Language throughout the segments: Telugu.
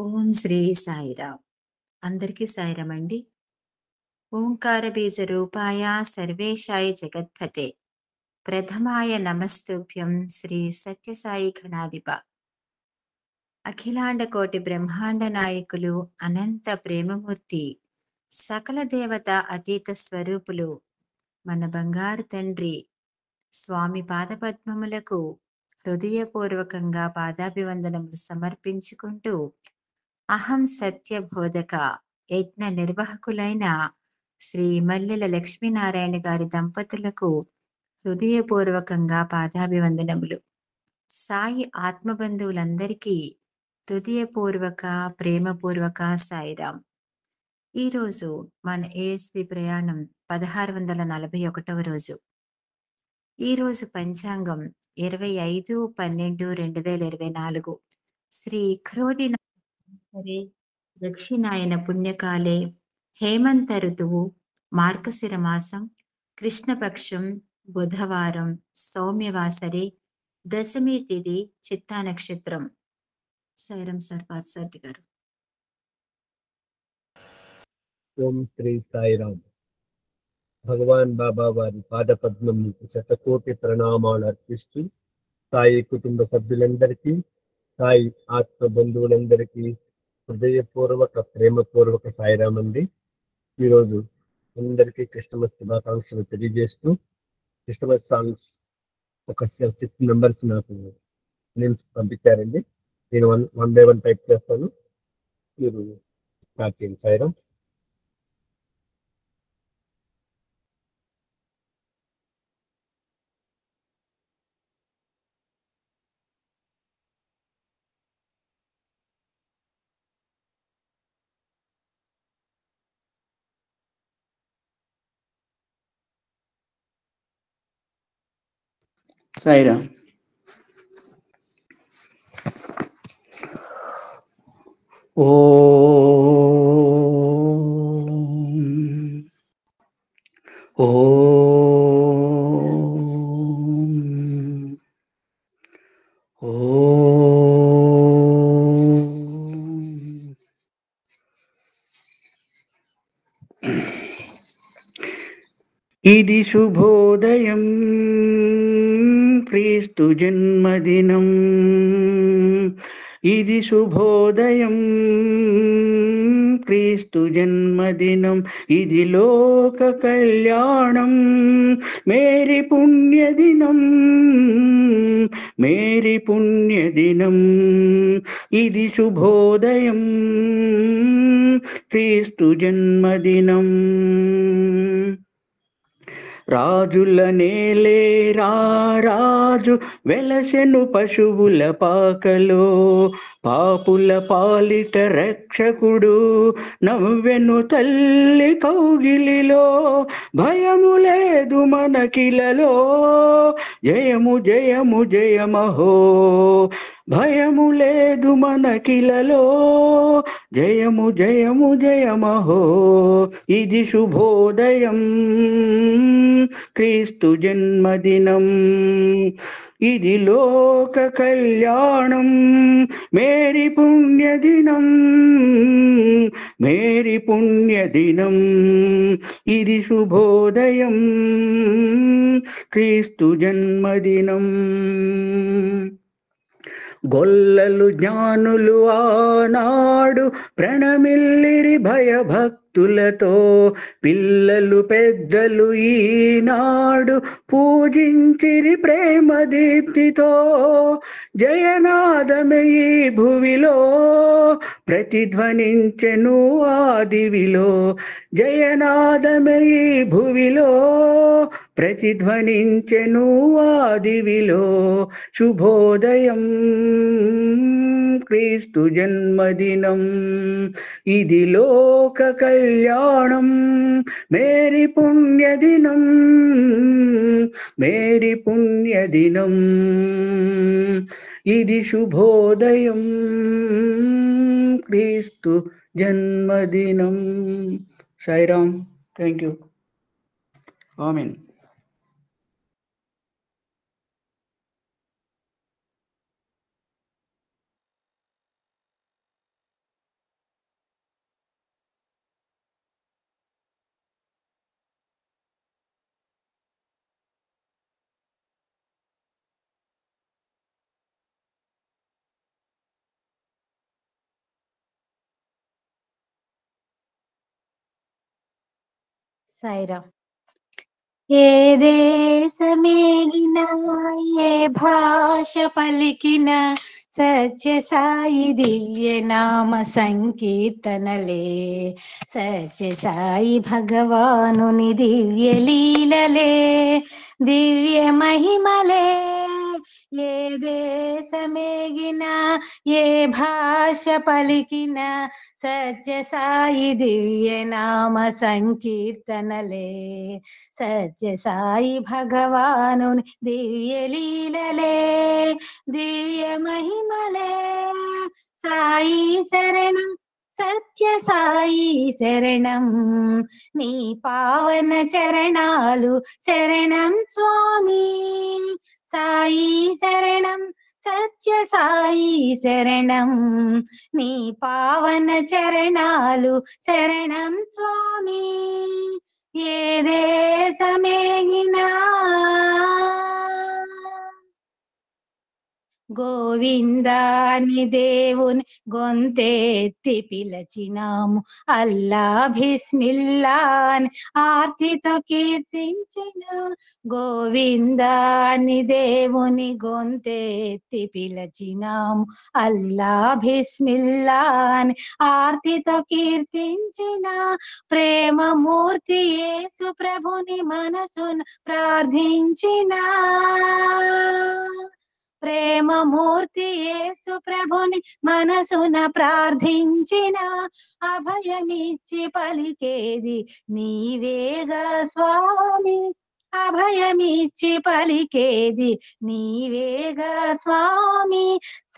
ఓం శ్రీ సాయిరామ్. అందరికీ సాయిరామ్ అండి. ఓంకార బీజ రూపాయ సర్వేశాయ జగత్పతే ప్రథమాయ నమస్తుభ్యం శ్రీ సత్యసాయి గణాధిప అఖిలాండ కోటి బ్రహ్మాండ నాయకులు అనంత ప్రేమమూర్తి సకల దేవత అతీత స్వరూపులు మన బంగారు తండ్రి స్వామి పాదపద్మములకు హృదయపూర్వకంగా పాదాభివందనములు సమర్పించుకుంటూ అహం సత్య బోధక యజ్ఞ నిర్వాహకులైన శ్రీ మల్లెల లక్ష్మీనారాయణ గారి దంపతులకు హృదయపూర్వకంగా పాదాభివందనములు. సాయి ఆత్మబంధువులందరికీ హృదయపూర్వక ప్రేమపూర్వక సాయిరాం. ఈరోజు మన ఏఎస్పి ప్రయాణం 1641వ రోజు. ఈరోజు పంచాంగం 25/12/2024 శ్రీ క్రోధి దక్షిణాయన పుణ్యకాలే హేమంత ఋతువు మార్గశిర మాసం కృష్ణపక్షం బుధవారం సౌమ్యవాసరి దశమి తిథి చిత్తా నక్షత్రం. సైరం సార్ పాత్సార్థి గారు. ఓం శ్రీ సాయిరామ్. భగవాన్ బాబా వారి పాదపద్మం శతకోటి ప్రణామాలు అర్పిస్తూ సాయి కుటుంబ సభ్యులందరికీ, సాయి ఆత్మ బంధువులందరికీ హృదయపూర్వక ప్రేమపూర్వక సాయిరామ్ అండి. ఈరోజు అందరికీ క్రిస్టమస్ శుభాకాంక్షలు తెలియజేస్తూ, క్రిస్టమస్ సాంగ్స్ ఒక 6 మెంబర్స్ నాకు నేమ్స్ పంపించారండి. నేను వన్ బై వన్ టైప్ చేస్తాను, మీరు స్టార్ట్ చేయండి. సాయిరామ్. సాయిరామ్. ఇది శుభోదయం, క్రీస్తు జన్మదినం. ఇది శుభోదయం, క్రీస్తు జన్మదినం. ఇది లోక కళ్యాణం, మేరీ పుణ్యదినం, మేరీ పుణ్యదినం. ఇది శుభోదయం, క్రీస్తు జన్మదినం. రాజుల నేలే రాజు వెలసెను పశువుల పాకలో, పాపుల పాలిట రక్షకుడు నవ్వెను తల్లి కౌగిలిలో. భయము లేదు మనకిలలో, జయము జయము జయమహో. భయము లేదు మనకిలలో, జయము జయము జయమహో. ఇది శుభోదయం, క్రీస్తు జన్మదినం. ఇది లోక కళ్యాణం, మేరీ పుణ్యదినం, మేరీ పుణ్యదినం. ఇది శుభోదయం, క్రీస్తు జన్మదినం. గొల్లలు జ్ఞానులు ఆనాడు ప్రణమిల్లిరి భయభక్తులతో, పిల్లలు పెద్దలు ఈనాడు పూజించిరి ప్రేమ దీప్తితో. జయనాదమే ఈ భువిలో ప్రతిధ్వనించెను ఆదివిలో. జయనాదమే ఈ భువిలో ప్రతిధ్వనించెను ఆదివిలో. శుభోదయం, క్రీస్తు జన్మదినం. ఇది లోక కళ్యాణం, మేరీ పుణ్యదినం, మేరీ పుణ్యదినం. ఇది శుభోదయం, క్రీస్తు జన్మదినం. సాయిరామ్. Thank you. ఆమేన్. సాయిరాం. ఏ దేశమేగినా ఏ భాష పలికిన సత్య సాయి దివ్య నామ సంకీర్తనలే, సత్య సాయి భగవానుని దివ్య లీలలే, దివ్య మహిమలే. ఏ దేశమేగినా ఏ భాష పలికిన సత్య సాయి దివ్య నామ సంకీర్తనలే, సత్య సాయి భగవానుని దివ్య లీలలే, దివ్య మహిమలే. సాయి శరణం సత్య సాయి శరణం, నీ పావన చరణాలు శరణం స్వామి. సాయి శరణం సత్య సాయి శరణం, నీ పావన చరణాలు శరణం స్వామి. ఏ దేశమేగినా గోవిందాని దేవుని గొంతెత్తి పిలచినాము, అల్లా బిస్మిల్లాని ఆర్తితో కీర్తించిన. గోవిందాని దేవుని గొంతెత్తి పిలచినాము, అల్లా బిస్మిల్లాని ఆర్తితో కీర్తించిన. ప్రేమమూర్తి యేసు ప్రభుని మనసును ప్రార్థించిన. ప్రేమమూర్తి యేసు ప్రభుని మనసున ప్రార్థించిన. అభయమిచ్చి పలికేది నీవేగా స్వామి, అభయమిచ్చి పలికేది నీవేగా స్వామి.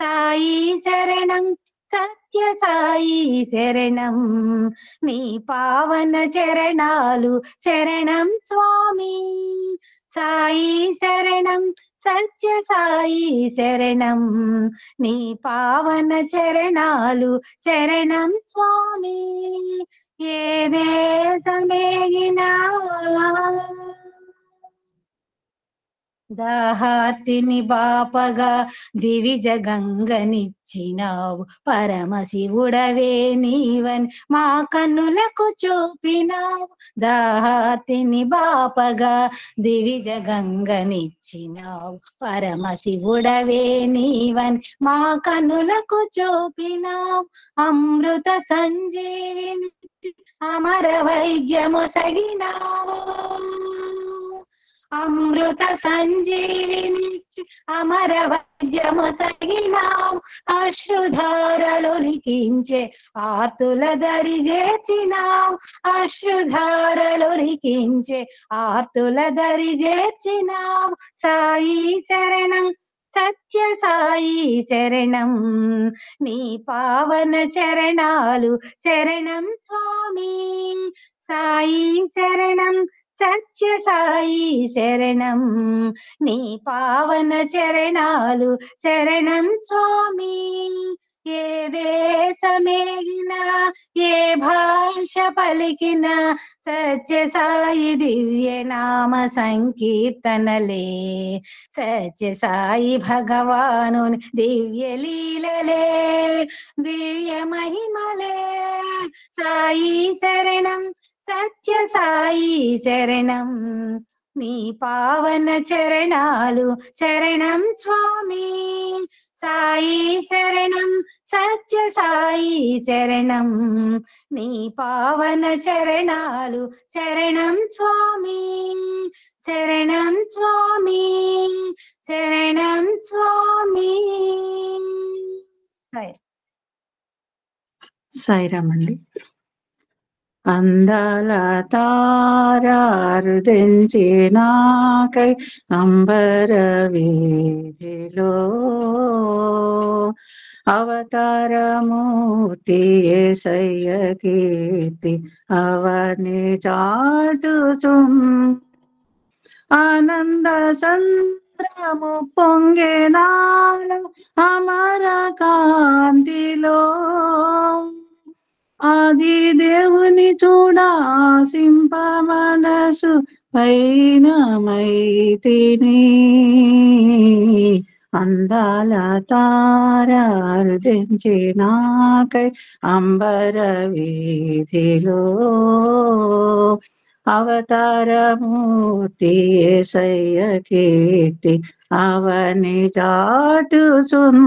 సాయి శరణం సత్య సాయి శరణం, నీ పావన చరణాలు శరణం స్వామి. సాయి శరణం సత్య సాయి శరణం, నీ పావన చరణాలు శరణం స్వామి. ఏ దేశమేగినా దాహార్తిని బాపగా దివిజ గంగనిచ్చినావు, పరమశివుడవే నీవని మా కన్నులకు చూపినావు. దాహార్తిని బాపగా దివిజ గంగనిచ్చినావు, పరమశివుడవే నీవని మా కన్నులకు చూపినావు. అమృత సంజీవిని అమర వైద్యము సగినావు, అమృత సంజీవిని అమర వైద్యము సగినావు. అశ్రుధారలు లిఖించే ఆర్తుల దరి చేర్చినావు, అశ్రుధారలు లిఖించే ఆర్తుల దరి చేర్చినావు. సాయి శరణం సత్య సాయి శరణం, నీ పావన చరణాలు శరణం స్వామి. సాయి శరణం సత్య సాయి శరణం, నీ పావన చరణాలు శరణం స్వామి. ఏ దేశమేగినా ఏ భాష పలికినా సత్య సాయి దివ్య నామ సంకీర్తనలే, సత్య సాయి భగవానుని దివ్య లీలలే, దివ్య మహిమలే. సాయి శరణం సత్య సాయి శరణం, నీ పావన చరణాలు శరణం స్వామి. సాయి శరణం సత్య సాయి శరణం, నీ పావన చరణాలు శరణం స్వామి. శరణం స్వామి, శరణం స్వామి. సాయిరామ్ అండి. అందాల తారారుదెంచి నాకై అంబర వీధిలో అవతారమూర్తి యేసయ్య కీర్తి అవని చాటుచున్ ఆనంద సంద్రము పొంగెనాలో అమర కాంతిలో ఆది దేవుని చూడాసింప మనసు పైన మైతిని అందాల తారార్దించి నాకై అంబర వీధిలో అవతారమూర్తి యేసయ్య కీర్తి అవని చాటుచున్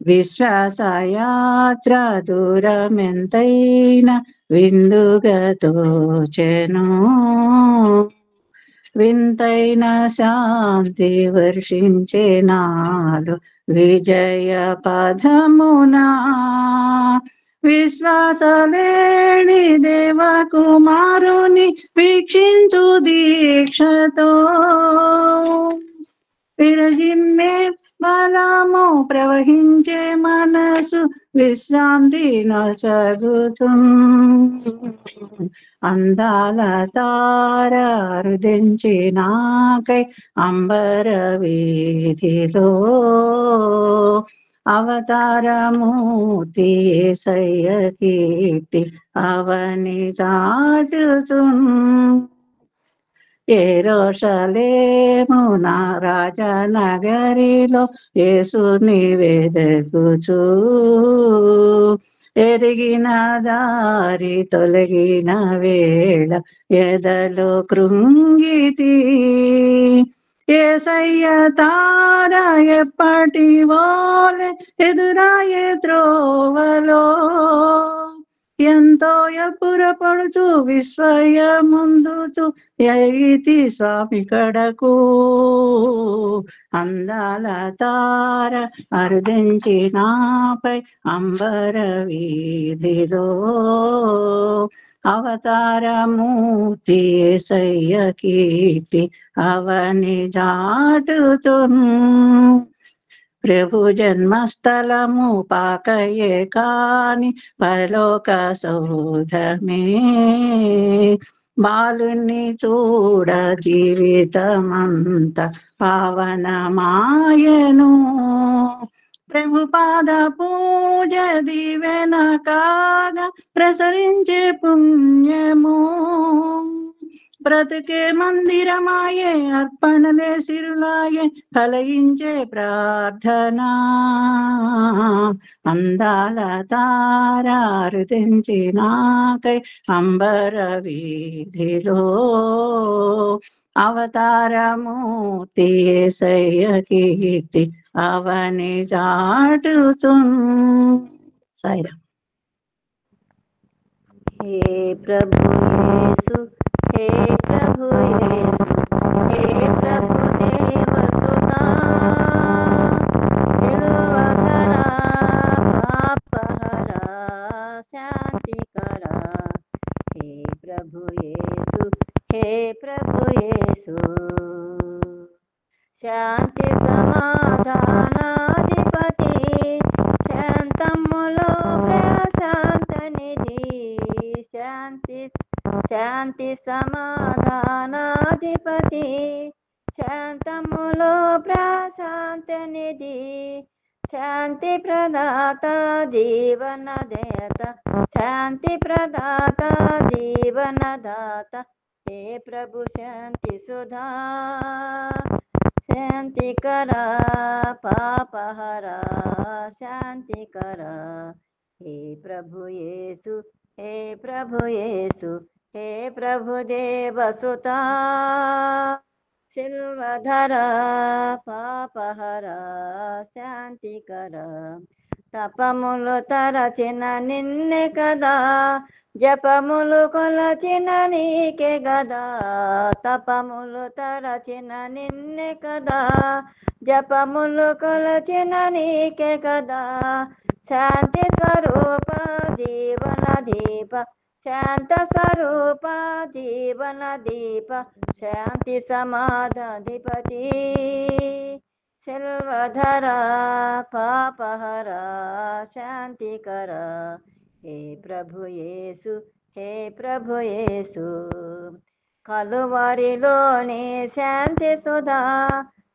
విశ్వాసయాత్ర దూరమెంతైన విందుగా తోచెను వింతైన శాంతి వర్షించే నాలు విజయ పదమునా విశ్వాసలేని దేవకుమారుని వీక్షించు దీక్షతో విరజిమ్మే బలము ప్రవహించే మనసు విశ్రాంతి నొసగుతూ అందాల తార హృదించినాకై అంబర వీధిలో అవతారమూర్తి యేసయ్య కీర్తి అవని చాటుచున్ యెరూషలేమున రాజనగరిలో యేసుని వెదకుచు ఎరిగిన దారి తొలగిన వేళ ఎదలో కృంగితి యేసయ్య తార ఎప్పటి వోలె ఎదురాయే త్రోవలో ఎంతో ఎప్పురపడుచు విస్మయముందుచు ఎగితి స్వామి కడకు అందాల తార అరుదించి నాపై అంబర వీధిలో అవతారమూర్తి యేసయ్య కీర్తి అవని చాటుచున్ ప్రభు జన్మస్థలము పాకయే కాని పరలోక సౌధమే బాలుని చూడ జీవితమంత పావనమాయను ప్రభు పాద పూజ దీవెన కాగా ప్రసరించే పుణ్యము బ్రతుకే మందిరమాయే అర్పణలే సిరులాయే ఫలయించే ప్రార్థన అందాల తార హృదించి నాకై అంబర వీధిలో అవతారమూర్తి యేసయ్య కీర్తి అవని చాటుచున్ సాయిరామ్. हे प्रभु येसु हे प्रभु येसु हे प्रभु देवसुता सिलुवधरा पापहरा शांतिकरा हे प्रभु येसु शांति समाधानाधिपति शांतमुलो प्रशांत निधि శాంతి సమాధానాధిపతి శాంతములో ప్రశాంత నిధి శాంతి ప్రదాత జీవనదాత శాంతి ప్రదాత జీవనదాత హే ప్రభు శాంతి సుధా శాంతికర పాపహర శాంతికర हे प्रभु येसु हे प्रभु येसु हे प्रभु देवसुता सिल्वधरा पापहरा शांतिकरा తపములు తరచిన నిన్నే కదా జపములు కొలచిన నీకే గదా తపములు తరచిన నిన్నే కదా జపములు కొలచిన నీకే కదా శాంతి స్వరూప జీవన దీప శాంత స్వరూప జీవన దీప శాంతి సమాధాధిపతి సెల్వధర పాపహర శాంతికర हे प्रभु येसु हे प्रभु येसु కలువరిలోని శాంతి సుధా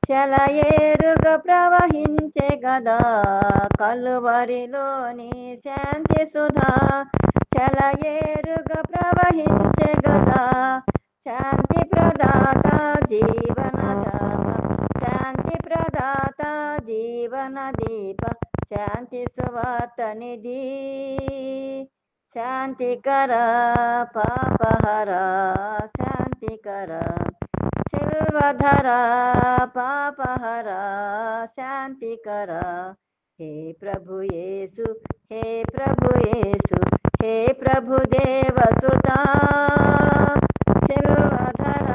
చలయేరుగా ప్రవహించే గదా కలువరిలోని శాంతి సుధా చలయేరుగా ప్రవహించే గదా శాంతి ప్రదాత జీవనదాత శాంతి ప్రదాత జీవన దీప శాంతి సువార్త నిధి శాంతికర పాపహర శాంతికర శిల్వధర పాపహర శాంతికర हे प्रभु येसु हे प्रभु येसु हे प्रभु देवसुता सिल्वधर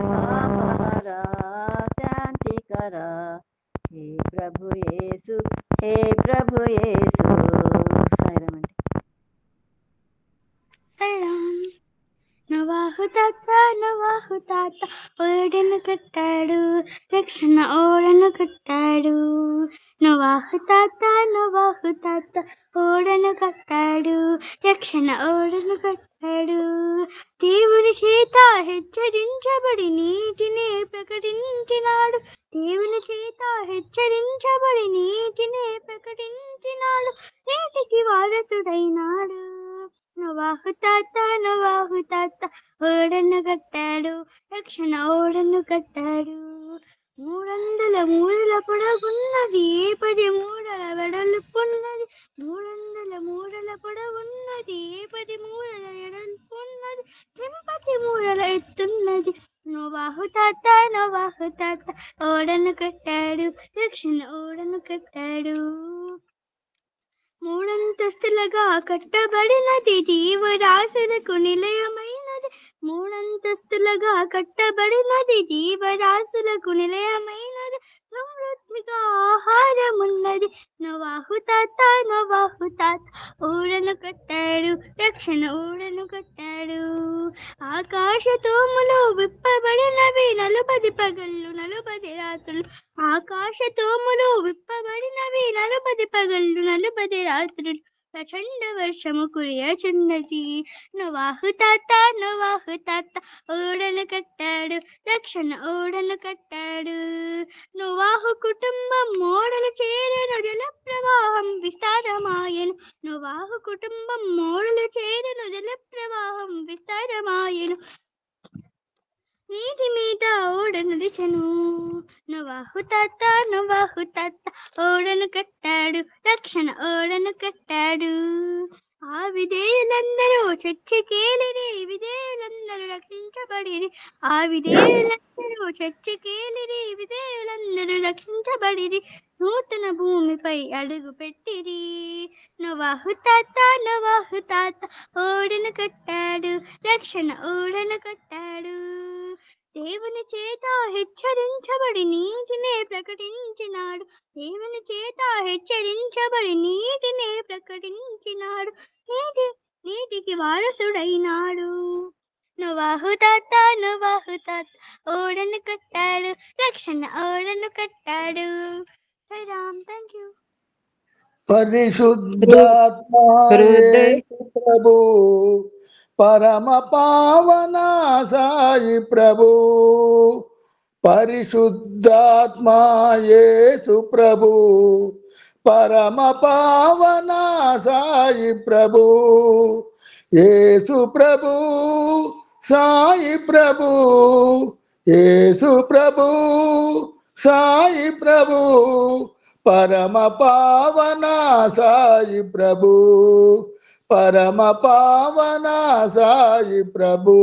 पापहर शांतिकर हे प्रभु येसु हे प्रभु येसु నవాహు తాత ఓడను కట్టాడు రక్షణ ఓడను కట్టాడు నవాహు తాత ఓడను కట్టాడు రక్షణ ఓడను కట్టాడు దేవుని చేత హెచ్చరించబడి నీటిని ప్రకటించినాడు దేవుని చేత హెచ్చరించబడి నీటిని ప్రకటించినాడు నీటికి వారసుడైనాడు నవాహు తాత ఓడను కట్టాడు రక్షణ ఓడను కట్టాడు 300 మూరల పొడవున్నది 10 మూరల వెడల్పున్నది 300 మూరల పొడవున్నది 10 మూరల వెడల్పున్నది 10 మూరల ఎత్తున్నది నవాహు తాత ఓడను కట్టాడు రక్షణ ఓడను కట్టాడు 3 అంతస్తులుగా కట్టబడినది జీవరాశులకు నిలయమైనది 3 అంతస్తులుగా కట్టబడినది జీవరాశులకు నిలయమైనది సమృద్ధిగా ఆహారమున్నది నవాహు తాత ఓడను కట్టాడు రక్షణ ఓడను కట్టాడు ఆకాశతోములు విప్పబడినవి 40 పగళ్ళు 40 రాత్రులు ఆకాశతోములు విప్పబడినవి 40 పగళ్ళు 40 రాత్రులు ప్రచండ వర్షము కురియచున్నది నవాహు తాత ఓడను కట్టాడు రక్షణ ఓడను కట్టాడు నోవాహు కుటుంబం ఓడలు చేరెను జల ప్రవాహం విస్తారమాయను నోవాహు కుటుంబం ఓడలు చేరెను జల ప్రవాహం విస్తారమాయను నీటి మీద ఓడ నడిచెను నోవాహు తాత ఓడను కట్టాడు రక్షణ ఓడను కట్టాడు ఆ విధేయులందరూ చర్చకేలిరి విధేయులందరూ రక్షించబడిరి ఆ విధేయులందరూ చర్చకేలిరి విధేయులందరూ రక్షించబడిరి నూతన భూమిపై అడుగు పెట్టిరి నోవాహు తాత ఓడను కట్టాడు రక్షణ ఓడను కట్టాడు దేవుని చేత హెచ్చరించబడి నీటినే ప్రకటించినాడు దేవుని చేత హెచ్చరించబడి నీటినే ప్రకటించినాడు నీటికి వారసుడైనాడు నోవాహు తాత ఓడను కట్టాడు రక్షణ ఓడను కట్టాడు శ్రీరామ్ థ్యాంక్ యూ పరిశుద్ధాత్మ ప్రభు పరమ పావన సాయి ప్రభు పరిశుద్ధాత్మ యేసు ప్రభు పరమ పావన సాయి ప్రభు యేసు ప్రభు సాయి ప్రభు యేసు ప్రభు సాయి ప్రభు పరమ పావన సాయి ప్రభు పరమ పావన సాయి ప్రభు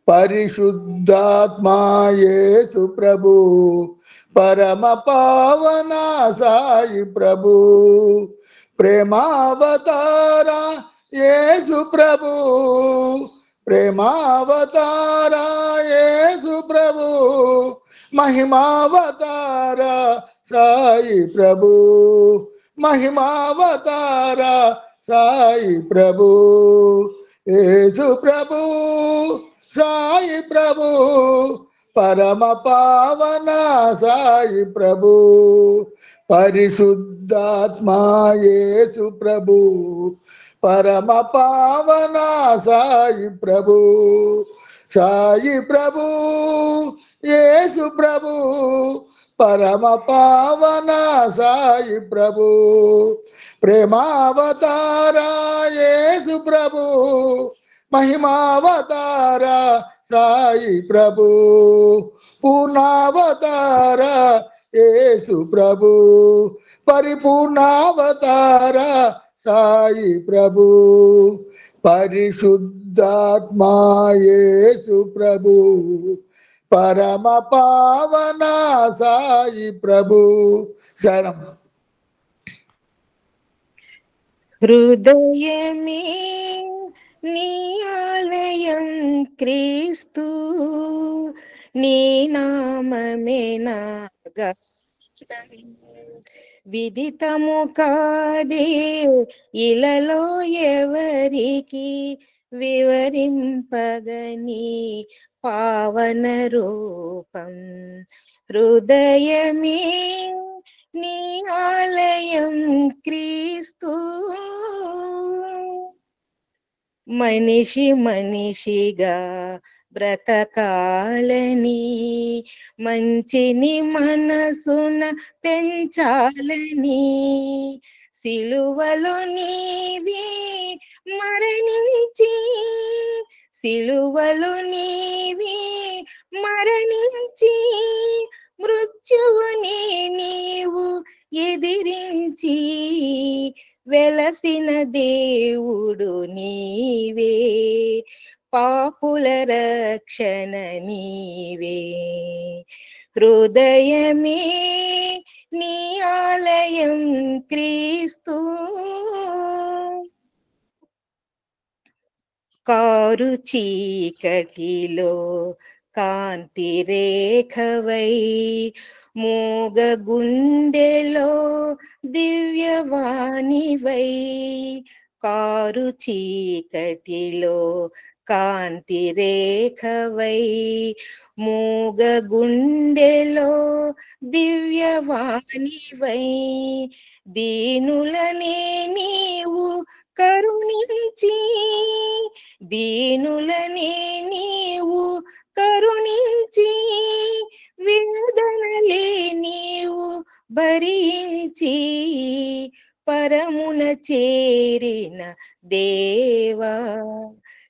పరిశుద్ధాత్మ యేసు ప్రభు పరమ పావన సాయి ప్రభు ప్రేమావతార యేసు ప్రభు ప్రేమావతార యేసు ప్రభు మహిమావతార సాయి ప్రభు మహిమావతార సాయి ప్రభు యేసు ప్రభు సాయి ప్రభు పరమ పావన సాయి ప్రభు పరిశుద్ధాత్మ యేసు ప్రభు పరమ పావన సాయి ప్రభు సాయి ప్రభు యేసు ప్రభు పరమ పావన సాయి ప్రభు ప్రేమావతార యేసు ప్రభు మహిమావతార సాయి ప్రభు పూర్ణావతార యేసు ప్రభు పరిపూర్ణావతార సాయి ప్రభు పరిశుద్ధాత్మా యేసు ప్రభు పరమ పావన సాయి ప్రభు శరణం. హృదయమే నీ ఆలయం క్రీస్తు, నీ నామమే నా గానం. విదితము కాదే ఇలలో ఎవరికి, వివరింపగని పావన రూపం. హృదయమే నీ ఆలయం క్రీస్తు, మనిషి మనిషిగా బ్రతకాలని, మంచిని మనసున పెంచాలని, సిలువలో నీవి మరణించి, సిలువలో నీవి మరణించి, మృత్యువుని నీవు ఎదిరించి, వెలసిన దేవుడు నీవే, పాపుల రక్షణ నీవే. హృదయమే నీ ఆలయం క్రీస్తు, కారు చీకటిలో కాంతి రేఖవై, మూగ గుండెలో దివ్యవాణివై, కారు చీకటిలో కాంతి రేఖవై, మూగ గుండెలో దివ్యవాణివై, దీనులనే నీవు కరుణించి, దీనులనే నీవు కరుణించి, వేదనలే నీవు భరించి, పరమున చేరిన దేవా,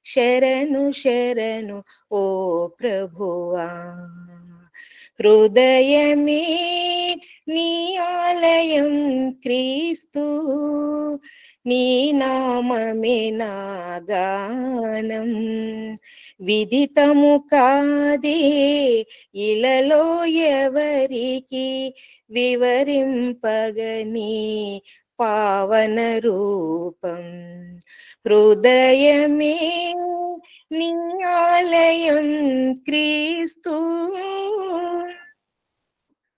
శరణు శరణు ఓ ప్రభువా. హృదయమే నీ ఆలయం క్రీస్తు, నీ నామమే నా గానం. విదితము కాదే ఇలలో ఎవరికి, వివరింపగని పావన రూపం. హృదయమే నీ ఆలయం క్రీస్తు.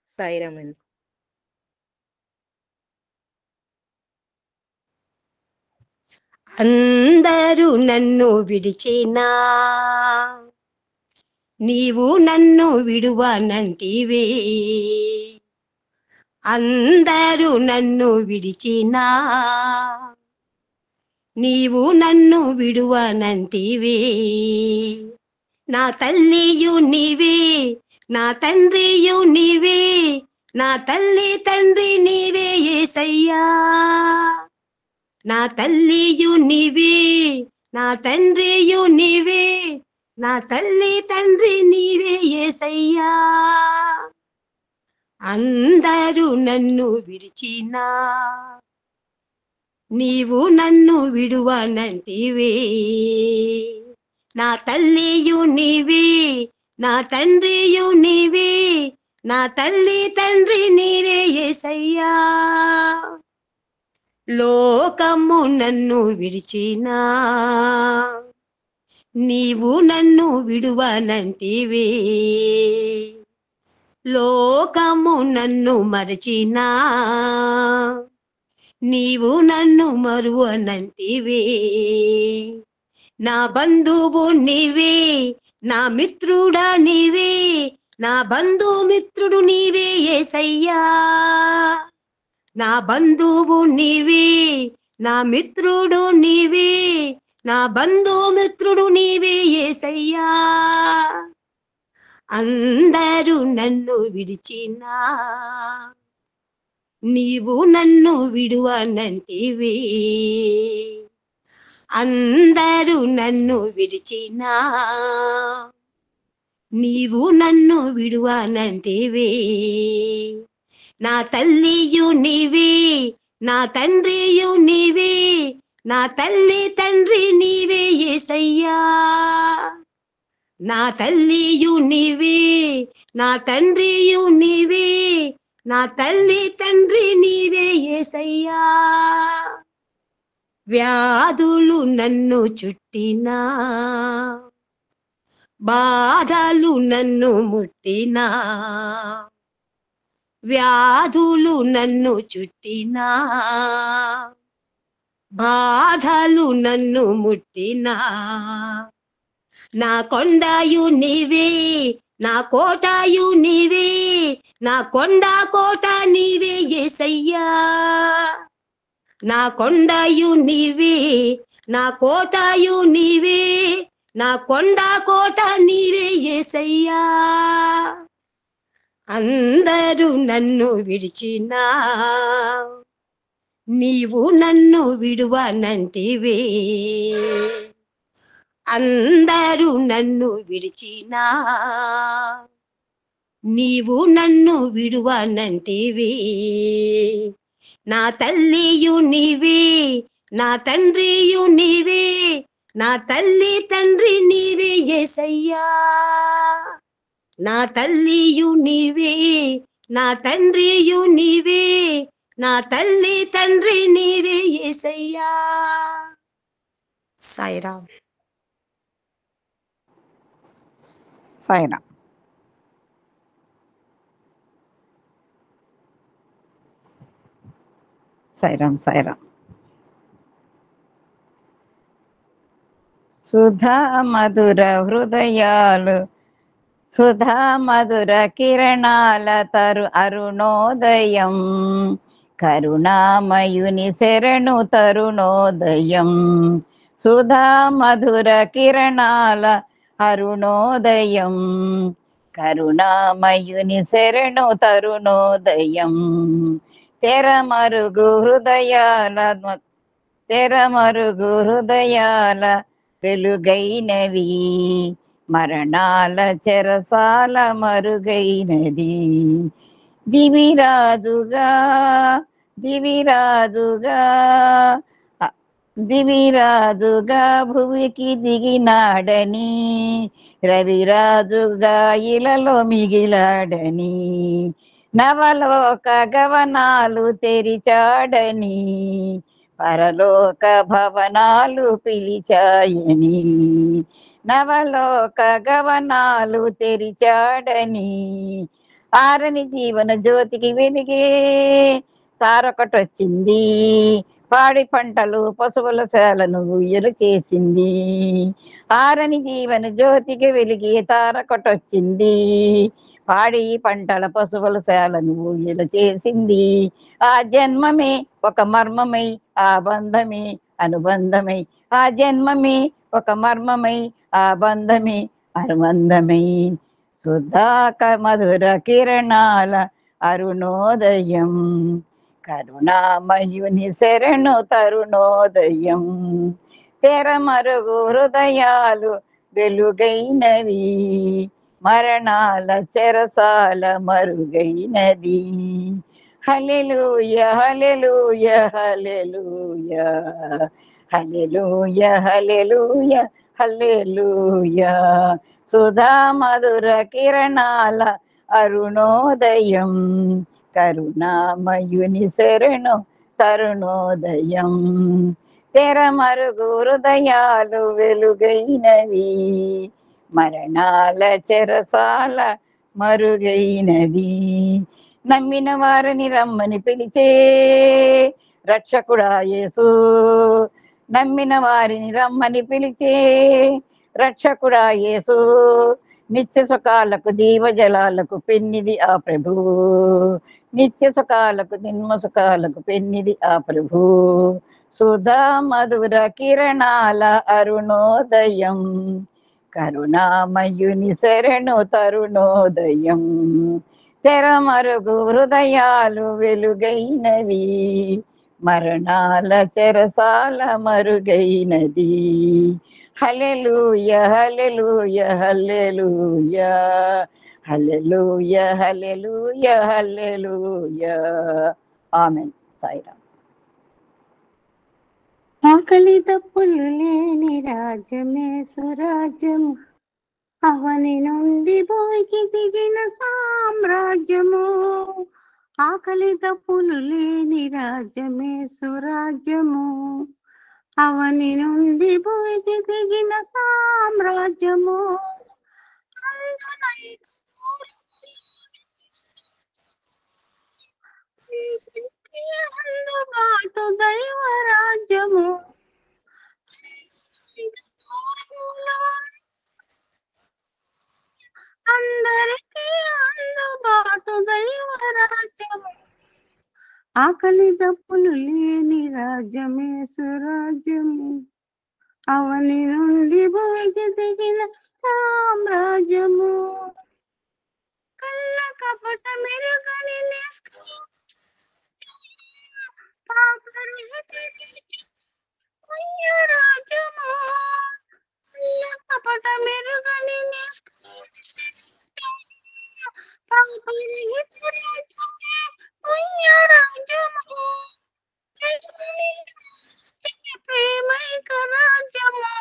సాయిరామన్. అందరూ నన్ను విడిచినా నీవు నన్ను విడువనంటివే, అందరూ నన్ను విడిచినా నీవు నన్ను విడువనంటివే. నా తల్లియు నీవే, నా తండ్రియు నీవే, నా తల్లి తండ్రి నీవే యేసయ్యా. నా తల్లియు నీవే, నా తండ్రియు నీవే, నా తల్లి తండ్రి నీవే యేసయ్యా. అందరూ నన్ను విడిచినా నీవు నన్ను విడువనంటివే. నా తల్లియు నీవే, నా తండ్రియు నీవే, నా తల్లి తండ్రి నీవే యేసయ్యా. లోకము నన్ను విడిచినా నీవు నన్ను విడువనంటివే. లోకము నన్ను మరచినా నీవు నన్ను మరువనంటివే. నా బంధువు నీవే, నా మిత్రుడా నీవే, నా బంధుమిత్రుడు నీవే యేసయ్యా. నా బంధువు నీవే, నా మిత్రుడు నీవే, నా బంధుమిత్రుడు నీవే యేసయ్యా. అందరూ నన్ను విడిచినా నీవు నన్ను విడువనంటివే. అందరూ నన్ను విడిచినా నీవు నన్ను విడువనంటివే. నా తల్లియు నీవే, నా తండ్రియు నీవే, నా తల్లి తండ్రి నీవే యేసయ్యా. నా తల్లియు నీవే, నా తండ్రియు నీవే, నా తల్లి తండ్రి నీవే యేసయ్యా. వ్యాధులు నన్ను చుట్టినా, బాధలు నన్ను ముట్టినా, వ్యాధులు నన్ను చుట్టినా, బాధలు నన్ను ముట్టినా, నా కొండయు నీవే, నా కోటయు నీవే, నా కొండ కోట నీవే యేసయ్యా. నా కొండయు నీవే, నా కోటయు నీవే, నా కొండ కోట నీవే యేసయ్యా. అందరూ నన్ను విడిచినా, నీవు నన్ను విడువనంటివే. అందరూ నన్ను విడిచినా, నీవు నన్ను విడువనంటివే. నా తల్లియు నీవే, నా తండ్రియు నీవే, నా తల్లి తండ్రి నీవే యేసయ్యా. నా తల్లియు నీవే, నా తండ్రియు నీవే, నా తల్లి తండ్రి నీవే యేసయ్యా. సాయిరామ్. సాయిరామ్. సాయిరామ్. సాయిరామ్. సుధా మధుర హృదయాలు, సుధా మధుర కిరణాల తరు అరుణోదయం, కరుణామయుని శరణు తరుణోదయం. సుధా మధుర కిరణాల అరుణోదయం, కరుణామయుని శరణు తరుణోదయం. తెరమరుగు హృదయాల, తెరమరుగు హృదయాల వెలుగైనవి, మరణాల చెరసాల మరుగైనది. దివిరాజుగా, దివిరాజుగా, దివిరాజుగా భువికి దిగినాడని, రవిరాజుగా ఇలలో మిగిలాడని, నవలోక గవనాలు తెరిచాడని, పరలోక భవనాలు పిలిచాయని. నవలోక గవనాలు తెరిచాడని, ఆరని జీవన జ్యోతికి వెలిగే తారొకటొచ్చింది, పాడి పంటలు పశువుల సేలను ఉయ్యలు చేసింది. ఆరని జీవన జ్యోతికి వెలిగే తారొకటొచ్చింది, పాడి పంటల పశువుల సేలను ఊయలు చేసింది. ఆ జన్మమే ఒక మర్మమై, ఆ బంధమే అనుబంధమై, ఆ జన్మమే ఒక మర్మమై, ఆ బంధమే అనుబంధమై. సుధాక మధుర కిరణాల అరుణోదయం, కరుణామయుని శరణు తరుణోదయం. తెరమరుగు హృదయాలు వెలుగైనవి, మరణాల చెరసాల మరుగైనది. హల్లెలూయా హల్లెలూయా హల్లెలూయా, హల్లెలూయా హల్లెలూయా హల్లెలూయా. సుధా మధుర కిరణాల అరుణోదయం, కరుణామయుని శరణు తరుణోదయం. తెరమరుగు హృదయాలు వెలుగైనవి, మరణాల చెరసాల మరుగైనది. నమ్మిన వారిని రమ్మని పిలిచే రక్షకుడా యేసు, నమ్మిన వారిని రమ్మని పిలిచే రక్షకుడా యేసు. నిత్య సుఖాలకు జీవజలాలకు పెన్నిది ఆ ప్రభు, నిత్య సుఖాలకు జన్మ సుఖాలకు పెన్నిది ఆ ప్రభు. సుధా మధుర కిరణాల అరుణోదయం, కరుణామయుని శరణు తరుణోదయం. తెరమరుగు హృదయాలు వెలుగైనవి, మరణాల చెరసాల మరుగైనది. హల్లెలూయా హల్లెలూయా హల్లెలూయా, హల్లెలూయా హల్లెలూయా హల్లెలూయా. ఆమేన్. సాయిరామ్. ఆకలి తప్పులు లేని రాజ్యమే సురాజ్యము, అవని నుండి భూమికి దిగిన సామ్రాజ్యము. ఆకలి తప్పులు లేని రాజ్యమే సురాజ్యము, అవని నుండి భూమికి దిగిన సామ్రాజ్యము. అందుబాటు దైవరాజ్యము, అందరికీ అందుబాటు దైవరాజ్యము. ఆకలి దప్పులు లేని రాజ్యమే సురాజ్యము, అవని నుండి భూమికి దిగిన సామ్రాజ్యము. కళ్ళ కపట మెరుగని రాజ్యము, కళ్ళ కపట మెరుగని ప్రేమైక రాజ్యము,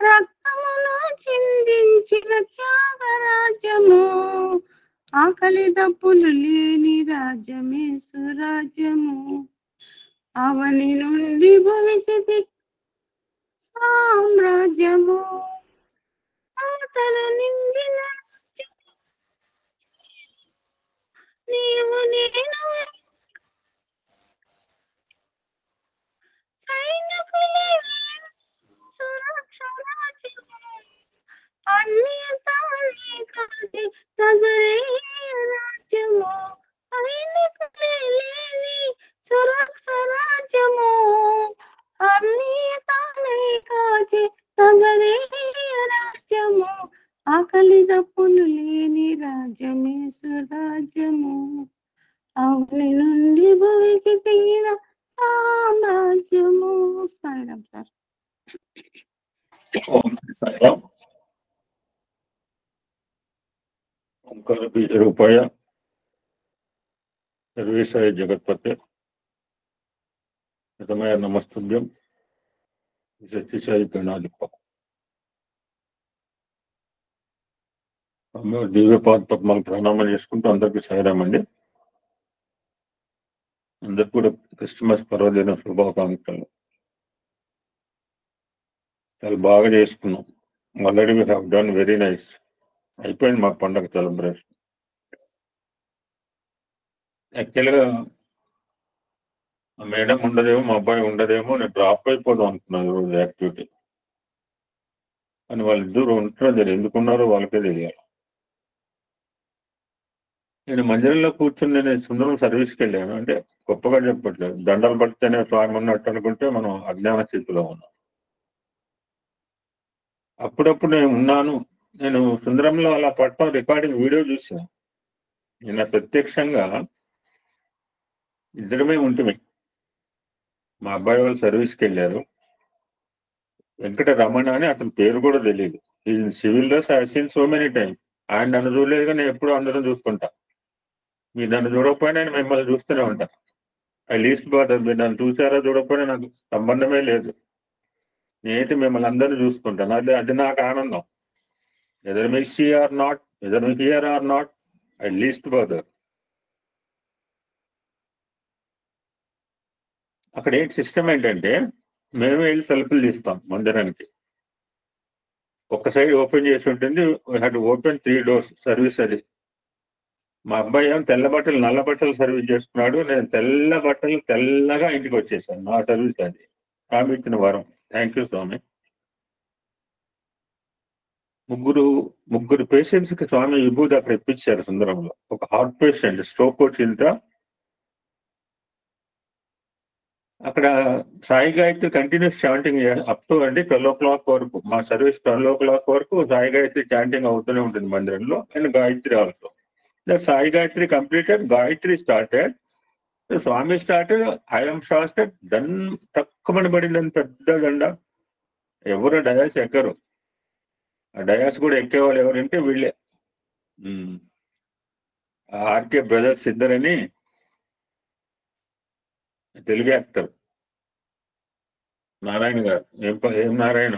రక్తమును చిందించిన త్యాగరాజ్యము. ఆకలి దప్పులు లేని రాజ్యమే సురాజ్యము, అవని నుండి భూమికి సామ్రాజ్యము. ఆతలు నిండిన నీవు నేను సైనికులే సురక్ష రాజ్యము, అన్యతానే కాది నజరేయ రాజ్యము. సైనికులే లేని సురక్ష రాజ్యము, అన్యతానే కాది నజరేయ రాజ్యము. ఆకలి దప్పులు లేని రాజ్యమే సురాజ్యము, అవని నుండి భూమికి దిగిన సామ్రాజ్యము. సాయిరామ్ సార్. సాయిరామ్. ఓంకార బీజ రూపాయ సర్వేశాయ జగత్పతే శతమయ నమస్తుభ్యం సత్యసాయి ప్రణాళిక. దివ్యపాద పద్మాలు ప్రణామాలు చేసుకుంటూ అందరికీ సాయిరామ్ అండి. అందరికి కూడా క్రిస్మస్ పర్వదిన శుభాకాంక్షలు. చాలా బాగా చేసుకున్నాం. Already we have done very nice. అయిపోయింది మా పండగ సెలబ్రేషన్. యాక్చువల్గా మేడం ఉండదేమో, మా అబ్బాయి ఉండదేమో, నేను డ్రాప్ అయిపోదాం అనుకున్నాను ఈరోజు యాక్టివిటీ. కానీ వాళ్ళిద్దరు ఉంటున్నారు, ఎందుకున్నారో వాళ్ళకే తెలియాలి. నేను మందిరంలో కూర్చుని నేను సుందరం సర్వీస్కి వెళ్ళాను. అంటే గొప్పగా చెప్పట్లేదు, దండలు పడితేనే స్వామి ఉన్నట్టు అనుకుంటే మనం అజ్ఞాన స్థితిలో ఉన్నాం. అప్పుడప్పుడు నేను ఉన్నాను. నేను సుందరంలో అలా పట్టడం రికార్డింగ్ వీడియో చూసాను. నిన్న ప్రత్యక్షంగా ఇద్దరమే ఉంటుంది. మా అబ్బాయి వాళ్ళు సర్వీస్కి వెళ్ళారు. వెంకట రమణ అని అతని పేరు కూడా తెలియదు. ఈ సివిల్లో సీన్ సో మెనీ టైం. ఆయన నన్ను చూడలేదుగా, నేను ఎప్పుడూ అందరం చూసుకుంటా. మీరు నన్ను చూడకపోయినా నేను మిమ్మల్ని చూస్తూనే ఉంటా. I least bother. మీరు నన్ను చూసారా చూడకపోయినా నాకు సంబంధమే లేదు. నేనైతే మిమ్మల్ని అందరినీ చూసుకుంటాను. అది నాకు ఆనందం. Either me see or not, either me hear or not, I least bother. అక్కడ ఏంటి సిస్టమ్ ఏంటంటే, మేము వెళ్ళి తలుపులు తీస్తాం మందిరానికి. ఒక సైడ్ ఓపెన్ చేసి ఉంటుంది. We had open 3 doors service అది. మా అబ్బాయి ఏమో తెల్ల బట్టలు నల్ల బట్టలు సర్వీస్ చేస్తున్నాడు. నేను తెల్ల బట్టలు తెల్లగా ఇంటికి వచ్చేసాను. నా సర్వీస్ అది. స్వామి ఇచ్చిన వరం. థ్యాంక్ యూ స్వామి. ముగ్గురు పేషెంట్స్ కి స్వామి విభూది అక్కడ ఇప్పించారు సుందరంలో. ఒక హార్ట్ పేషెంట్ స్ట్రోక్ వచ్చింత అక్కడ Sai Gayatri continuous chanting up to అంటే 12 o'clock వరకు. మా సర్వీస్ 12 o'clock వరకు సాయి గాయత్రి చాంటింగ్ అవుతూనే ఉంటుంది మందిరంలో. And Gayatri also. That Sai Gayatri completed, Gayatri started, Swami started, I'm started. తక్కువని పడిందని పెద్ద దండ. ఎవరు డయాస్ ఎక్కరు. ఆ డయాస్ కూడా ఎక్కేవాళ్ళు ఎవరంటే వీళ్ళే. ఆర్కే బ్రదర్స్ ఇద్దరని తెలుగు యాక్టర్. నారాయణ గారు, ఏం నారాయణ,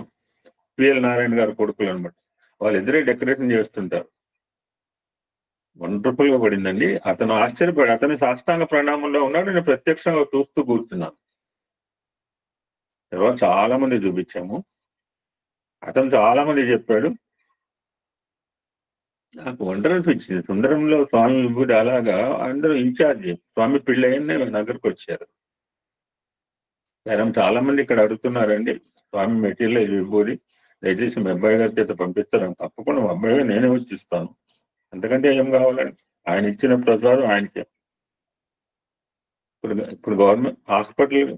పిఎల్ నారాయణ గారు కొడుకులు అనమాట. వాళ్ళిద్దరే డెకరేషన్ చేస్తుంటారు. వండర్ఫుల్ గా పడిందండి. అతను ఆశ్చర్యపడి అతని సాష్టాంగ ప్రణామంలో ఉన్నాడు, నేను ప్రత్యక్షంగా చూస్తూ కూర్చున్నాను. తర్వాత చాలా మంది చూపించాము, అతను చాలా మంది చెప్పాడు. నాకు వండర్ అనిపించింది. సుందరంలో స్వామి విభూతి అలాగా అందరూ ఇన్ఛార్జి స్వామి పిళ్ళైన దగ్గరకు వచ్చారు. చాలా మంది ఇక్కడ అడుగుతున్నారండి స్వామి మెటీరియల్ విభూతి, దయచేసి మీ అబ్బాయి గారి చేత పంపిస్తారని. తప్పకుండా మా అబ్బాయి గారు నేనే వచ్చి ఇస్తాను, అంతకంటే ఏం కావాలండి, ఆయన ఇచ్చిన ప్రసాదం ఆయనకే. ఇప్పుడు గవర్నమెంట్ హాస్పిటల్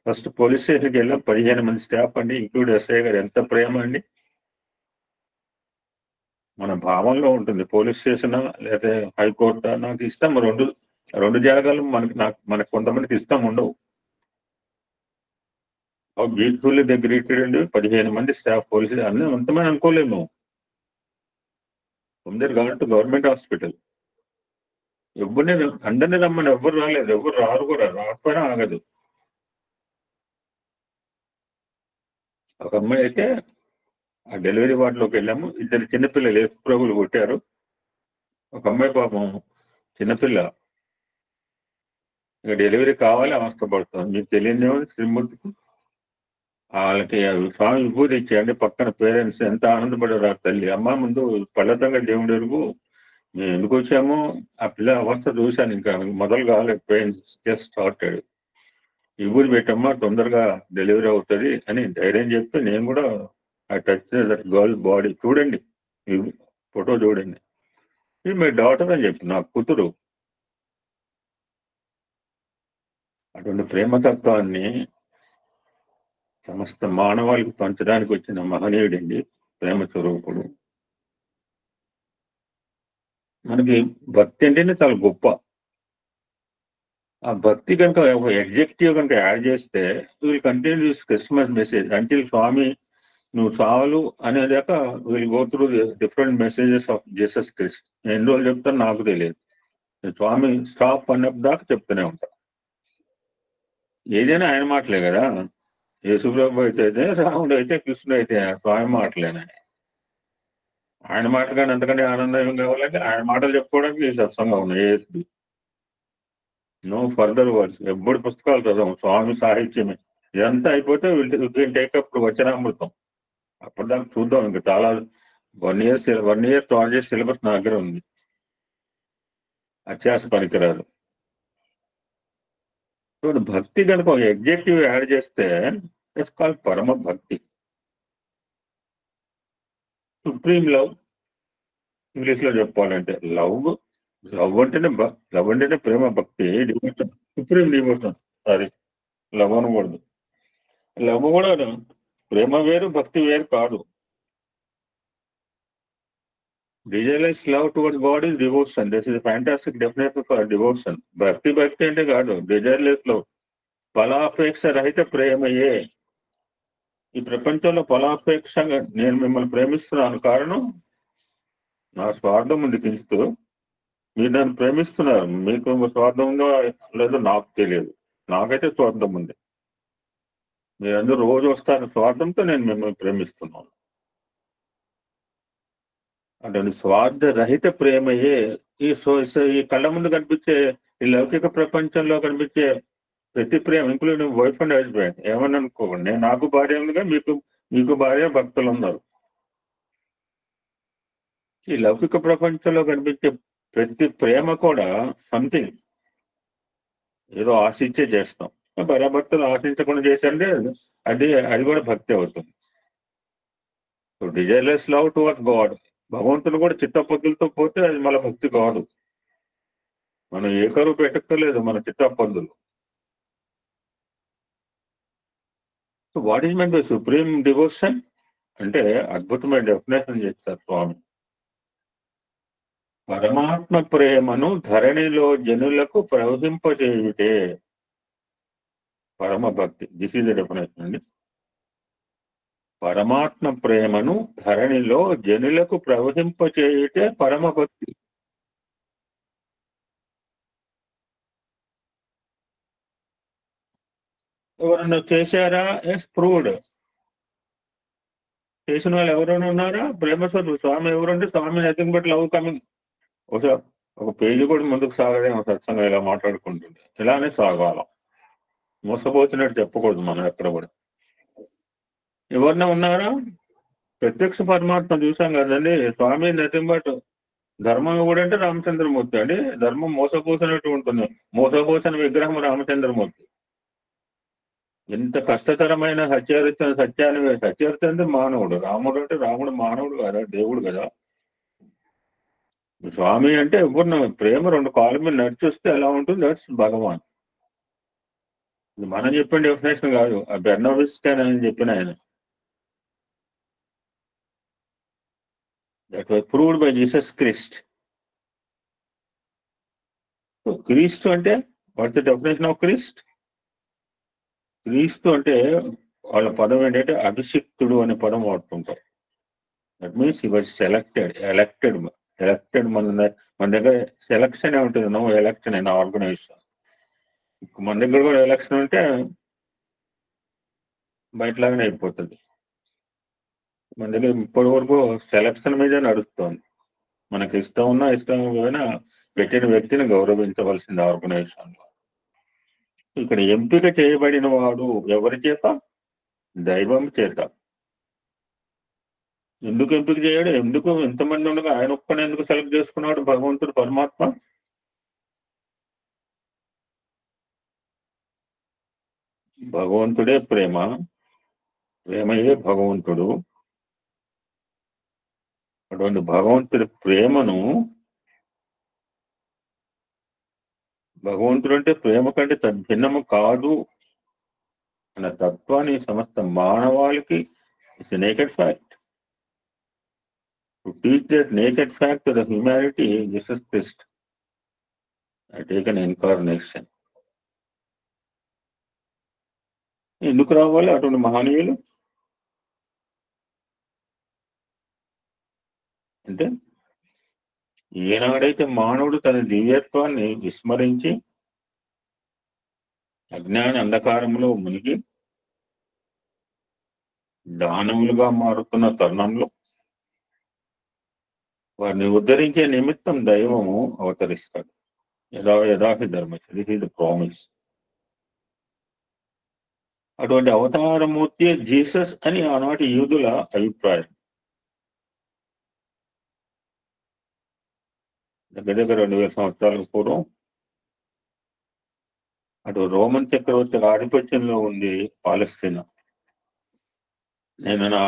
ఫస్ట్ పోలీస్ స్టేషన్కి వెళ్ళాం, 15 మంది స్టాఫ్ అండి, ఇంక్లూడ్ ఎస్ఐ గారు. ఎంత ప్రేమ అండి, మన భావంలో ఉంటుంది. పోలీస్ స్టేషన్ లేదా హైకోర్టు నాకు ఇష్టం, రెండు జాగాలు మనకు కొంతమందికి ఇష్టం ఉండవు. బ్యూటిఫుల్లీ గ్రీటెడ్ అండి, 15 మంది స్టాఫ్ పోలీసు అన్నీ అంతమంది అనుకోలేము. ముందరు కాబట్టి గవర్నమెంట్ హాస్పిటల్ ఎవరిని అందరినీ రమ్మని ఎవరు రాలేదు, ఎవరు రారు కూడా, రాకపోయినా ఆగదు. ఒక అమ్మాయి అయితే ఆ డెలివరీ వార్డులోకి వెళ్ళాము, 2 చిన్నపిల్లలు ఏసు ప్రభులు కొట్టారు. ఒక అమ్మాయి పాపం చిన్నపిల్ల, ఇక డెలివరీ కావాలి, అవస్థపడుతుంది. మీకు తెలియదేమో శ్రీమూర్తికి. వాళ్ళకి స్వామి విభూతి ఇచ్చేయండి, పక్కన పేరెంట్స్ ఎంత ఆనందపడారు. ఆ తల్లి, అమ్మ ముందు పళ్ళతంగా దేవుడి ఎరుగు, మేము ఎందుకు వచ్చామో ఆ పిల్ల అవస్థ చూశాను, ఇంకా మొదలు కావాలి, పెయిన్ స్టార్టెడ్. విభూతి పెట్టమ్మా, తొందరగా డెలివరీ అవుతుంది అని ధైర్యం చెప్తే, నేను కూడా I touch that girl body. చూడండి ఫోటో చూడండి, ఇది మీ డాటర్ అని చెప్పి, నా కూతురు. అటువంటి ప్రేమతత్వాన్ని సమస్త మానవాళికి పంచడానికి వచ్చిన మహనీయుడండి, ప్రేమ స్వరూపుడు. మనకి భక్తి అంటేనే చాలా గొప్ప. ఆ భక్తి కనుక ఒక ఎగ్జెక్టివ్ కనుక యాడ్ చేస్తే will continue this Christmas message until స్వామి నువ్వు చాలు అనేదాకా will go through different messages of Jesus Christ. ఎన్ని రోజులు చెప్తాను నాకు తెలియదు, స్వామి స్టాప్ అన్నదాకా చెప్తూనే ఉంటా. ఏదైనా ఆయన మాటలే కదా, యేసుప్రభు అయితే రాముడు అయితే కృష్ణుడు అయితే స్వామి మాటలేనా. ఆయన మాట కానీ అంతకంటే ఆనందం కావాలంటే ఆయన మాటలు చెప్పుకోవడానికి సత్సంగం ఉన్నాయి. ఏఎస్బి నో ఫర్దర్ వర్డ్స్, ఎప్పుడు పుస్తకాలు చదవం, స్వామి సాహిత్యమే. ఇదంతా అయిపోతే టేకప్ వచనామృతం. అప్పటిదాకా చూద్దాం. ఇంకా చాలా 1 year స్టార్ట్ చేసే సిలబస్ నా దగ్గర ఉంది. అత్యాస పనికిరాదు. భక్తి కనుక ఒక ఎగ్జెక్టివ్ యాడ్ చేస్తే ఇట్స్ కాల్డ్ పరమ భక్తి. సుప్రీం లవ్ ఇంగ్లీష్ లో చెప్పాలంటే లవ్ అంటేనే ప్రేమ, భక్తి, devotion, supreme devotion. Sorry, love అనకూడదు. లవ్ కూడా ప్రేమ వేరు, భక్తి వేరు కాదు. Desireless love towards God is devotion. This is fantastic definition for devotion. భక్తి అంటే కాదు, డిజైర్లెస్ లవ్, ఫలాపేక్ష రహిత ప్రేమయే. ఈ ప్రపంచంలో ఫలాపేక్షంగా నేను మిమ్మల్ని ప్రేమిస్తున్నాను, కారణం నా స్వార్థం ఉంది కించుతూ. మీరు నన్ను ప్రేమిస్తున్నారు, మీకు స్వార్థం ఉందో లేదో నాకు తెలియదు, నాకైతే స్వార్థం ఉంది. మీరందరూ రోజు వస్తారు స్వార్థంతో, నేను మిమ్మల్ని ప్రేమిస్తున్నాను. అంటే స్వార్థ రహిత ప్రేమయే ఈ కళ్ళ ముందు కనిపించే ఈ లౌకిక ప్రపంచంలో కనిపించే ప్రతి ప్రేమ, ఇంక్లూడింగ్ వైఫ్ అండ్ హస్బెండ్. ఏమని అనుకోకండి, నాకు భార్య ఉందిగా, మీకు భార్య, భక్తులు ఉన్నారు. ఈ లౌకిక ప్రపంచంలో కనిపించే ప్రతి ప్రేమ కూడా సంథింగ్ ఏదో ఆశించే చేస్తాం. భర్తలు ఆశించకుండా చేశారంటే అది కూడా భక్తి అవుతుంది. So desireless love towards God, భగవంతుని కూడా చిత్తపద్దులతో పోతే అది మన భక్తి కాదు. మనం ఏ కరువు పెట్టక్కర్లేదు మన చిత్తపద్దులు. So what is meant by supreme devotion అంటే అద్భుతమైన డెఫినేషన్ చేస్తారు స్వామి. పరమాత్మ ప్రేమను ధరణిలో జనులకు ప్రవహింపజేయుటే పరమ భక్తి. దిస్ ఈజ్ ద డెఫినేషన్ అండి. పరమాత్మ ప్రేమను ధరణిలో జనులకు ప్రవహింపచేయుటే పరమ భక్తి. ఎవరన్నా చేశారా? Yes, proved. చేసిన వాళ్ళు ఎవరైనా ఉన్నారా? ప్రేమస్వరూపుడు స్వామి ఎవరంటే Swami nothing but love coming. ఒక పేజీ కూడా ముందుకు సాగదేమో సత్సంగం ఇలా మాట్లాడుకుంటుంది. ఇలానే సాగాల, మోసపోతున్నట్టు చెప్పకూడదు మనం ఎక్కడ కూడా. ఎవరన్నా ఉన్నారా? ప్రత్యక్ష పరమాత్మ చూసాం కదండి. స్వామి నథింగ్ బట్ ధర్మం కూడా అంటే రామచంద్రమూర్తి అండి. ధర్మం మోసపోసినట్టు ఉంటుంది. మోసపోసిన విగ్రహం రామచంద్రమూర్తి. ఎంత కష్టతరమైన సత్యాన్ని అంటే మానవుడు. రాముడు అంటే రాముడు మానవుడు కదా, దేవుడు కదా. స్వామి అంటే ఎవరిన ప్రేమ రెండు కాళ్ళ మీద నడిచొస్తే ఎలా ఉంటుంది, దట్స్ భగవాన్. ఇది మనం చెప్పిన డెఫినేషన్ కాదు, ఆ బెర్నోవిస్టైన్ అని చెప్పిన ఆయన. That was proved by Jesus Christ. క్రీస్తు అంటే what's the definition of Christ? క్రీస్తు అంటే వాళ్ళ పదం ఏంటంటే అభిషిక్తుడు అనే పదం వాడుతుంటారు. That means he was elected. మన దగ్గర సెలక్షన్ ఉంటుంది, నో ఎలక్షన్ ఇన్ ఆర్గనైజేషన్. మన దగ్గర కూడా ఎలక్షన్ ఉంటే బయటలాగానే అయిపోతుంది. మన దగ్గర ఇప్పటి వరకు సెలక్షన్ మీద నడుస్తుంది. మనకి ఇష్టం ఉన్నా ఇష్టం పోయినా పెట్టిన వ్యక్తిని గౌరవించవలసింది ఆర్గనైజేషన్ లో. ఇక్కడ ఎంపిక చేయబడిన వాడు ఎవరి చేత? దైవం చేత. ఎందుకు ఎంపిక చేయడు? ఎందుకు ఎంతమంది ఉండగా ఆయన ఒక్కనే ఎందుకు సెలెక్ట్ చేసుకున్నాడు భగవంతుడు పరమాత్మ? భగవంతుడే ప్రేమ, ప్రేమయే భగవంతుడు. అటువంటి భగవంతుడి ప్రేమను, భగవంతుడు అంటే ప్రేమ కంటే భిన్నము కాదు అన్న తత్వాన్ని సమస్త మానవాళికి it's naked fact. To teach that naked fact to the humanity, Jesus Christ had taken incarnation. ఎందుకు రావాలి అటువంటి మహనీయులు? అంటే ఏనాడైతే మానవుడు తన దివ్యత్వాన్ని విస్మరించి అజ్ఞాన అంధకారంలో మునిగి దానవులుగా మారుతున్న తరుణంలో వారిని ఉద్ధరించే నిమిత్తం దైవము అవతరిస్తాడు. యథాహి ధర్మచరి, హి ది ప్రామిస్. అటువంటి అవతారమూర్తి జీసస్ అని ఆనాటి యూదుల అభిప్రాయం. దగ్గర 2000 సంవత్సరాలకు పూర్వం అటు రోమన్ చక్రవర్తి ఆధిపత్యంలో ఉంది పాలస్తీనా. నేను నా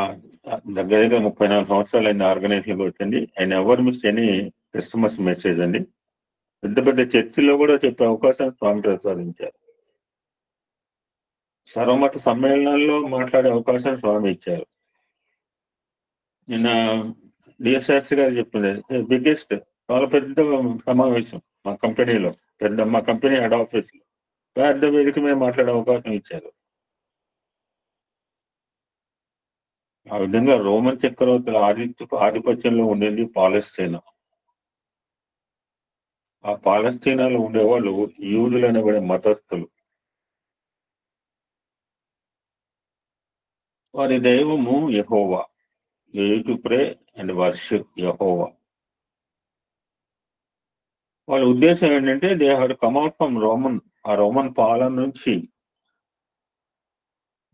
దగ్గర 34 సంవత్సరాలు అయిన ఆర్గనైజేషన్కి వచ్చింది. ఆయన ఎవరు మిస్ ఎనీ క్రిస్మస్ మెసేజ్ అండి. పెద్ద పెద్ద చర్చిల్లో కూడా చెప్పే అవకాశం స్వామి ప్రసాదించారు. సర్వమత సమ్మేళనాల్లో మాట్లాడే అవకాశం స్వామి ఇచ్చారు. నిన్న డిఎస్ఆర్సి గారు చెప్పింది బిగ్గెస్ట్, చాలా పెద్ద సమావేశం మా కంపెనీలో, మా కంపెనీ హెడ్ ఆఫీస్ లో పెద్ద వేదిక మీద మాట్లాడే అవకాశం ఇచ్చారు. ఆ విధంగా రోమన్ చక్రవర్తుల ఆధిపత్యంలో ఉండేది పాలస్తీనా. ఆ పాలస్తీనాలో ఉండేవాళ్ళు యూదులు అనబడే మతస్థులు. వారి దైవము Jehovah. They to pray and worship Jehovah. వాళ్ళ ఉద్దేశం ఏంటంటే they had come out from Roman, ఆ రోమన్ పాలన నుంచి.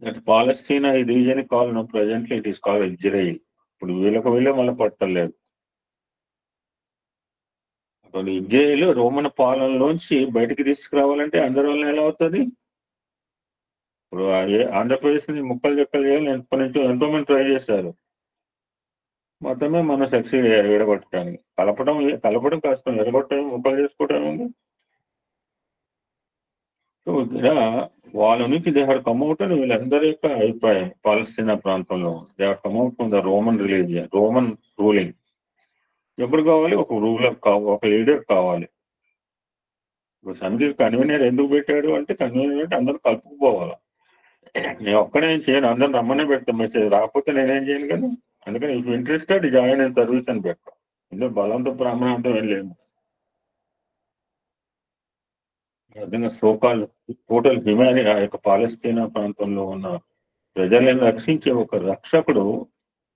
దట్ పాలస్తీనా ఈ region call presently it is called Israel. ఇప్పుడు వీళ్ళకి వీళ్ళే మళ్ళీ పట్టలేదు. అప్పుడు ఇజ్రాయిల్ రోమన్ పాలనలోంచి బయటికి తీసుకురావాలంటే అందరి వల్ల ఎలా అవుతుంది? ఇప్పుడు ఆంధ్రప్రదేశ్ ని ముక్కలు చెక్కలు చేయాలి ఎప్పటి నుంచో ఎంతో మంది ట్రై చేశారు. మొత్తమే మనం సక్సీడ్ అయ్యారు విడగొట్టడానికి. కలపడం కష్టం, ఎడగొట్టడం ముక్కలు చేసుకోవడం ఉంది. సో ఇక్కడ వాళ్ళ నుంచి దే హ్యాడ్ కమ్అవుట్ అని వీళ్ళందరి యొక్క అభిప్రాయం. పాలస్తీనా ప్రాంతంలో they had come out from the Roman religion, Roman ruling. ఎప్పుడు కావాలి? ఒక రూలర్ కావాలి, ఒక లీడర్ కావాలి. ఇప్పుడు సమితి కన్వీనర్ ఎందుకు పెట్టాడు అంటే, కన్వీనర్ అంటే అందరూ కలుపుకుపోవాలి. నేను ఒక్కడే చేయను, అందరూ రమ్మనే పెడతాం మెసేజ్, రాకపోతే నేనేం చేయను కదా. అందుకని if interested join in service అని పెడతాం. ఇందులో బలవంత బ్రాహ్మణాంతం ఏం లేదు. విధంగా సోకాల్ టోటల్ హ్యుమానిటీ ఆ యొక్క పాలస్తీనా ప్రాంతంలో ఉన్న ప్రజలను రక్షించే ఒక రక్షకుడు,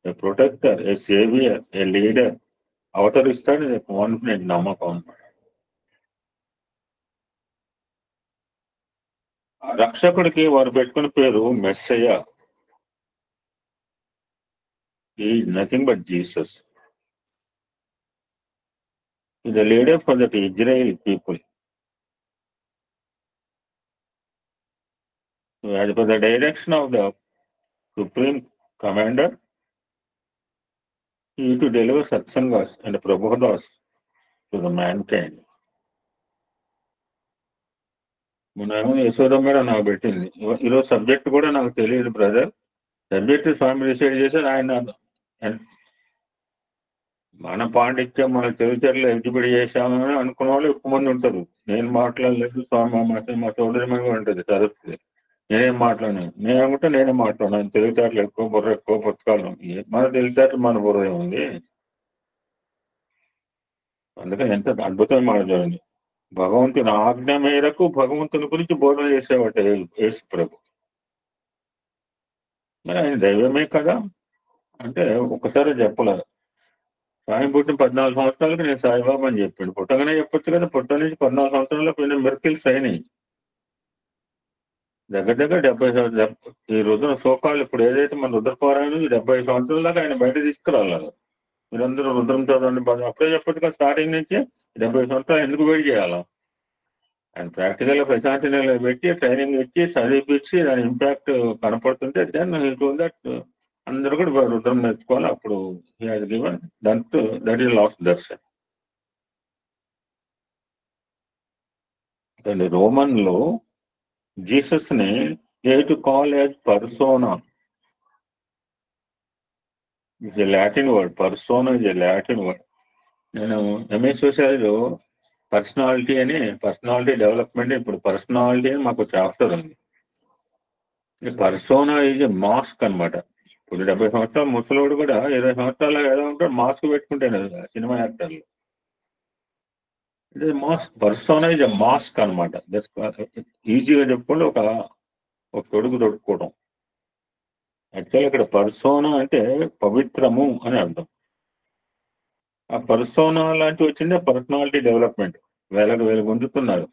ఏ ప్రొటెక్టర్, ఏ సేవియర్, ఏ లీడర్ అవతరిస్తాడు. ఇది కాన్ఫిడెంట్ నమ్మకం అన్నమాట. ఆ రక్షకుడికి వారు పెట్టుకున్న పేరు మెస్సయ్య. ఈ నథింగ్ బట్ జీసస్. ఇది leader for that Israel people. As per the direction of the supreme commander, he to deliver satsangas and prabodhas to the mankind. మొన్న యశోద మేడం నాకు పెట్టింది. ఈరోజు సబ్జెక్ట్ కూడా నాకు తెలియదు బ్రదర్. సబ్జెక్ట్ స్వామి డిసైడ్ చేశారు. ఆయన మన పాండిత్యం మన తెలివితేటలు ఎగ్జిబిట్ చేశామని అనుకున్న వాళ్ళు ఎక్కువ మంది ఉంటారు. నేను మాట్లాడలేదు స్వామి, మా సోదరి మీద ఉంటుంది చదువుతుంది. నేనేం మాట్లాడాను, నేను అనుకుంటే నేనే మాట్లాడాను. తెలివితేటలు ఎక్కువ, బుర్ర ఎక్కువ, పుస్తకాలు. మన తెలివితేటలు మన బుర్ర ఉంది. అందుకని ఎంత అద్భుతమైన మాట చూడండి. భగవంతుని ఆజ్ఞ మేరకు భగవంతుని గురించి బోధన చేసేవాట యేసు ప్రభు. మరి ఆయన దైవమే కదా అంటే ఒక్కసారి చెప్పలేదు. సాయం పుట్టిన 14 సంవత్సరాలకు నేను సాయిబాబా అని చెప్పాడు. పుట్టగానే చెప్పొచ్చు కదా. పుట్ట నుంచి 14 సంవత్సరాల్లో పోయిన మిరకిల్స్ అయినాయి. దగ్గర 70 ఈ రుద్ర సోకాళ్ళు ఇప్పుడు ఏదైతే మన రుద్రపారాయణ 70 సంవత్సరాల దాకా ఆయన బయట తీసుకురావాలి. మీరందరూ రుద్రం చదవండి. అప్పుడే చెప్పొచ్చు కదా. స్టార్టింగ్ నుంచి 70 సంవత్సరాలు ఎందుకు వెయిట్ చేయాలా? ఆయన ప్రాక్టికల్ గా ప్రశాంతి నెల పెట్టి ట్రైనింగ్ ఇచ్చి చదివిపించి దాని ఇంపాక్ట్ కనపడుతుంటే దెన్ దట్ అందరూ కూడా రుద్రం నేర్చుకోవాలి. అప్పుడు that is lost Darshan. Roman లో జీసస్ ని to call as persona is a Latin word. Persona is a Latin word. నేను ఎంఏ సోషాలజీలో పర్సనాలిటీ అని, పర్సనాలిటీ డెవలప్మెంట్, ఇప్పుడు పర్సనాలిటీ అని మాకు చాప్టర్ ఉంది. పర్సోనా ఈజ్ ఎ మాస్క్ అనమాట. ఇప్పుడు 70 సంవత్సరాల ముసలోడు కూడా 20 సంవత్సరాలు ఎలా ఉంటాడు, మాస్క్ పెట్టుకుంటాడు కదా సినిమా యాక్టర్లు. ఇది mask. Persona is a mask అనమాట. ఈజీగా చెప్పుకుంటే ఒక తొడుగు తొడుక్కోవడం. యాక్చువల్ ఇక్కడ పర్సోనా అంటే పవిత్రము అని అర్థం. ఆ పర్సోనా లాంటి వచ్చిందే పర్సనాలిటీ డెవలప్మెంట్. వేలకు గుంజుతున్నారు.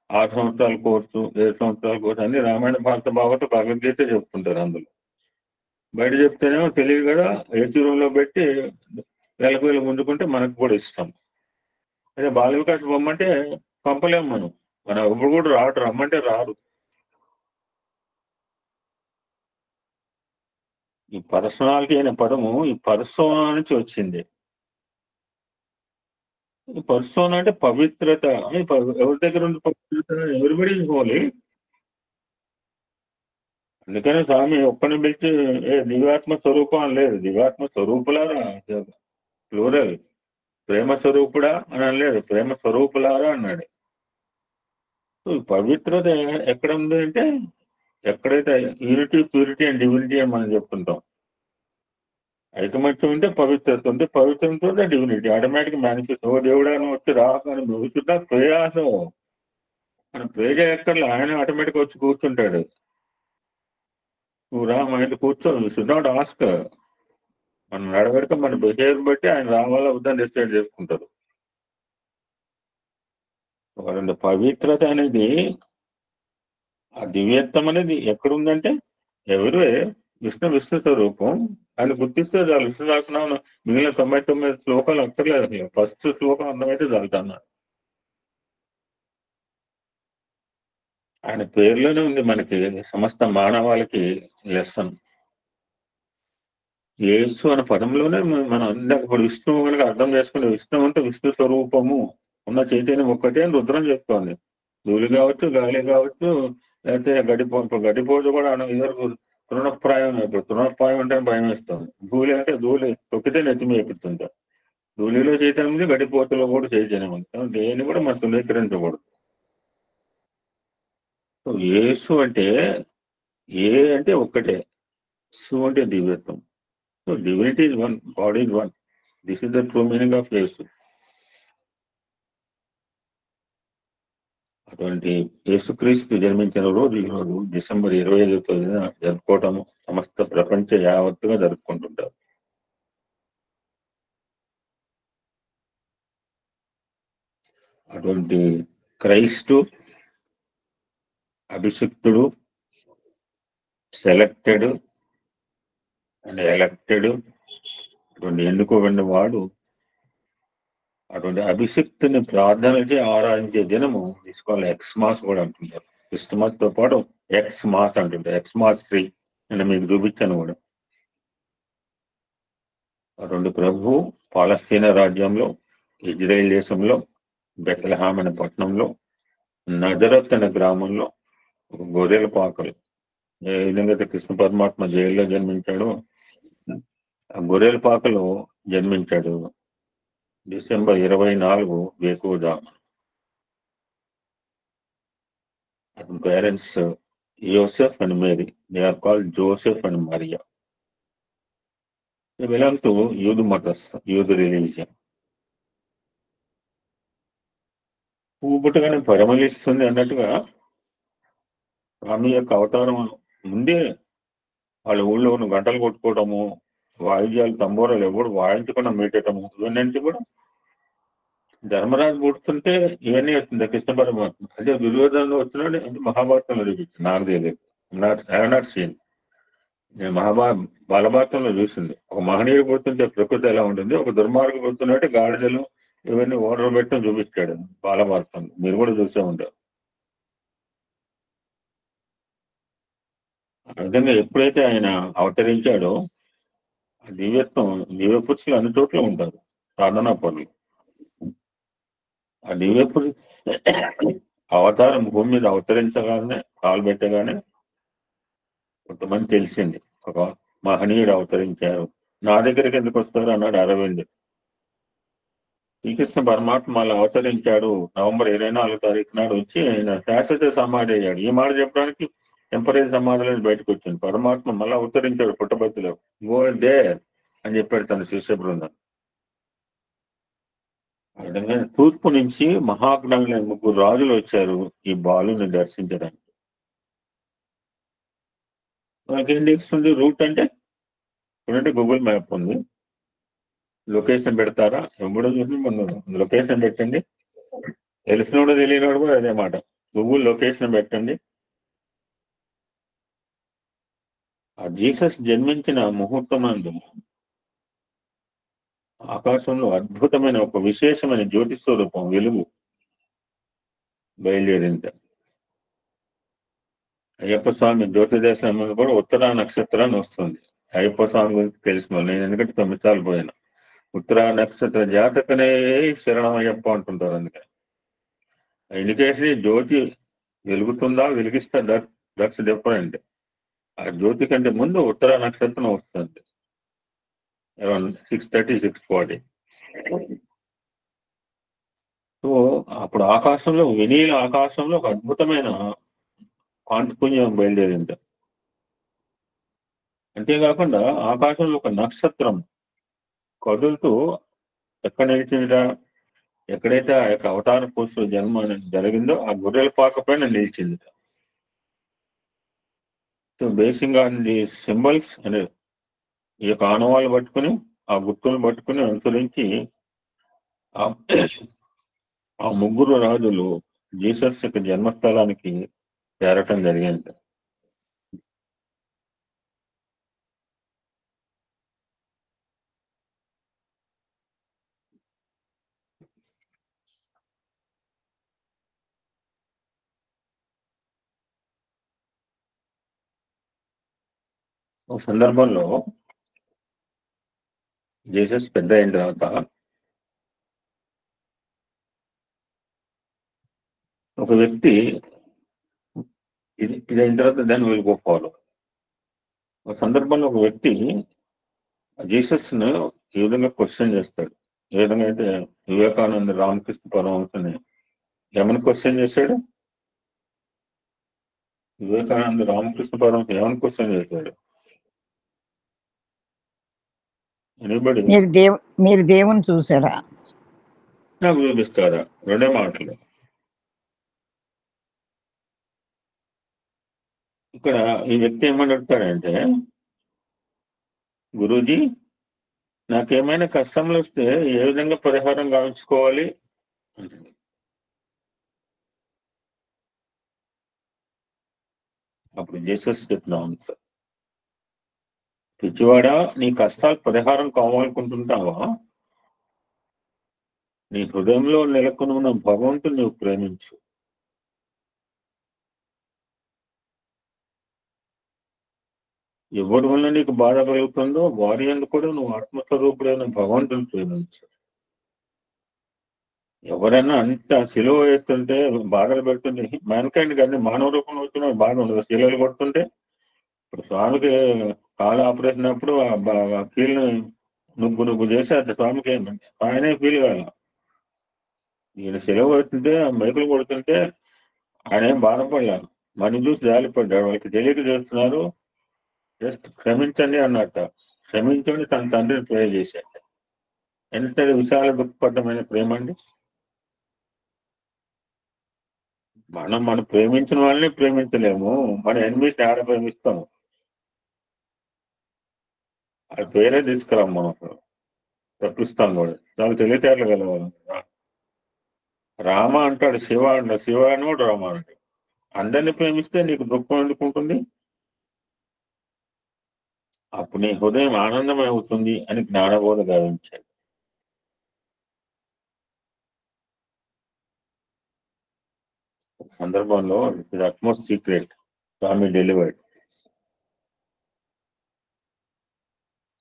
6 సంవత్సరాల కోర్సు, 7 సంవత్సరాల కోర్సు అన్ని రామాయణ, భారత, భాగవత, భగవద్గీత చెప్తుంటారు. అందులో బయట చెప్తేనేమో తెలియదు కదా. ఏసీ రూమ్ లో పెట్టి వేలకు గుంజుకుంటే మనకు కూడా ఇష్టం. అదే బాల వికాస్ బొమ్మంటే పంపలేము మనం ఎప్పుడు కూడా రాడు. రమ్మంటే రారు. ఈ పర్సనాలిటీ అనే పదము ఈ పర్సోనా నుంచి వచ్చింది. ఈ పర్సోనా అంటే పవిత్రత. ఎవరి దగ్గర ఉంది పవిత్రత? ఎవరిబడి హోలీ. అందుకనే స్వామి ఒక్కని పిలిచి దివ్యాత్మ స్వరూపం అని లేదు. దివ్యాత్మ స్వరూపులారా, ప్లూరల్. ప్రేమ స్వరూపుడా అని అనలేదు, ప్రేమ స్వరూపులారా అన్నాడు. పవిత్రత ఎక్కడ ఉంది అంటే, ఎక్కడైతే యూనిటీ, ప్యూరిటీ అండ్ డివినిటీ అని మనం చెప్తుంటాం. ఐకమత్యం ఉంటే పవిత్రత ఉంది, పవిత్రంతో డివినిటీ ఆటోమేటిక్ మేనిఫెస్ట్. ఓ దేవుడా వచ్చి రాగానే భవిష్యత్తు ప్రయాసం మనం ప్రే చేయక్కర్లే, ఆయన ఆటోమేటిక్ వచ్చి కూర్చుంటాడు. నువ్వు రా మా ఇంట్లో కూర్చో, షుడ్ నాట్ ఆస్క్. మన నడవడిక, మన బిహేవియర్ బట్టి ఆయన రావాలా వద్దని డిసైడ్ చేసుకుంటారు. వాళ్ళ పవిత్రత అనేది, ఆ దివ్యత్వం అనేది ఎక్కడుందంటే ఎవరే విష్ణు స్వరూపం. ఆయన గుర్తిస్తే చాలు. విష్ణు సహస్రనామం మిగిలిన 99 శ్లోకాలు అక్కర్లేదు. అసలు ఫస్ట్ శ్లోకం అర్థమైతే చాలుతున్నారు. ఆయన పేరులోనే ఉంది మనకి సమస్త మానవాళికి లెసన్. యేసు అనే పదంలోనే మనం అందరం ఇప్పుడు విష్ణువు కనుక అర్థం చేసుకునే, విష్ణు అంటే విష్ణు స్వరూపము ఉన్న చైతన్యం ఒక్కటే అని రుద్రం చెప్తోంది. ధూళి కావచ్చు, గాలి కావచ్చు, లేకపోతే గడిపోజు కూడా ఇదివరకు తృణప్రాయం. ఇప్పుడు తృణప్రాయం అంటే భయం వేస్తుంది. ధూళి అంటే ధూళి తొక్కితే నెత్తిమి ఎక్కుతుంది. ధూళిలో చైతన్యం ఉంది, గడిపోతులో కూడా చైతన్యం ఉంది. దేన్ని కూడా మనం తునీకరించకూడదు. యేసు అంటే అంటే ఒక్కటే, సు అంటే దివ్యత్వం. So divinity is one, God is one. This is the true meaning of Yesu. అటువంటి యేసుక్రీస్తు జన్మించిన రోజు ఈరోజు డిసెంబర్ 25వ తేదీన జరుపుకోవటము సమస్త ప్రపంచ యావత్తుగా జరుపుకుంటుంటారు. అటువంటి క్రైస్తు అభిషిక్తుడు, సెలెక్టెడ్ అండ్ ఎలక్టెడ్, అటువంటి ఎన్నుకోబడిన వాడు, అటువంటి అభిషిక్తుని ప్రార్థనచే ఆరాధించే దినము తీసుకోవాలి. ఎక్స్మాస్ కూడా అంటుంటారు. క్రిస్టమస్ తో పాటు ఎక్స్మాస్ అంటుంటారు. ఎక్స్మాస్ ట్రీ అని మీకు చూపించాను కూడా. అటువంటి ప్రభు పాలస్తీనా రాజ్యంలో, ఇజ్రాయెల్ దేశంలో, బెత్లెహేమ్ అనే పట్టణంలో, నజరత్ అనే గ్రామంలో ఒక గొర్రెల పాకలు, ఏ విధంగా అయితే కృష్ణ పరమాత్మ జైల్లో జన్మించాడో ఆ గొర్రెల పాకలో జన్మించాడు. డిసెంబర్ 24 వేకువజామున. అతని పేరెంట్స్ యోసెఫ్ and Mary. They are called Joseph and Maria. They belong to యూదు మతస్థ, యూదు రిలీజియన్. పువ్వు పుట్టగానే పరిమళిస్తుంది అన్నట్టుగా స్వామి యొక్క అవతారం ముందే వాళ్ళ ఊళ్ళో ఉన్న గంటలు కొట్టుకోవటము, వాయిద్యాలు తంబూరాలు ఎవరు వాయించకుండా మీటటము, ఇవన్నీ కూడా ధర్మరాజు పుడుతుంటే ఇవన్నీ వచ్చింది కృష్ణ పరమాత్మ. అదే దుర్యోధనలో వచ్చినాడు అంటే మహాభారతంలో చూపించింది. నాకు తెలియదు, నాట్ సీన్. నేను బాలభారతంలో చూసింది. ఒక మహనీయుడు పుడుతుంటే ప్రకృతి ఎలా ఉంటుంది, ఒక దుర్మార్గం పుడుతున్నట్టు గాడిదలు ఇవన్నీ ఓడలు పెట్టడం చూపించాడు బాలభారతంలో. మీరు కూడా చూసే ఉంటారు. ఆ విధంగా ఎప్పుడైతే ఆయన అవతరించాడో దివ్యత్వం, దివ్య పురుషులు అన్ని చోట్ల ఉంటారు. సాధనా పనులు. ఆ దివ్య పురుషు అవతారం భూమి మీద అవతరించగానే, కాలు పెట్టగానే కొంతమంది తెలిసింది ఒక మహనీయుడు అవతరించారు. నా దగ్గరికి ఎందుకు వస్తారు అన్నాడు అరవింద్. శ్రీకృష్ణ పరమాత్మ అలా అవతరించాడు. నవంబర్ 24 తారీఖు నాడు వచ్చి ఆయన శాశ్వత సమాధి అయ్యాడు. ఈ మాట చెప్పడానికి టెంపరీ సమాధిలో బయటకు వచ్చింది. పరమాత్మ మళ్ళీ అవతరించాడు పుట్టపర్తిలో. గో దేర్ అని చెప్పాడు తన శిష్య బృందం. ఆ విధంగా తూర్పు నుంచి మహాజ్ఞానులైన 3 రాజులు వచ్చారు ఈ బాలుని దర్శించడానికి. వాళ్ళకి ఏం తెలుస్తుంది రూట్ అంటే? ఇప్పుడంటే గూగుల్ మ్యాప్ ఉంది, లొకేషన్ పెడతారా? ఎప్పుడో చూసి లొకేషన్ పెట్టండి. తెలిసినోడు తెలియనోడు కూడా అదే మాట. గూగుల్ లొకేషన్ పెట్టండి. ఆ జీసస్ జన్మించిన ముహూర్తమందు ఆకాశంలో అద్భుతమైన ఒక విశేషమైన జ్యోతి స్వరూపం, వెలుగు బయలుదేరింది. అయ్యప్ప స్వామి జ్యోతిర్దర్శనం కూడా ఉత్తరా నక్షత్రాన్ని వస్తుంది. అయ్యప్ప స్వామి గురించి తెలిసిన నేను ఎందుకంటే 9 సార్లు పోయినా. ఉత్తరా నక్షత్ర జాతకనే శరణం అయ్యప్ప అంటుంటారు. అందుకని ఇండికేషన్ జ్యోతి వెలుగుతుందా, వెలిగిస్తా, దట్స్ డిఫరెంట్. ఆ జ్యోతి కంటే ముందు ఉత్తరా నక్షత్రం వస్తుంది అరౌండ్ 6:30, 6:40. సో అప్పుడు ఆకాశంలో, వినీల ఆకాశంలో ఒక అద్భుతమైన కాంతిపుంజం బయలుదేరింది. అంతేకాకుండా ఆకాశంలో ఒక నక్షత్రం కదులుతూ ఎక్కడ నిలిచిందిరా, ఎక్కడైతే ఆ యొక్క అవతార పురుషుడు జన్మ జరిగిందో ఆ గొర్రెల పాక పైన నిలిచింది. So basing on the symbols అనే ఈ యొక్క ఆనవాళ్ళు పట్టుకుని, ఆ గుర్తులను పట్టుకుని అనుసరించి ఆ 3 రాజులు జీసస్ యొక్క జన్మస్థలానికి చేరటం జరిగింది. ఒక సందర్భంలో జీసస్ పెద్ద అయిన తర్వాత ఒక వ్యక్తి ఇది అయిన తర్వాత దాన్ని వెళ్ళిపోవాలి. ఒక సందర్భంలో ఒక వ్యక్తి జీసస్ ను ఈ విధంగా క్వశ్చన్ చేస్తాడు. ఏ విధంగా అయితే వివేకానంద రామకృష్ణ పరమహంసని ఏమని క్వశ్చన్ చేశాడు? వివేకానంద రామకృష్ణ పరమహంస ఏమని క్వశ్చన్ చేశాడు? ఎనిబడి మీరు దేవుని చూసారా? నాకు చూపిస్తారా? 2 మాటలు. ఇక్కడ ఈ వ్యక్తి ఏమని అడుగుతాడంటే, గురూజీ నాకేమైనా కష్టంలో వస్తే ఏ విధంగా పరిహారం గావించుకోవాలి అంటాడు. అప్పుడు జీసస్ చెప్పిన ఆన్సర్, పిచ్చివాడా నీ కష్టాలు పరిహారం కావాలనుకుంటుంటావా? నీ హృదయంలో నెలకొని ఉన్న భగవంతుని నువ్వు ప్రేమించు. ఎవరి వల్ల నీకు బాధ కలుగుతుందో వారి యందు కూడా నువ్వు ఆత్మస్వరూపుడైన భగవంతుని ప్రేమించు. ఎవరైనా అంత శిలువ వేస్తుంటే బాధలు పెడుతుంది, మ్యాన్కైండ్ కానీ మానవ రూపంలో వచ్చిన బాధ ఉండదు. శిలువలు కొడుతుంటే ఇప్పుడు స్వామికి కాలు ఆపరేషన్ అప్పుడు ఆ కీళ్ళని నువ్వు చేసి అది స్వామికి ఏమంటే ఆయనే ఫీల్ కాల. ఈయన సెలవు పడుతుంటే మైకులు కొడుతుంటే ఆయన ఏం బాధపడలేదు, మనం చూసి జాలిపడ్డాడు. వాళ్ళకి తెలియక చేస్తున్నారు, జస్ట్ క్షమించండి అన్నట్ట. క్షమించండి తన తండ్రిని ప్రే చేశాడు. ఎంత విశాల దుఃఖపడ్డమైన ప్రేమ అండి. మనం ప్రేమించిన వాళ్ళని ప్రేమించలేము, మన ఎనిమిస్ ఆడ ప్రేమిస్తాము. ఆ పేరే తీసుకురాం, మనం తప్పిస్తాం కూడా. చాలా తెలివితేటలు కలవాలి. రామ అంటాడు, శివ అంటాడు, శివ అని కూడా రామ అంటాడు. అందరినీ ప్రేమిస్తే నీకు దుఃఖం ఎందుకు ఉంటుంది? అప్పుడు నీ హృదయం ఆనందమై అవుతుంది అని జ్ఞానబోధ గావించాడు. సందర్భంలో ఇది అట్మోస్ట్ సీక్రెట్ స్వామి డెలివర్డ్.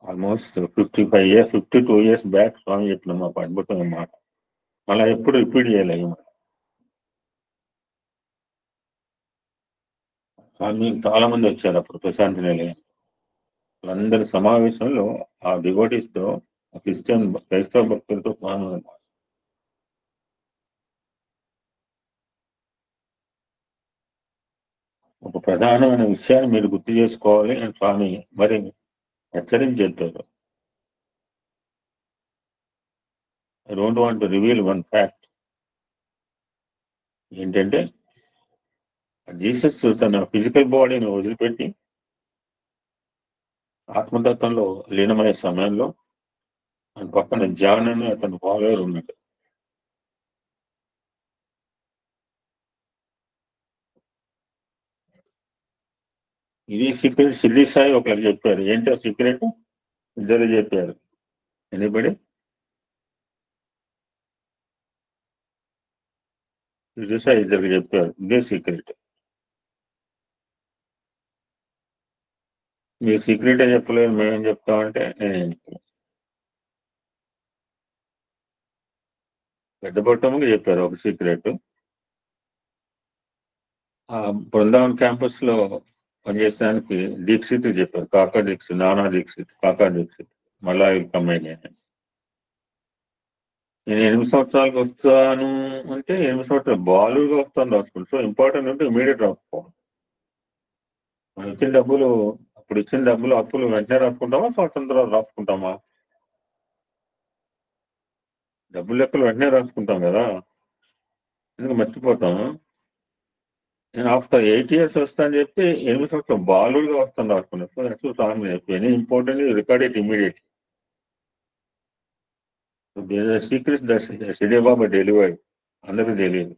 ఆల్మోస్ట్ 52 years బ్యాక్ స్వామి చెప్పిన మా అద్భుతమైన మాట. మళ్ళీ ఎప్పుడు రిపీట్ చేయలేదు. స్వామి చాలా మంది వచ్చారు అప్పుడు ప్రశాంతి నిలయం. వాళ్ళందరి సమావేశంలో ఆ డివోటీస్ తో, క్రైస్తవ భక్తులతో స్వామి ఒక ప్రధానమైన విషయాన్ని మీరు గుర్తు చేసుకోవాలి అని స్వామి మరి హెచ్చరించి చెప్పారు. I don't want to reveal one fact. ఏంటంటే జీసస్ తన ఫిజికల్ బాడీని వదిలిపెట్టి ఆత్మతత్వంలో లీనమయ్యే సమయంలో ఆయన పక్కన జాన్ అని అతను ఫాలోవర్ ఉన్నాడు. ఇది సీక్రెట్ షిర్డీ సాయి ఒకరికి చెప్పారు. ఏంటి ఆ సీక్రెట్? ఇద్దరు చెప్పారు. ఎనీబడి? షిర్డీ సాయి ఇద్దరికి చెప్పారు ఇదే సీక్రెట్. మీరు సీక్రెటే చెప్పలేదు, మేమేం చెప్తామంటే నేనేం చెప్తాను. పెద్ద పట్టణంగా చెప్పారు ఒక సీక్రెట్. ఆ బృందావన్ క్యాంపస్ లో పనిచేయడానికి దీక్షిత్ చెప్పారు. కాకా దీక్షిత్, నానా దీక్షిత్, కాకా దీక్షిత్. మళ్ళా కమ్మాయి నేను 8 సంవత్సరాలకు వస్తాను అంటే 8 సంవత్సరాలు బాలుగా వస్తాను రాసుకుంటాను. సో ఇంపార్టెంట్ అంటే ఇమీడియట్ రాసుకోవాలి. మనం ఇచ్చిన డబ్బులు, అప్పుడు ఇచ్చిన డబ్బులు అప్పులు వెంటనే రాసుకుంటామా, సంవత్సరం తర్వాత రాసుకుంటామా? డబ్బులు లెక్కలు వెంటనే రాసుకుంటాం కదా, ఎందుకు మర్చిపోతాం. నేను ఆఫ్టర్ 8 years వస్తా అని చెప్తే 8 సంవత్సరాలు బాలుగా వస్తాను రాసుకున్నాను. సో దట్స్ సాంగ్ చెప్పి important record it immediate. Secrets Shirdi Baba delivered, అందరికీ తెలియదు.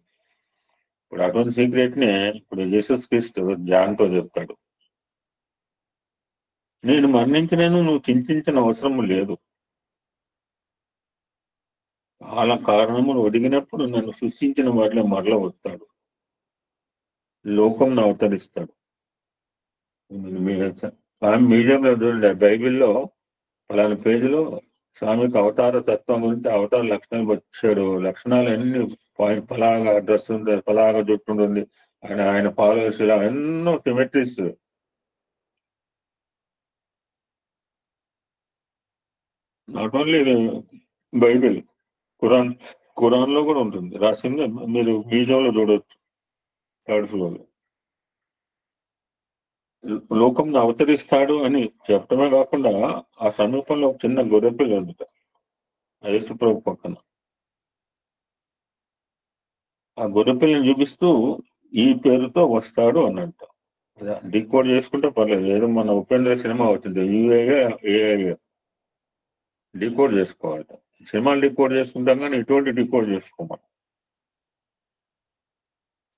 ఇప్పుడు అటువంటి సీక్రెట్ ని ఇప్పుడు జీసస్ క్రీస్తు జాన్తో చెప్తాడు. నేను మరణించినను నువ్వు చింతించిన అవసరం లేదు. కాల కారణములు ఒదిగినప్పుడు నన్ను సృష్టించిన వాటిలో మరల వస్తాడు, లోకం అవతరిస్తాడు. మ్యూజియంలో చూడండి, బైబిల్లో పలానా పేజీలో స్వామికి అవతార తత్వం గురించి, అవతార లక్షణాలు వచ్చాడు. లక్షణాలు అన్ని పాయింట్, పలాగా డ్రెస్ ఉంది, పలాగా జుట్టు ఉంటుంది, ఆయన ఫాలోవర్స్ ఇలా ఎన్నో symmetries. Not only Bible, Quran లో కూడా ఉంటుంది రాసింది. మీరు మ్యూజియంలో చూడవచ్చు, థర్డ్ ఫ్లోర్. లోకం అవతరిస్తాడు అని చెప్పడమే కాకుండా ఆ సమీపంలో ఒక చిన్న గొర్రెపిల్ల ఉంది యేసు ప్రభు పక్కన. ఆ గొర్రెపిల్లని చూపిస్తూ ఈ పేరుతో వస్తాడు అన్నట్టు. డీకోడ్ చేసుకుంటే పర్లేదు. ఏదో మన ఉపేంద్ర సినిమా అవుతుంది ఏఐ డీకోడ్ చేసుకోవాలి. సినిమాలు డీకోడ్ చేసుకుంటాం కానీ ఇటువంటి డీకోడ్ చేసుకోమని.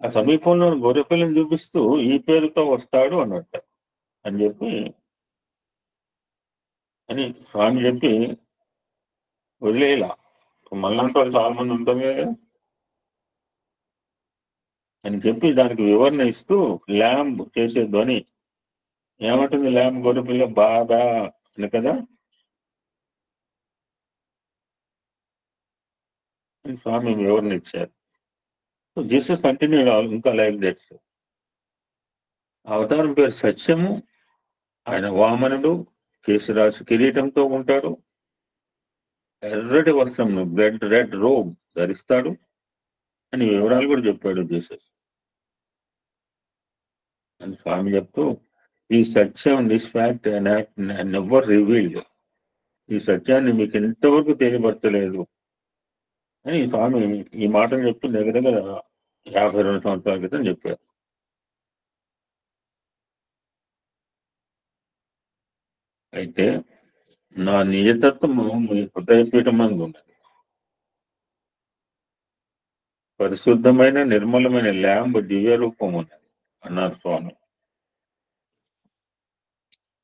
ఆ సమీపంలో గొర్రెపిల్లని చూపిస్తూ ఈ పేరుతో వస్తాడు అన్నట్టు అని చెప్పి అని స్వామి చెప్పి వదిలేలా. మళ్ళంటే వాళ్ళు చాలా మంది ఉంటాం కదా అని చెప్పి దానికి వివరణ ఇస్తూ ల్యాంబ్ చేసే ధ్వని ఏమంటుంది? ల్యాంబ్ గొర్రెపిల్ల బాగా అని కదా అని స్వామి వివరణ ఇచ్చారు. సో జీసస్ కంటిన్యూ ఇంకా లైక్ దట్. అవతారం పేరు సత్యము. ఆయన వామనుడు, కేశరాజు కిరీటంతో ఉంటాడు, ఎర్రటి వస్త్రం రెడ్ రోబ్ ధరిస్తాడు అని వివరాలు కూడా చెప్పాడు జీసస్ అని స్వామి చెప్తూ, ఈ సత్యం దిస్ ఫ్యాక్ట్ నెవర్ రివీల్డ్, ఈ సత్యాన్ని మీకు ఎంతవరకు తెలియపరచలేదు అని స్వామి ఈ మాటలు చెప్తూ దగ్గర దగ్గర 52 సంవత్సరాల క్రితం చెప్పారు. అయితే నా నిజతత్వము మీ హృదయపీఠం మందు ఉన్నది. పరిశుద్ధమైన నిర్మలమైన ల్యాంబ్ దివ్య రూపం ఉన్నది అన్నారు స్వామి.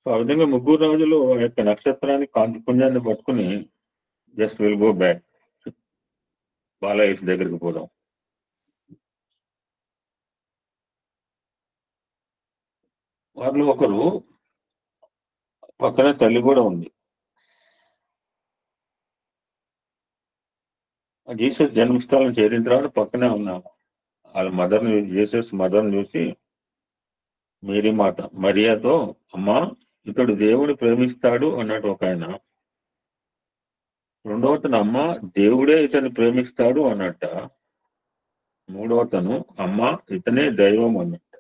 సో ఆ విధంగా ముగ్గురు రోజులు ఆ యొక్క నక్షత్రాన్ని కాంతిపుంజాన్ని పట్టుకుని just will go back Balayya దగ్గరికి పోదాం. వారిలో ఒకరు పక్కన తల్లి కూడా ఉంది. జీసస్ జన్మస్థలం చేరిన తర్వాత పక్కనే ఉన్నాము. వాళ్ళ మదర్ని జీసస్ మదర్ని చూసి మేరీ మాత మరియాతో, అమ్మా ఇతడు దేవుడు ప్రేమిస్తాడు అన్నట్టు ఒక ఆయన. రెండవ తను అమ్మ దేవుడే ఇతన్ని ప్రేమిస్తాడు అన్నట్ట. మూడవ తను అమ్మ ఇతనే దైవం అన్నట్ట.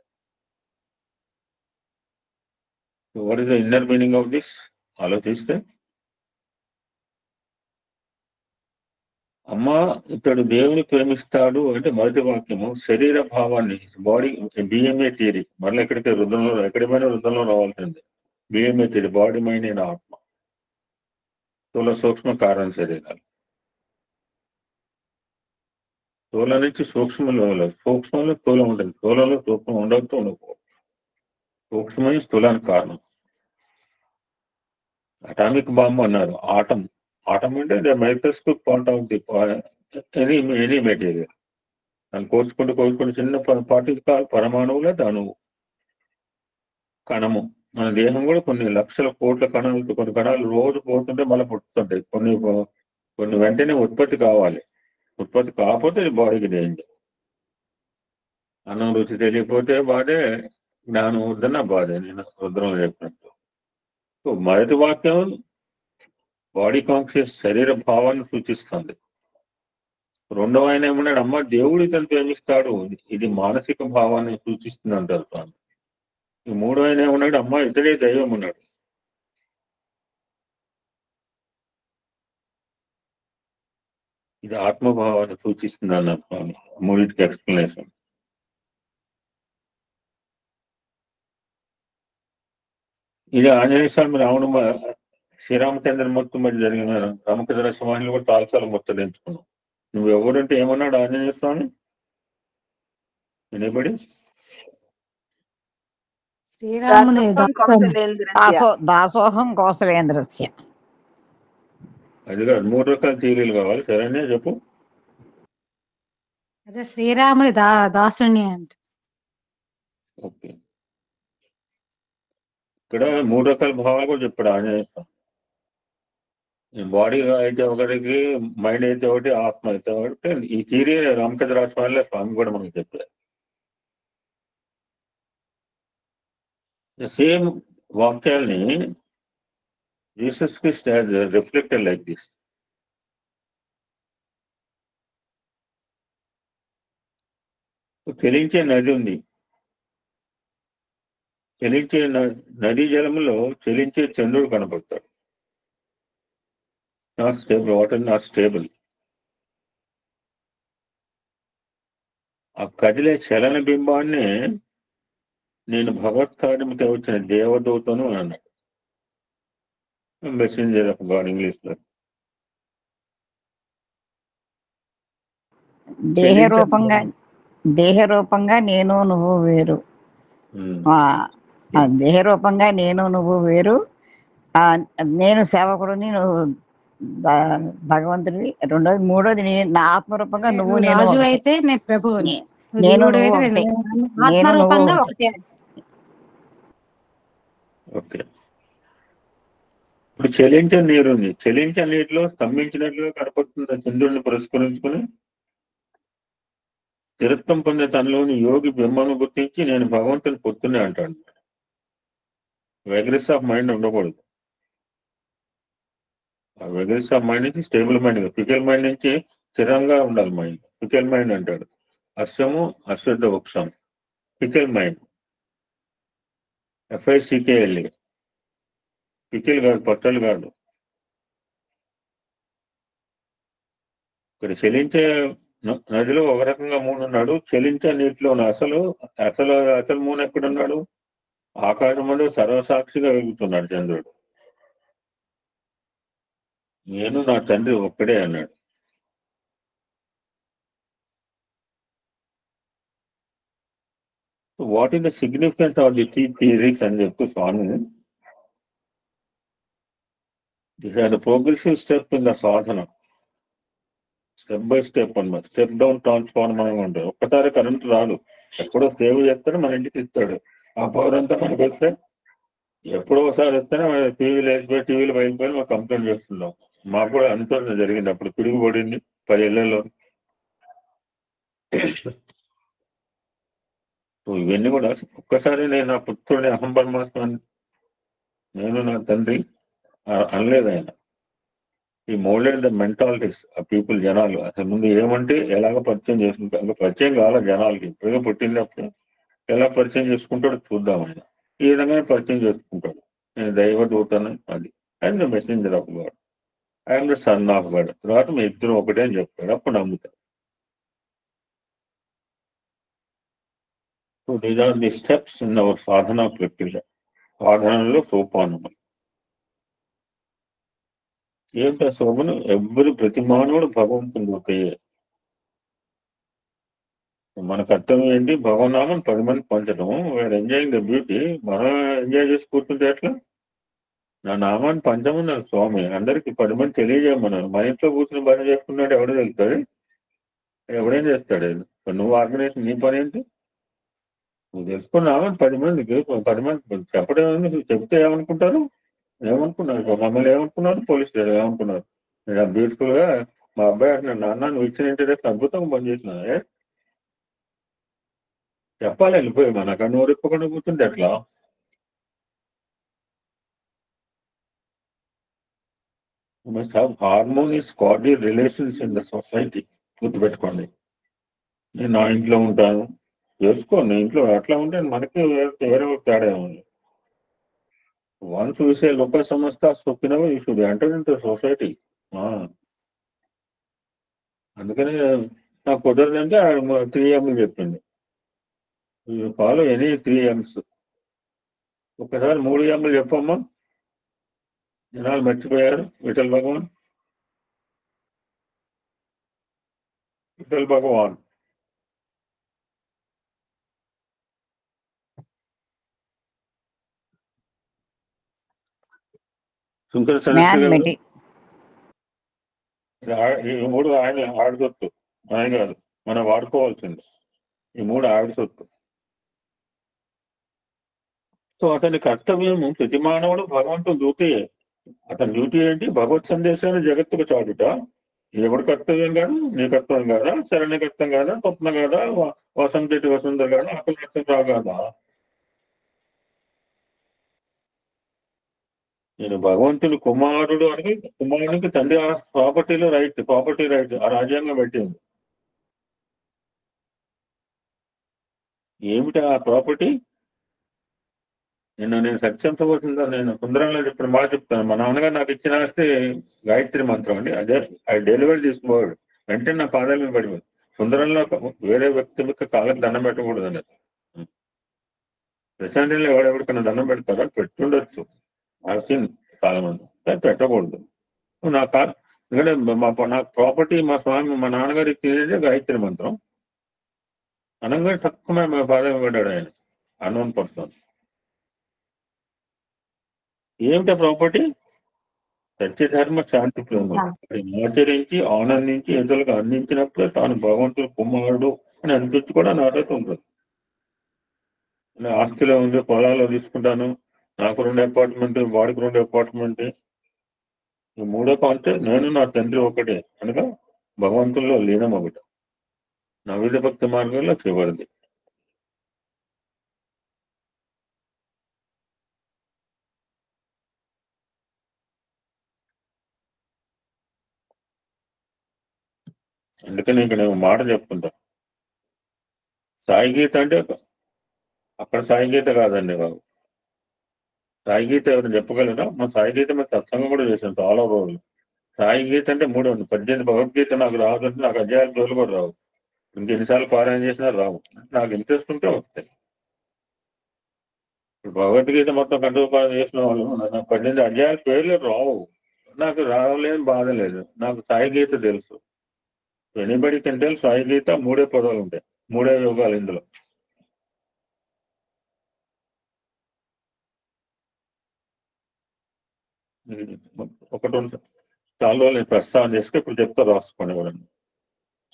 What is the inner meaning of this? ఆలోచిస్తే అమ్మ ఇతడు దేవుని ప్రేమిస్తాడు అంటే మొదటి వాక్యము శరీర భావాన్ని, బాడీ బిఎంఏ థియరీ. మళ్ళీ ఎక్కడికి రుద్రంలో ఎక్కడిపోయినా రుద్రంలో రావాల్సిందే. VMA theory, body mind and ఆత్మ, స్థూల సూక్ష్మ కారణ శరీరాలు. స్థూల నుంచి సూక్ష్మంలో స్థూలం ఉంటుంది, స్థూలంలో సూక్ష్మం ఉండవచ్చు ఉండకపో. సూక్ష్మమే స్థూలానికి కారణం. అటామిక్ బాంబ్ అన్నారు. ఆటం అంటే the microscope part of the any material. దాన్ని కోసుకుంటూ చిన్న పార్టికల్ పరమాణువులే అణువు, కణము. మన దేహం కూడా కొన్ని లక్షల కోట్ల కణాలు, కొన్ని కణాలు రోజు పోతుంటే మళ్ళీ పుట్టుతుంటాయి. కొన్ని వెంటనే ఉత్పత్తి కావాలి. ఉత్పత్తి కాకపోతే బాడీకి డేంజర్. అన్నం రుచి తెలియకపోతే బాధే, జ్ఞానం వద్దన్న బాధే. నేను రుద్రం చెప్పినట్టు. సో మొదటి వాక్యం బాడీ కాన్షియస్ శరీర భావాన్ని సూచిస్తుంది. రెండవ ఆయన ఏమన్నాడు? అమ్మ దేవుడు ఇతను ప్రేమిస్తాడు, ఇది మానసిక భావాన్ని సూచిస్తుంది అంటారు స్వామి. ఈ మూడో ఆయన ఏమన్నాడు? అమ్మ ఇతడే దైవం అన్నాడు. ఇది ఆత్మభావాన్ని సూచిస్తుంది అన్నారు స్వామి. మూడింటికి ఎక్స్ప్లెనేషన్. ఇది ఆంజనేయ స్వామి రావణ శ్రీరామచంద్రమూర్తి మధ్య జరిగిన రామచంద్ర స్వామిని కూడా తాల్సాలు ముచ్చటించుకున్నాం. నువ్వు ఎవరంటే ఏమన్నాడు ఆంజనేయ స్వామి? ఎనిబడి? దాసోహం కౌసలేంద్రస్య. అది కాదు, 3 రకాల థియరీలు కావాలి. సరేనే చెప్పు. అదే శ్రీరాముడి దాసుని అంట. ఓకే, ఇక్కడ 3 రకాల భావాలు కూడా చెప్పాడు ఆంజనేయ స్వామి. బాడీ అయితే ఒకరికి, మైండ్ అయితే ఒకటి, ఆత్మ అయితే ఒకటి. ఈ థియరీ రామచంద్ర స్వామి కూడా మనకు చెప్పారు. సేమ్ వాక్యాల్ని Jesus Christ has reflected like this. చెలించే నది ఉంది. చెలించే నదీ జలంలో చెలించే చంద్రుడు కనపడతాడు. Not stable, water not stable. ఆ కదిలే చలన బింబాన్ని నేను భగవత్ కార్యముకి వచ్చిన దేవదూతను అన్నాడు. మెసెంజర్ ఆఫ్ గాడ్ ఇంగ్లీష్ లో. దేహరూపంగా నేను నువ్వు వేరు. దేహరూపంగా నేను నువ్వు వేరు. నేను సేవకుడిని, నువ్వు భగవంతుడివి. రెండోది, మూడోది నా ఆత్మరూపంగా నువ్వు నేను రాజు అయితే నేను ప్రభువుని, నేను నువ్వు ఒకటే. ఆత్మరూపంగా ఒకటే. ఓకే. ఇప్పుడు చెలించే నీరు ఉంది. చెలించే నీటిలో స్తంభించినట్లుగా కనపడుతుంది చంద్రుడిని పురస్కరించుకుని స్థిరత్వం పొందే తనలోని యోగి బింబను గుర్తించి నేను భగవంతుని పొత్తునే అంటాడు. వెగరెస్ ఆఫ్ మైండ్ ఉండకూడదు. ఆ వెగరెస్ ఆఫ్ మైండ్ నుంచి స్టేబుల్ మైండ్, ఫికల్ మైండ్ నుంచి స్థిరంగా ఉండాలి మైండ్. ఫికల్ మైండ్ అంటాడు. అశ్వము అశ్వద్ధ వృక్షం. Fickle mind, FICKLE. పికిల్ కాదు, పట్టలు కాదు. ఇక్కడ చెలించే నదిలో ఒక రకంగా మూనున్నాడు, చెలించే నీటిలో అసలు అసలు అసలు మూను ఎక్కడున్నాడు? ఆకాశం మీద సర్వసాక్షిగా వెలుగుతున్నాడు చంద్రుడు. నేను నా తండ్రి ఒక్కడే అన్నాడు. What is the significance of the 3 theories అని చెప్తూ Swami, this are the progressive step in the sadhana. Step by step అన్నమాట. స్టెప్ డౌన్ ట్రాన్స్ఫార్మర్ ఉంటుంది. ఒక్కసారి కరెంట్ రాదు, ఎప్పుడో సేవ్ చేస్తాడు, మన ఇంటికి ఇస్తాడు. ఆ పవర్ అంతా మనకి వస్తే ఎప్పుడో ఒకసారి వస్తేనే టీవీలు వేసిపోయి టీవీలు బయలుపోయి మాకు కంప్లైంట్ చేస్తున్నాం. మాకు కూడా అంత జరిగింది. అప్పుడు పిడుగు పడింది 10 ఏళ్లలో. ఇవన్నీ కూడా ఒక్కసారి నేను నా పుత్రుడిని అహం పరమాత్మని, నేను నా తండ్రి అనలేదు ఆయన. ఈ మోల్డెడ్ ద మెంటాలిటీస్ ఆ పీపుల్, జనాలు. అసలు ముందు ఏమంటే ఎలాగ పరిచయం చేసుకుంటారు, పరిచయం కావాల జనాలకి. ఇప్పుడే పుట్టినప్పుడు ఎలా పరిచయం చేసుకుంటాడో చూద్దాం. ఆయన ఈ విధంగానే పరిచయం చేసుకుంటాడు. నేను దైవదూతను, అది and the messenger of God, I'm the son of God. తర్వాత మీ ఇద్దరు ఒకటే అని చెప్తాడు. అప్పుడు నమ్ముతాడు. So these are the steps in our sadhana ప్రక్రియ. సాధనలో సోపానములు ఏమిటా శోభను? ప్రతి మానవుడు భగవంతుని దూతయే. మన కర్తవ్యం ఏంటి? భగవన్నామని 10 మందికి పంచడం. We are enjoying the beauty. మనం ఎంజాయ్ చేసి కూర్చుంటే ఎట్లా? నా నామాన్ని పంచమన్నారు స్వామి. అందరికి 10 మంది తెలియజేయమన్నారు. మన ఇంట్లో కూర్చుని పని చేసుకున్నాడు ఎవడో తెలుస్తుంది? ఎవడేం చేస్తాడు? నువ్వు ఆర్గనైజేషన్, నీ పని ఏంటి? నువ్వు తెలుసుకున్నామని 10 మందికి 10 మంది చెప్పడం ఏంది? నువ్వు చెప్తే ఏమనుకుంటారు? ఏమనుకున్నారు? మమ్మల్ని ఏమనుకున్నారు? పోలీసులు ఏమనుకున్నారు? నేను బ్యూటిఫుల్ గా మా అబ్బాయి అంటున్నాడు, నాన్న నువ్వు ఇచ్చిన ఇంటర్వ్యూ అద్భుతంగా పనిచేసిన చెప్పాలి. వెళ్ళిపోయి మనకు నోరు ఇప్పకుండా కూర్చుంటే ఎట్లా? Must have harmonious cordial relations in the society. గుర్తుపెట్టుకోండి. నేను నా ఇంట్లో ఉంటాను, చేసుకోండి. ఇంట్లో అట్లా ఉంటే మనకి వేరే తేడా ఏముంది? వన్స్ విసే లోక సంస్థ సొప్పినవి you should enter into society. అందుకని నాకు కుదరదంటే 3 M's చెప్పింది. Follow any 3 M's. ఒక్కసారి 3 M's చెప్పమ్మా. జనాలు మర్చిపోయారు. విఠల్ భగవాన్, విఠల్ భగవాన్. శంకర సరస్వతి ఈ 3 ఆయన ఆవిడ సొత్తు, ఆయన కాదు, మనం వాడుకోవాల్సింది. ఈ 3 ఆవిడ సొత్తు. సో అతని కర్తవ్యము ప్రతి మానవుడు భగవంతుడు దూతయే. అతని డ్యూటీ ఏంటి? భగవత్ సందేశాన్ని జగత్తుకు చాటుట. ఎవడు కర్తవ్యం కాదు? నీ కర్తవ్యం కాదా? శరణ్యకర్తం కాదా? స్వప్న కాదా? వసంతటి వసుంధర కాదా? అకలరావు కాదా? నేను భగవంతుని కుమారుడు అని కుమారునికి తండ్రి ప్రాపర్టీ రైట్ ఆ రాజ్యాంగం పెట్టింది. ఏమిటి ఆ ప్రాపర్టీ? నేను సత్యం సభ నేను సుందరంలో చెప్పిన మాట చెప్తాను. మా నాన్నగారు నాకు ఇచ్చిన ఆస్తి గాయత్రి మంత్రం అండి. అదే ఐ డెలివరీ తీసుకోవాడు. వెంటనే నా పాదాల మీద పడిపోయింది. సుందరంలో వేరే వ్యక్తి యొక్క కాళ్ళకి దండం పెట్టకూడదు అనేది. ప్రశాంతంలో ఎవడెవరికైనా దండం పెడతారా? పెట్టుండొచ్చు, సీన్ చాలా మంది, కానీ పెట్టకూడదు. ఎందుకంటే నాకు ప్రాపర్టీ మా స్వామి మా నాన్నగారు ఇచ్చేది గాయత్రి మంత్రం. అనగా తక్కువ మా ఫాదర్ పడ్డాడు ఆయన, అన్నోన్ పర్సన్. ఏమిటా ప్రాపర్టీ? సత్యధర్మ శాంతి ప్రేమ ఆచరించి ఆనందించి ఎదురుగా అందించినప్పుడే తాను భగవంతుడు కుమారుడు అని అనిపించి కూడా నా అర్హత ఉంటుంది. ఆస్తిలో ఉంది, పొలాల్లో తీసుకుంటాను, నాకు 2 అపార్ట్మెంట్, వాడికి 2 అపార్ట్మెంట్, ఈ 3వ కాన్సెప్ట్ నేను నా తండ్రి ఒకటే అనగా భగవంతుల్లో లీనం ఒకటి. నవీన భక్తి మార్గంలో చివరిది. అందుకని ఇంక నేను మాట చెప్తుంటా, సాయి గీత అంటే అక్కడ సాయి గీత కాదండి బాబు. సాయి గీత ఎవరు చెప్పగలరా? మా సాయి గీత మేము సత్సంగం కూడా చేసాం చాలా రోజులు. సాయి గీత అంటే 3 ఉంది. 18 భగవద్గీత నాకు రాదంటే నాకు అధ్యాయాల పేర్లు కూడా రావు. ఇంకెన్నిసార్లు పారాయణ చేసినా రావు. నాకు ఇంట్రెస్ట్ ఉంటే వస్తాయి. ఇప్పుడు భగవద్గీత మొత్తం కంఠోపాసన చేసిన వాళ్ళు నాకు 18 అధ్యాయాల పేర్లు రావు. నాకు రావలేని బాధ లేదు. నాకు సాయి గీత తెలుసు. ఎనీబడి కెన్ టెల్ సాయి గీత 3 పదాలు ఉంటాయి, 3 యోగాలు ఇందులో. ఒకటి చాలా రోజులు నేను ప్రస్తావన చేసుకుని ఇప్పుడు చెప్తా, రాసుకోండి ఎవరన్నా.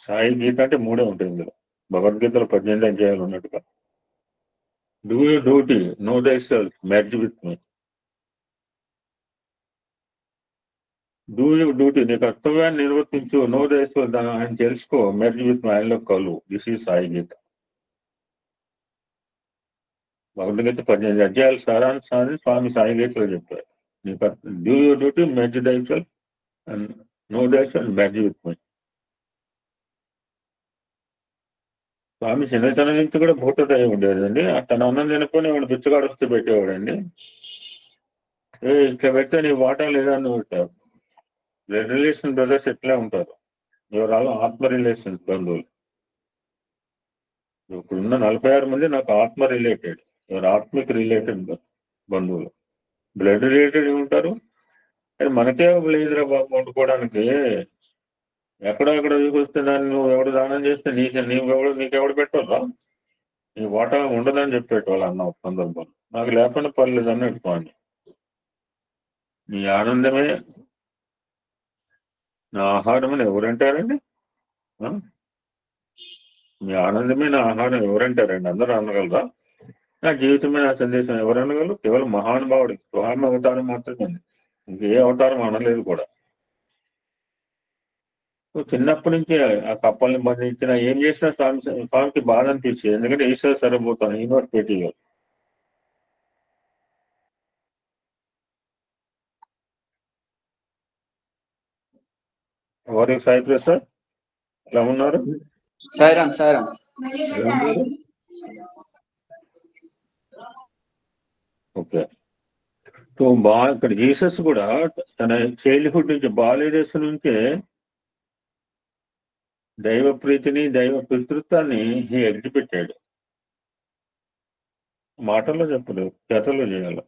సాయి గీత అంటే 3 ఉంటాయి ఇందులో. భగవద్గీతలో 18 అధ్యాయాలు ఉన్నట్టుగా. డూ యూ డ్యూటీ, నో దై self, merge with me. Do you duty, నీ కర్తవ్యాన్ని నిర్వర్తించు, నో దై సెల్ఫ్, ఆయన తెలుసుకో, మెర్జ్ విత్ మీ, ఆయనలో కలు. దిస్ ఈ సాయి గీత. భగవద్గీత 18 అధ్యాయాలు సారాంశాన్ని స్వామి సాయి గీతలో చెప్పారు. నీ do you duty, merge thyself, and know దై self, merge with me. Swami చిన్నతనం నుంచి కూడా భూతదయ ఉండేదండి. తన అన్నం తినుకొని వాడు బిచ్చగాడు వస్తే పెట్టేవాడండి. ఇట్లా పెడితే నీ వాటా లేదా అని పెట్టారు. బ్లడ్ రిలేషన్ బ్రదర్స్ ఎట్లా ఉంటారు, ఎవరు ఆత్మ రిలేషన్ బంధువులు. ఇప్పుడున్న 46 మంది నాకు ఆత్మ రిలేటెడ్, ఎవరు ఆత్మిక రిలేటెడ్ బంధువులు. బ్లడ్ రిలేటెడ్ ఉంటారు, కానీ మనకే లేదురా బాబు వండుకోవడానికి. ఎక్కడెక్కడ తీసుకొస్తే దాన్ని నువ్వు ఎవడు దానం చేస్తే నీకెవడు పెట్టరా, నీ వాటా ఉండదని చెప్పేటవాళ్ళు అన్న ఒక సందర్భంలో. నాకు లేకుండా పర్లేదు అని పెట్టుకోండి. నీ ఆనందమే నా ఆహారం అని ఎవరంటారండి? మీ ఆనందమే నా ఆహారం ఎవరంటారండి? అందరూ అనగలరా? నా జీవితమే నా సందేశం ఎవరు అనగలరు? కేవలం మహానుభావుడి స్వామి అవతారం మాత్రమే, ఇంకే అవతారం అనలేదు కూడా. చిన్నప్పటి నుంచి ఆ కప్పల్ని బంధించిన ఏం చేసినా స్వామికి బాధ అనిపించేది. ఎందుకంటే ఈశ్వర సరిపోతాను యూనివర్సిటీలో. ఎవరు సాయి ప్రసాద్ ఎలా ఉన్నారు? సాయిరామ్ సాయిరామ్. ఓకే. ఇక్కడ జీసస్ కూడా తన చైల్డ్హుడ్ నుంచి, బాల్యదశ నుంచే దైవ ప్రీతిని, దైవ పితృత్వాన్ని ఎగ్జిపెట్టాడు. మాటల్లో చెప్పడు, చేతల్లో చేయాలి.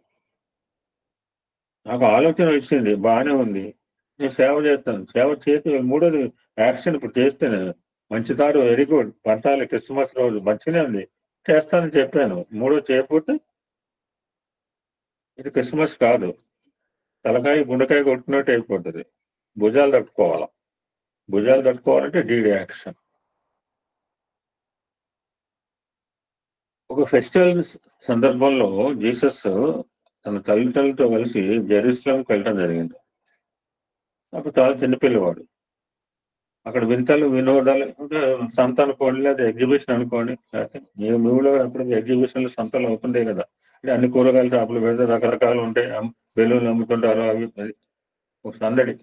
నాకు ఆలోచన వచ్చింది, బాగానే ఉంది, నేను సేవ చేస్తాను. సేవ చేసి 3వది యాక్షన్ ఇప్పుడు చేస్తేనే మంచి తాడు, వెరీ గుడ్, పంటాలి, క్రిస్మస్ రోజు మంచిగానే ఉంది, చేస్తానని చెప్పాను. 3వది చేయకపోతే ఇది క్రిస్మస్ కాదు, తలకాయ గుండెకాయ కొట్టుకున్నట్టు అయిపోతుంది. భుజాలు తట్టుకోవాలా. భుజాలు తట్టుకోవాలంటే డీడీ యాక్షన్. ఒక ఫెస్టివల్ సందర్భంలో జీసస్ తన తల్లిదండ్రులతో కలిసి జెరూసలంకి వెళ్ళడం జరిగింది. అప్పుడు చాలా చిన్నపిల్లవాడు. అక్కడ వింతలు, వినోదాలు, సంత అనుకోండి, లేదా ఎగ్జిబిషన్ అనుకోండి, మీ ఊళ్ళో అప్పుడు ఎగ్జిబిషన్లు సంతలు అవుతుంటాయి కదా. అంటే అన్ని కూరగాయల షాపులు పెడితే రకరకాలు ఉంటాయి, బెలూన్లు అమ్ముతుంటారు, అవి ఒక సందడి.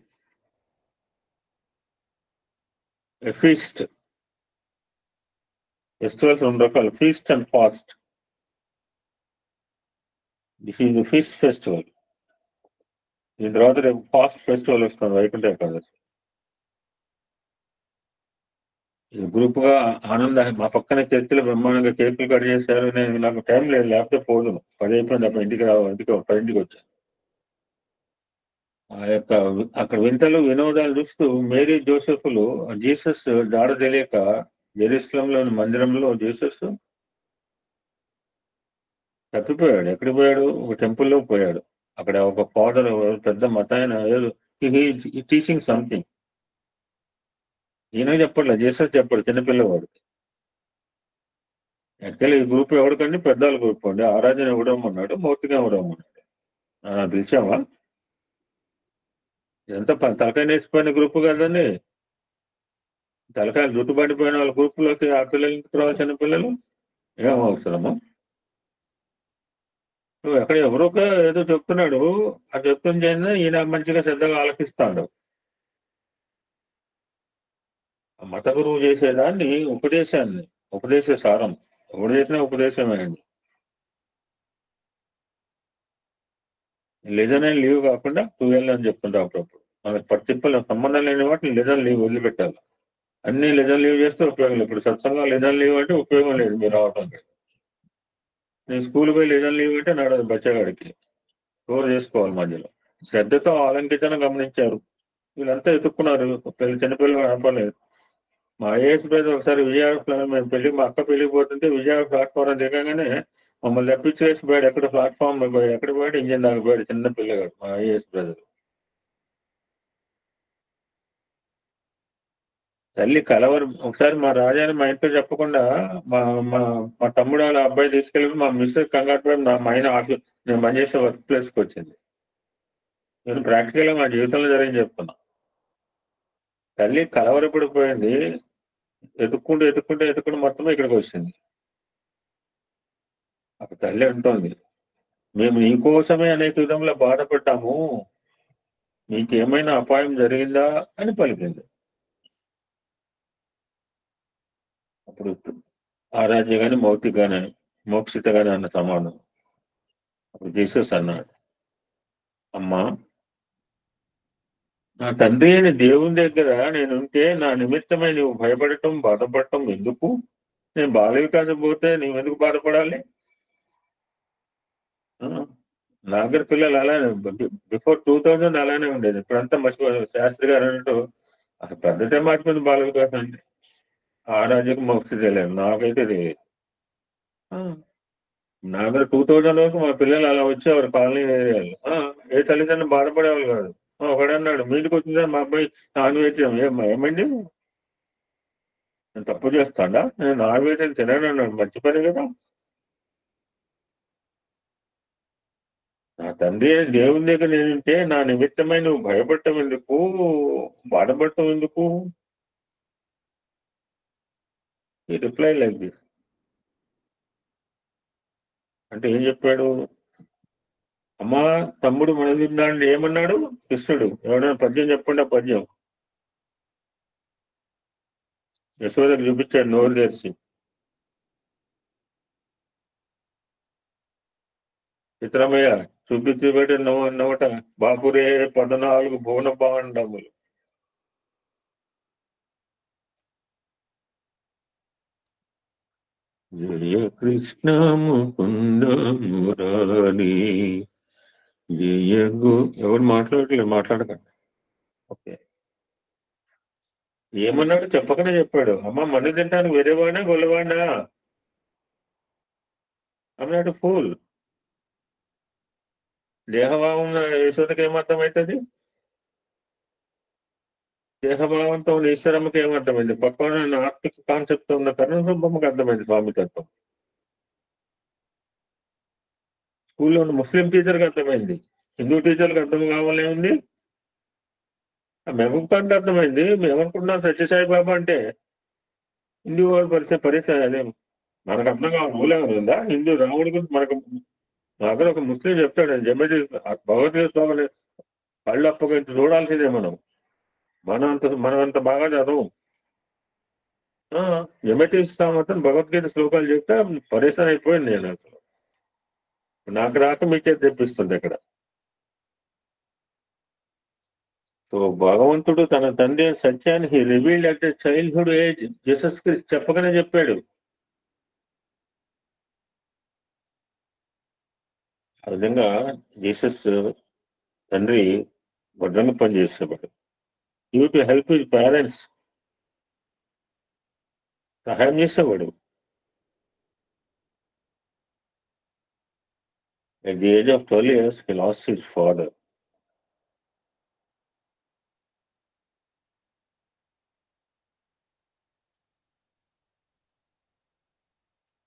ఫీస్ట్, ఫెస్టివల్స్ 2 రకాలు, feast and fast. This is the feast festival. దీని తర్వాత రేపు ఫాస్ట్ ఫెస్టివల్ వస్తుంది, వైకుంఠ ఏకాదశి. గ్రూప్ గా ఆనంద మా పక్కన చర్చిలో బ్రహ్మాండంగా కేకులు కట్ చేశారు. నేను నాకు టైం లేదు, లేకపోతే పోదును. 10 అయిపోయింది అప్పుడు ఇంటికి 10ంటికి వచ్చాను. ఆ యొక్క అక్కడ వింతలు వినోదాలు చూస్తూ మేరీ జోసెఫ్లు జీసస్ జాడ తెలియక జెరూసలంలోని మందిరంలో జీసస్ తప్పిపోయాడు. ఎక్కడికి పోయాడు? ఒక టెంపుల్లో పోయాడు. అక్కడ ఒక ఫాదర్ పెద్ద మతాయన ఏదో టీచింగ్ సంథింగ్. ఈయన చెప్పట్లే, జీసస్ చెప్పాడు చిన్నపిల్లవాడు. యాక్చువల్లీ ఈ గ్రూప్ ఎవరికండి? పెద్దల గ్రూప్ అండి. ఆరాధన ఇవ్వడమన్నాడు, మూర్తిగా ఇవ్వడమన్నాడు. పిలిచావా? ఇదంతా తలకాయ నేర్చిపోయిన గ్రూప్ కదండి. తలకాయలు జుట్టు పడిపోయిన వాళ్ళ గ్రూపులోకి ఆ పిల్లలు రావాలి. చిన్నపిల్లలు ఏం అవసరము? నువ్వు ఎక్కడ ఎవరో ఏదో చెప్తున్నాడు, అది చెప్తుంది చేయండి. ఈయన మంచిగా శ్రద్ధగా ఆలకిస్తాడు. మత గురువు చేసేదాన్ని ఉపదేశాన్ని, ఉపదేశ సారం, ఎవరు చేసినా ఉపదేశమేనండి. లెజన్ అండ్ లీవ్ కాకుండా 12 అని చెప్తుంటాం అప్పుడప్పుడు. మనకు పర్టికులర్ సంబంధం లేని వాటిని లెజన్ లీవ్ వదిలిపెట్టాలి. అన్ని లెజన్ లీవ్ చేస్తే ఉపయోగం లేదు. ఇప్పుడు సత్సంగం లెజన్ లీవ్ అంటే ఉపయోగం లేదు, మీరు రావటం లేదు. నేను స్కూల్ పోయి లెజన్ లీవ్ అంటే నడదు. బచ్చగాడికి స్కోర్ చేసుకోవాలి. మధ్యలో శ్రద్ధతో ఆలంకితను గమనించారు. వీళ్ళంతా ఎత్తుక్కున్నారు. చిన్నపిల్లలు కనపడలేదు. మా ఐఏఎస్ బ్రదర్ ఒకసారి విజయవాడ మేము మా అక్క పెళ్లికి పోతుంటే విజయవాడ ప్లాట్ఫారం దిగగానే మమ్మల్ని తప్పించేసి పోయాడు. ఎక్కడ ప్లాట్ఫామ్ పోయాడు, ఎక్కడ పోయాడు, ఇంజిన్ దాకా పోయాడు. చిన్న పిల్లగాడు మా ఐఏఎస్ బ్రదర్. తల్లి కలవరు. ఒకసారి మా రాజాని మా ఇంట్లో చెప్పకుండా మా మా మా తమ్ముడు వాళ్ళ అబ్బాయి తీసుకెళ్ళి మా మిస్సెస్ కంగారు పడి మా ఆయన ఆఫీస్ నేను పనిచేసే వర్క్ ప్లేస్కి వచ్చింది. నేను ప్రాక్టికల్గా మా జీవితంలో జరిగింది చెప్తున్నా. తల్లి కలవరపడిపోయింది. ఎత్తుకుంటూ మొత్తం ఇక్కడికి వచ్చింది. అక్కడ తల్లి అంటోంది, మేము నీకోసమే అనేక విధంలో బాధపడ్డాము, నీకేమైనా అపాయం జరిగిందా అని పలికింది. అప్పుడు ఆరాధ్య గాని మౌతిక గాని మోక్షిత గాని అన్న సమానం. అప్పుడు జీసస్ అన్నాడు, అమ్మా, నా తండ్రి అయిన దేవుని దగ్గర నేనుంటే నా నిమిత్తమై నువ్వు భయపడటం బాధపడటం ఎందుకు? నేను బాలవికాసం పోతే నువ్వెందుకు బాధపడాలి? నాగర్ పిల్లలు అలానే బిఫోర్ 2000 అలానే ఉండేది. ఇప్పుడంతా మర్చిపోయారు. శాస్త్రి గారు అన్నట్టు అసలు పెద్దటే మాట్లాడుతుంది బాల వికాసం అంటే. ఆ రాజ్యకు మోక్ష తెలియదు, నాకైతే తెలియదు. నాగర్ 2000 వరకు మా పిల్లలు అలా వచ్చేవారు కాలనీ ఏరియాలో. ఏ తల్లిదండ్రులు బాధపడేవాళ్ళు కాదు. ఒకడన్నాడు, మీటికి వచ్చిందా మా అబ్బాయి నాన్ వెజ్ ఏమండి నేను తప్పు చేస్తాడా? నేను నాన్ వెజ్ అని తినను అన్నాడు. మంచి పని కదా. నా తండ్రి దేవుని దగ్గర నేనుంటే నా నిమిత్తమై నువ్వు భయపడటం ఎందుకు, బాధపడటం ఎందుకు? ఈ రిప్లై లైక్ దిస్. అంటే ఏం చెప్పాడు? అమ్మా తమ్ముడు మన తిన్నాడు ఏమన్నాడు కృష్ణుడు? ఎవరైనా పద్యం చెప్పండి. ఆ పద్యం యశోదకు చూపించాడు నోరు తెరిచి. చిత్రమయ్య చూపించి నవ్వట బాపురే 14 భువన భాండములు. జయ కృష్ణ ముకుంద మురారి జయ గో. ఎవరు మాట్లాడట్లేదు, మాట్లాడకండి. ఓకే, ఏమన్నాడు చెప్పకనే చెప్పాడు. అమ్మ మన్ను తింటాను వేరేవాడినా గొల్లవాడినా? అన్నాడు ఫూల్. దేహభావం యశోదకి ఏమర్థమవుతుంది? దేహభావంతో ఉన్న ఈశ్వరమ్మకి ఏమర్థమైంది? పక్కన ఆత్మిక కాన్సెప్ట్ ఉన్న కరుణబొమ్మకి అర్థమైంది స్వామితత్వం. స్కూల్లో ఉన్న ముస్లిం టీచర్కి అర్థమైంది, హిందూ టీచర్కి అర్థం కావాలే ఉంది. మహబూబ్ ఖాన్కి అర్థమైంది. మేమనుకుంటున్నాం సత్యసాయి బాబా అంటే హిందూ వాళ్ళు పరిచయం అదే మనకు అర్థం కావాలి. మూలంగా ఉందా హిందూ రాముడి గురించి? మనకు దగ్గర ఒక ముస్లిం చెప్తాడు, జమేది భగవద్గీత స్వామి కళ్ళు అప్పగించి చూడాల్సిందే. మనం అంత బాగా చదవం. జమేటి ఇస్తామని భగవద్గీత శ్లోకాలు చెప్తే పరేషాన్ అయిపోయింది. నేను అసలు నాకు రాక మీకే తెప్పిస్తుంది. ఇక్కడ సో భగవంతుడు తన తండ్రి సత్యాన్ని he revealed at childhood age Jesus క్రీస్తు చెప్పగానే చెప్పాడు. ఆ విధంగా జీసస్ తండ్రి వడ్రంగి పని చేసేవాడు. Due to help his parents, సహాయం చేసేవాడు. At the age of 12 years, he lost his father.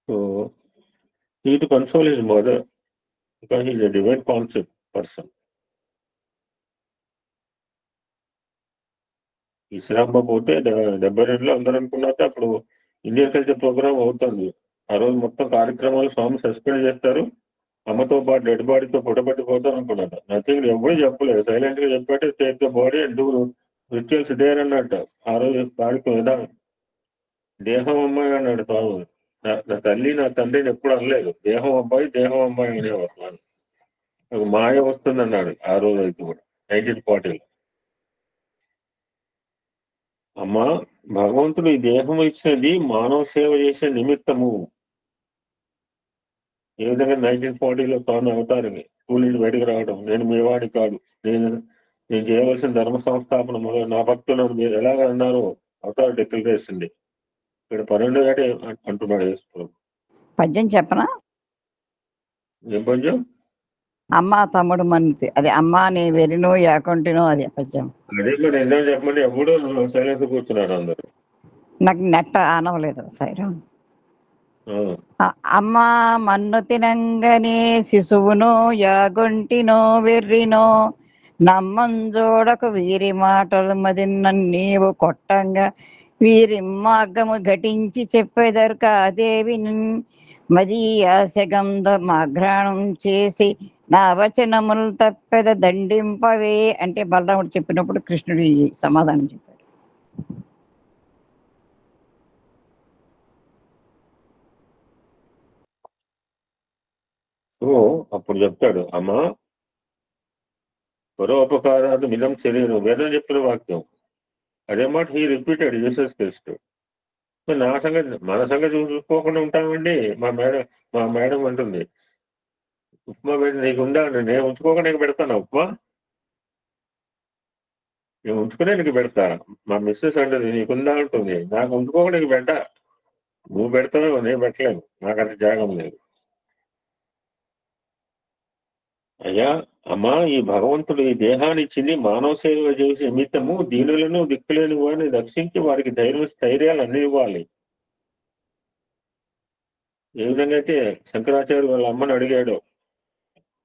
So, he to console his mother because he is a divine concept person. ఇస్లాంబా పోతే 72లో అందరూ అనుకున్నాక అప్పుడు ఇండియన్ కల్చర్ ప్రోగ్రామ్ అవుతుంది. ఆ రోజు మొత్తం కార్యక్రమాలు స్వామి సస్పెండ్ చేస్తారు. అమ్మతో పాటు డెడ్ బాడీతో పుట్టబట్టిపోతారు అనుకున్నాడు. నథింగ్ ఎప్పుడూ చెప్పలేదు. సైలెంట్ గా చెప్పాడు take the body and do rituals there అన్నట్టు. ఆ రోజు కార్యక్రమం విధానం దేహం అమ్మాయి అన్నాడు స్వామి. నా తల్లి నా తండ్రిని ఎప్పుడు అనలేదు. దేహం అబ్బాయి దేహం అమ్మాయి అనేవారు. నాకు మాయ వస్తుంది అన్నాడు ఆ రోజు అయితే కూడా 1940లో. అమ్మా, భగవంతుడు ఈ దేహం ఇచ్చినది మానవ సేవ చేసే నిమిత్తము. ఏ విధంగా 1940లో స్వామి అవతారని స్కూల్ నుంచి బయటకు రావడం, నేను మీ వాడి కాదు, నేను చేయవలసిన ధర్మ సంస్థాపన మొదలు నా భక్తులను మీరు ఎలాగ అన్నారు అవతార డిక్లరేషన్. ఇక్కడ 12 ఏటే అంటున్నాడు యేసు. పద్యం చెప్పనా? ఏం పద్యం? అమ్మ తమ్ముడు మన్నితి, అది అమ్మ నీ వెరినో యాకొంటినో, అది పద్యం. అదే మరి ఎందుకు చెప్పమంటే ఎప్పుడూ సైలెన్స్ కూర్చున్నారు అందరు. నాకు నెట్ట ఆనవలేదు సైరం. అమ్మ మన్ను తినంగనే శిశువునో యాగొంటినో వెర్రినో నమ్మంజోడకు వీరి మాటలు మదిన్న నీవు కొట్టంగా వీరి మార్గము ఘటించి చెప్పెదరు కాదేవి మదీయాసగంధ మాఘ్రాణం చేసి నా వచనములు తప్పెద దండింపవే అంటే బలరాముడు చెప్పినప్పుడు కృష్ణుడు సమాధానం చెప్పాడు. సో అప్పుడు చెప్తాడు, అమ్మా పరోపకారాలు మిదం శరీరం, వేదం చెప్పిన వాక్యం. అదే మాట హీ రిపీటెడ్ జీసస్ క్రీస్తు. నా సంగతి మన సంగతి చూసుకోకుండా ఉంటామండి. మా మేడం అంటుంది, ఉప్మా నీకు ఉందా అండి? నేను ఉంచుకోకుండా నీకు పెడతాను ఉప్మా, నేను ఉంచుకునే నీకు పెడతా. మా మిస్సెస్ అంటుంది నీకుందా ఉంటుంది, నాకు ఉంచుకోకుండా నీకు పెట్టా. నువ్వు పెడతావు, నేను పెట్టలేను, నాకంత జాగం లేదు. అయ్యా అమ్మా, ఈ భగవంతుడు ఈ దేహాన్ని ఇచ్చింది మానవ సేవ చేసే నిమిత్తము, దీనులను దిక్కులేని వారిని రక్షించి వారికి స్థైర్యాలు అన్ని ఇవ్వాలి. ఏ విధంగా అయితే శంకరాచార్య వాళ్ళ అమ్మని అడిగాడు,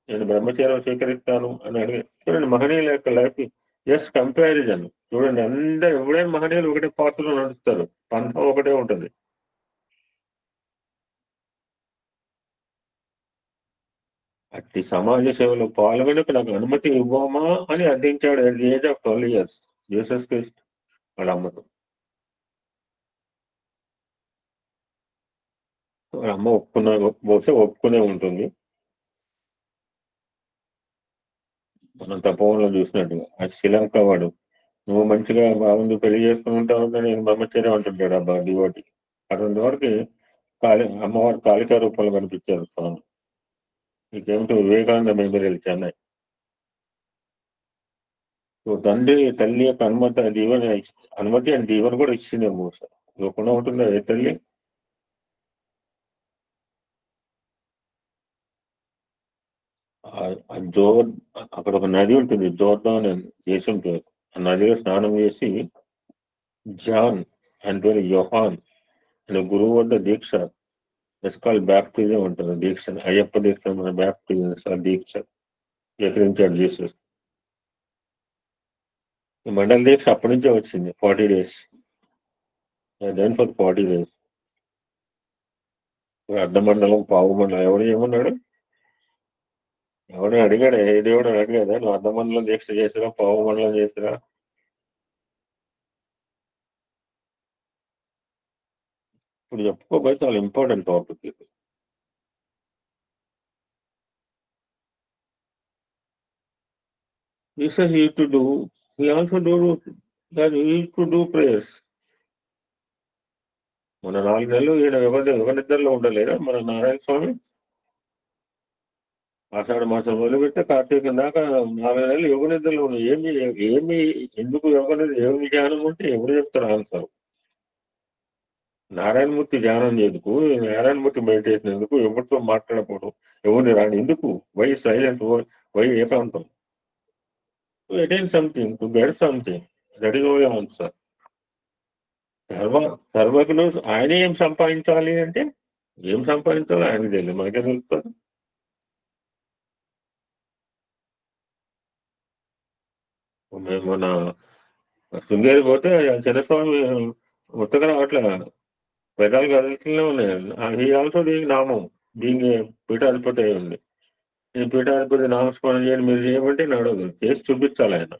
నేను బ్రహ్మచర్యం స్వీకరిస్తాను అని అడిగాడు. చూడండి మహనీయుల యొక్క లైఫ్ జస్ట్ కంపారిజన్. చూడండి అందరు ఎవడైనా మహనీయులు ఒకటే పాత్రలో నడుస్తారు, పంతం ఒకటే ఉంటుంది. అట్టి సమాజ సేవలో పాల్గొనకు నాకు అనుమతి ఇవ్వమా అని అర్థించాడు at the age of 12 years Jesus క్రీస్తు వాళ్ళ అమ్మతో. వాళ్ళ అమ్మ బహుశా ఒప్పుకునే ఉంటుంది. మనం తపోవనంలో చూసినట్టుగా ఆ శ్రీలంక వాడు, నువ్వు మంచిగా బాగుంది పెళ్లి చేసుకుని ఉంటావు, నేను బ్రహ్మచర్యం అంటుంటాడు అబ్బా డివోటి. అటువంటి వాడికి అమ్మవారు కాళికా రూపంలో కనిపించారు స్వామి. నీకేమిటి వివేకానంద మెమోరియల్ చెన్నై. సో తండ్రి తల్లి యొక్క అనుమతి అని దీవెన కూడా ఇచ్చిందేమో సార్. ఇవ్వకుండా ఉంటుందా ఏ తల్లి? అక్కడ ఒక నది ఉంటుంది, జోర్దాన్ అని దేశం పేరు. ఆ నదిలో స్నానం చేసి జాన్ అంటే యోహాన్ అనే గురువు వద్ద దీక్ష, ఇట్స్ కాల్డ్ బ్యాప్టిజం ఉంటుంది. దీక్ష అయ్యప్ప దీక్ష, మన బ్యాప్టిజం దీక్ష స్వీకరించాడు జీసస్. మండల దీక్ష అప్పటి నుంచే వచ్చింది, 40 days. Then for 40 days. అర్ధమండలం పావు మండలం ఎవడు ఏమన్నాడు? ఎవడు అడిగాడు? ఏ దేవుడు అడిగాడా నువ్వు అర్ధమండలం దీక్ష చేసిరా పావు మండలం చేసిరా? ఇప్పుడు చెప్పుకోబోయే చాలా ఇంపార్టెంట్ టాపిక్ ఇది. Jesus used to do he also do that he could do prayers. మన 4 నెలలు ఈయన యుగ నిద్రలో ఉండలేదా మన నారాయణ స్వామి? ఆషాఢ మాసం మొదలుపెడితే కార్తీకం దాకా 4 నెలలు యుగ నిద్రలో ఉన్నాయి. ఏమి ఎందుకు యుగ నిద్ర, ఏమి ధ్యానం ఉంటే ఎవరు చెప్తారు ఆన్సర్? నారాయణమూర్తి ధ్యానం ఎందుకు, నారాయణమూర్తి మెడిటేషన్ ఎందుకు, ఎవరితో మాట్లాడకూడదు, ఎవరిని రాని ఎందుకు, వై సైలెంట్, వై ఏకాంతం? To attain something, to get something, that is only answer. సర్వకులు ఆయన ఏం సంపాదించాలి అంటే ఏం సంపాదించాలో ఆయనకు తెలియదు, మనకే తెలుస్తుంది. మేము మన శృంగేరి పోతే చిన్నస్వామి ఉత్తగా అట్లా పెదాలు కదులుతూనే ఉన్నాయి. ఈ ఆల్సో బీయింగ్ నామం, బీయింగ్ పీఠాధిపతి అయి ఉంది. ఈ పీఠాధిపతి నామస్మరణ చేయండి మీరు చేయమంటే నడవదు, చేసి చూపించాలి ఆయన.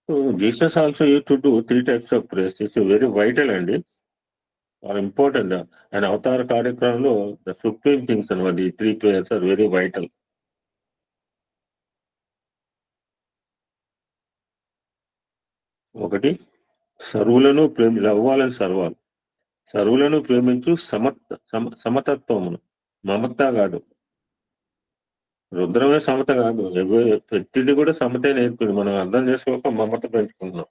So Jesus also use to do 3 types of prayers. It's very vital అండి, ఆర్ ఇంపార్టెంట్. అండ్ అవతార కార్యక్రమంలో ద సుప్రీం థింగ్స్ అనమాట, ఈ 3 prayers ఆర్ వెరీ వైటల్. ఒకటి, సర్వులను అవ్వాలని సర్వులను ప్రేమించు సమతత్వమును, మమత కాదు. రుద్రమే సమత కాదు, ప్రతిది కూడా సమతే నేర్పింది, మనం అర్థం చేసుకోక మమత పెంచుకుంటున్నాం.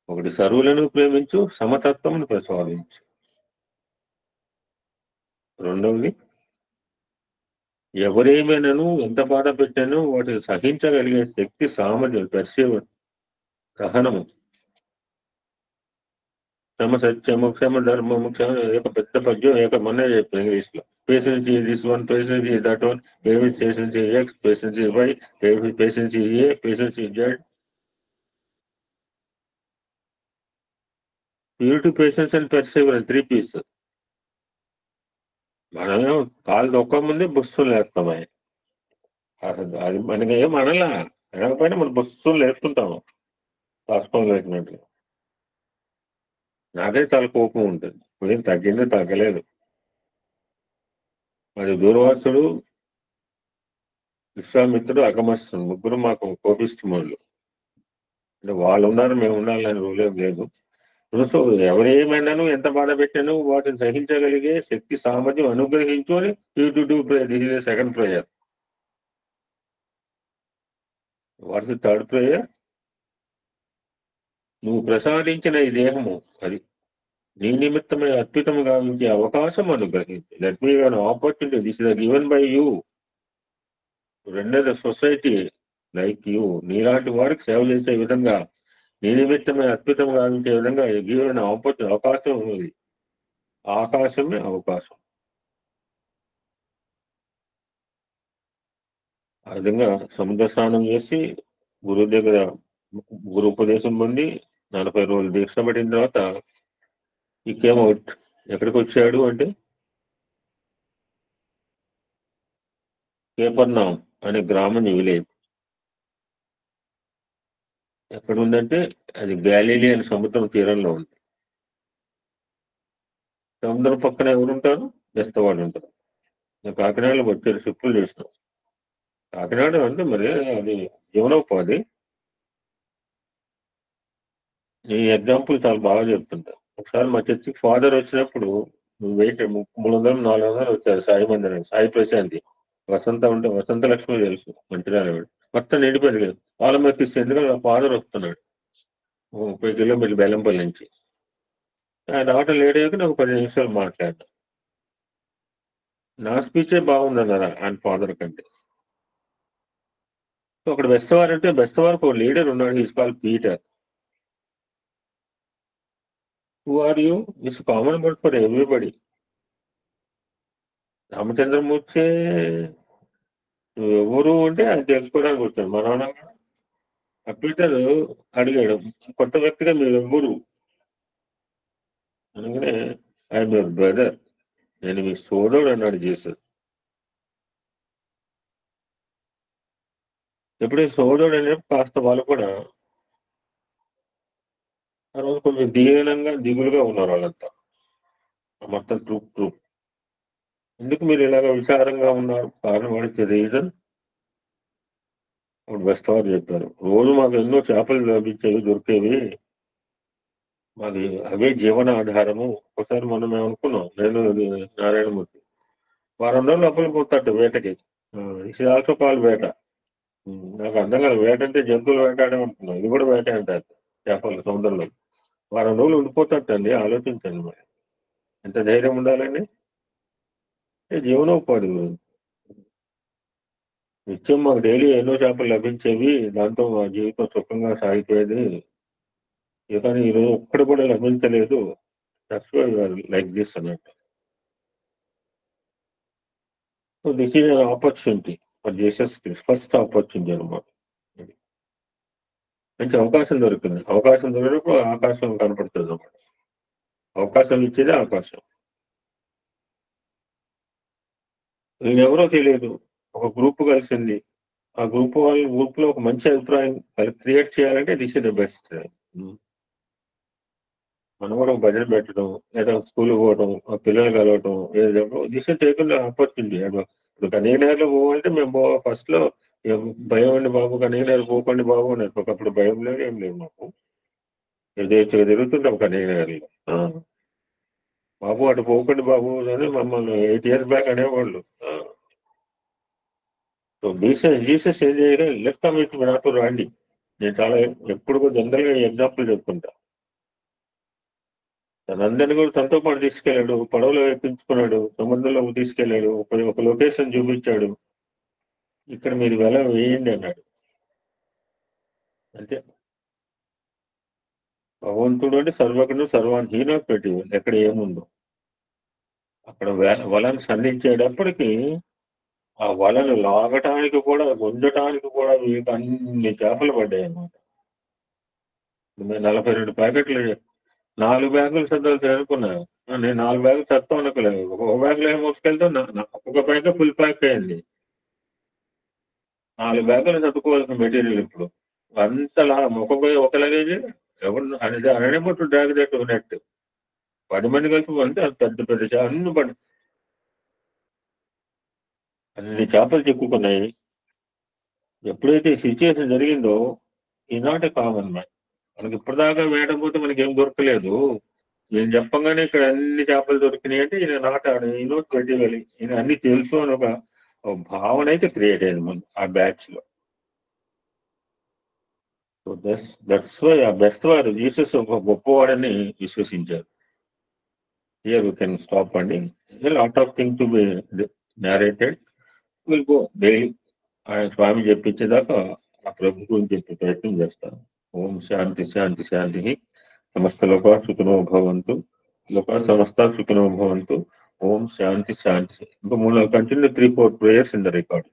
ఒకటి, సర్వులను ప్రేమించు సమతత్వమును ప్రసాదించు. రెండవది, ఎవరేమైనాను ఎంత బాధ పెట్టానో వాటిని సహించగలిగే శక్తి, సామర్థ్యం, సహనము, సత్యము, క్షమ, ధర్మము, పెద్ద పద్యం మొన్నే చెప్పాను ఇంగ్లీష్ లో. Patience is this one, patience is that one, patience is X, patience is Y, patience is A, patience is Z. Purity, patience and perseverance, 3 P's. మనమే కాలు దొక్క ముందే బుస్సులు వేస్తాం. అది మనకి ఏం అనలా, అనకపోయినా మన బుస్సులు వేస్తుంటాము పాస్పం వేసినట్టు. నాకే చాలా కోపం ఉంటుంది, ఏం తగ్గింది తగ్గలేదు. అది దూర్వాసుడు, విశ్వామిత్రుడు, అగమస్తుడు, ముగ్గురు మాకు కోపిస్తుమోళ్ళు. అంటే వాళ్ళు ఉన్నారు, మేము ఉండాలని రూలేం లేదు. సో ఎవరేమైనాను ఎంత బాధ పెట్టాను వాటిని సహించగలిగే శక్తి, సామర్థ్యం అనుగ్రహించు అని to prayer. This is second prayer. What is third prayer? నువ్వు ప్రసాదించిన ఈ దేహము అది నీ నిమిత్తమై అద్భుతం గావించే అవకాశం అనుగ్రహించు. Let me give opportunity, this is given by you to render the society like you. నీలాంటి వారికి సేవ చేసే విధంగా, నీ నిమిత్తమై అద్భుతం గావించే విధంగా గివెన్ ఆపర్చునిటీ, అవకాశం ఉంది. ఆకాశమే అవకాశం. ఆ విధంగా సముద్ర స్నానం చేసి గురువు దగ్గర గురు ఉపదేశం పొంది 40 రోజులు దీక్ష పడిన తర్వాత ఈ కేమ్ అవుట్. ఎక్కడికి వచ్చాడు అంటే కేపర్నాం అనే గ్రామం, విలేజ్. ఎక్కడ ఉందంటే అది గ్యాలీలీ అనే సముద్రం తీరంలో ఉంది. సముద్రం పక్కన ఎవరుంటారు? బెస్తవాళ్ళు ఉంటారు. కాకినాడలో వచ్చారు, షిప్పులు చేసినాం. కాకినాడ అంటే మరి అది జీవనోపాధి. ఈ ఎగ్జాంపుల్ చాలా బాగా చెప్తుంటా. ఒకసారి మా చర్చికి ఫాదర్ వచ్చినప్పుడు వెయిట్ 300-400 వచ్చారు. సాయి మందిరం, సాయి ప్రశాంతి, వసంత ఉంటే వసంత లక్ష్మి తెలుసు, మంచిర్యాల మొత్తం నిండిపోయింది కదా. వాళ్ళ మీద ఎందుకంటే నా ఫాదర్ వస్తున్నాడు 30 కిలోమీటర్లు బెల్లంపల్లి నుంచి. ఆయన రావటం లేట్ అయ్యాక నాకు 10 నిమిషాలు మాట్లాడినా. నా స్పీచే బాగుందన్నారా ఆయన ఫాదర్ కంటే. సో అక్కడ బెస్తవారు అంటే బెస్తవారికి ఒక లీడర్ ఉన్నాడు, is called Peter. Who are you? It's common word for everybody. Ramachandramurthy ఎవరు అంటే అది తెలుసుకోవడానికి వచ్చాడు. మా నాన్న పీటర్ అడిగాడు, కొత్త వ్యక్తిగా మీరు ఎవరు అనగానే ఐఎమ్ యువర్ బ్రదర్, నేను మీ సోదరుడు అన్నాడు జీసస్. ఎప్పుడైతే సోదరుడు అనే కాస్త వాళ్ళు కూడా ఆ రోజు కొంచెం దిగులుగా ఉన్నారు వాళ్ళంతా, మొత్తం ట్రూప్. ఎందుకు మీరు ఇలాగ విచారంగా ఉన్నారు? కారణం వాడితే రీజన్ అప్పుడు బెస్తవారు చెప్పారు, రోజు మాకు ఎన్నో చేపలు లభించేవి, దొరికేవి, మాది అవే జీవన ఆధారము. ఒకసారి మనం అనుకున్నాం, నేను నారాయణమూర్తి వారం రోజులు అప్పులు పోతాడు వేటకి. ఇట్స్ ఆల్సో కాల్ వేట. నాకు అర్థం కాదు, వేట అంటే జంతువులు వేటాడే ఉంటున్నాం, ఇది కూడా వేట అంటారు చేపలు సముద్రంలో. వారం రోజులు ఉండిపోతాడండి. ఆలోచించండి మరి ఎంత ధైర్యం ఉండాలని. జీవనోపాధి గురించి నిత్యం మాకు డైలీ ఎన్నో చేపలు లభించేవి, దాంతో మా జీవితం సుఖంగా సాగిపోయేది. కానీ ఈరోజు ఒక్కడు కూడా లభించలేదు. దట్స్ వై లైక్ దిస్ అన్నట్టు. So this is an opportunity for Jesus Christ, first opportunity అనమాట. మంచి అవకాశం దొరికింది. అవకాశం దొరికినప్పుడు ఆకాశం కనపడుతుంది అన్నమాట. అవకాశం ఇచ్చేదే ఆకాశం. ఈయనెవరో తెలియదు, ఒక గ్రూప్ కలిసింది. ఆ గ్రూప్ లో ఒక మంచి అభిప్రాయం క్రియేట్ చేయాలంటే దిస్ ఇస్ ద బెస్ట్. మనం కూడా ఒక భజన పెట్టడం, లేదా స్కూల్ పోవడం, ఆ పిల్లలు కలవటం, ఏదో దిస్ ఇస్ టేకన్ ఆపర్చునిటీ. ఇప్పుడు కనీనగర్లో పోవాలంటే మేము ఫస్ట్ లో భయం అండి బాబు, కనీనగర్ పోకండి బాబు అని. ఒకప్పుడు భయం లేదు, ఏం లేదు మాకు. ఏదైతే తిరుగుతుంటాం కనీనగర్లో, బాబు అటు పోకండి బాబు అని మమ్మల్ని 8 years బ్యాక్ అనేవాళ్ళు. సో జీసస్ ఏం చేయగా లెక్క మీకు నాతో రాండి. నేను చాలా ఎప్పుడు కూడా జనరల్గా ఎగ్జాంపుల్ చెప్పుకుంటా. తనందరినీ కూడా తనతో పాటు తీసుకెళ్ళాడు, పడవలో ఎక్కించుకున్నాడు, సముద్రంలోకి తీసుకెళ్ళాడు, ఒక లొకేషన్ చూపించాడు, ఇక్కడ మీరు వెల వేయండి అన్నాడు. అంతే. భగవంతుడు అంటే సర్వజ్ఞుడు, సర్వాన్ని హీనో పెట్టి ఎక్కడ ఏముందో అక్కడ వలను సంధించేటప్పటికి ఆ వలను లాగటానికి కూడా, గుంజటానికి కూడా వీళ్ళకి అన్ని చేపలు పడ్డాయి అన్నమాట. 42 ప్యాకెట్లు, 4 బ్యాగులు సర్దాలు చేరుకున్నా. నేను 4 బ్యాగులు సత్తా అనుకోలేదు. ఒక బ్యాగ్లో ఏం మోసుకెళ్తే ఒక బ్యాగ్ ఫుల్ ప్యాక్ అయింది. 4 బ్యాగులు చదువుకోవాల్సిన మెటీరియల్ ఇప్పుడు అంతలా ఒక లగేజ్ ఎవరు అనేది అనబట్టు డ్రాగ్ దట్ నెట్ 10 మంది కలిపి అంతే. పెద్ద పెద్ద అన్ని చేపలు చిక్కుకున్నాయి. ఎప్పుడైతే సిచ్యువేషన్ జరిగిందో ఈనాటి కామన్ మ్యాన్, మనకి ఇప్పటిదాకా వేయకపోతే మనకి ఏం దొరకలేదు. నేను చెప్పగానే ఇక్కడ అన్ని చేపలు దొరికినాయి అంటే ఈయన నాటాడు, ఈయన పెట్టివ్వాలి, ఈయన అన్ని తెలుసు అని ఒక భావన అయితే క్రియేట్ అయింది మన ఆ బ్యాచ్ లో. సో దట్స్ వై ఆ బెస్ట్ వారు జీసస్ ఒక గొప్పవాడని విశ్వసించారు. హియర్ వీ కెన్ స్టాప్ అండి. Lot of thing to be narrated. Will go daily ఆయన స్వామి చెప్పించేదాకా ఆ ప్రభు గురించి చెప్పే ప్రయత్నం చేస్తాను. ఓం శాంతి శాంతి శాంతి. సమస్త లోకా సుఖినో భవంతు, లోకా సమస్త సుఖినో భవంతు. ఓం శాంతి శాంతి. ఇంకా 3 continue 3-4 prayers in the record.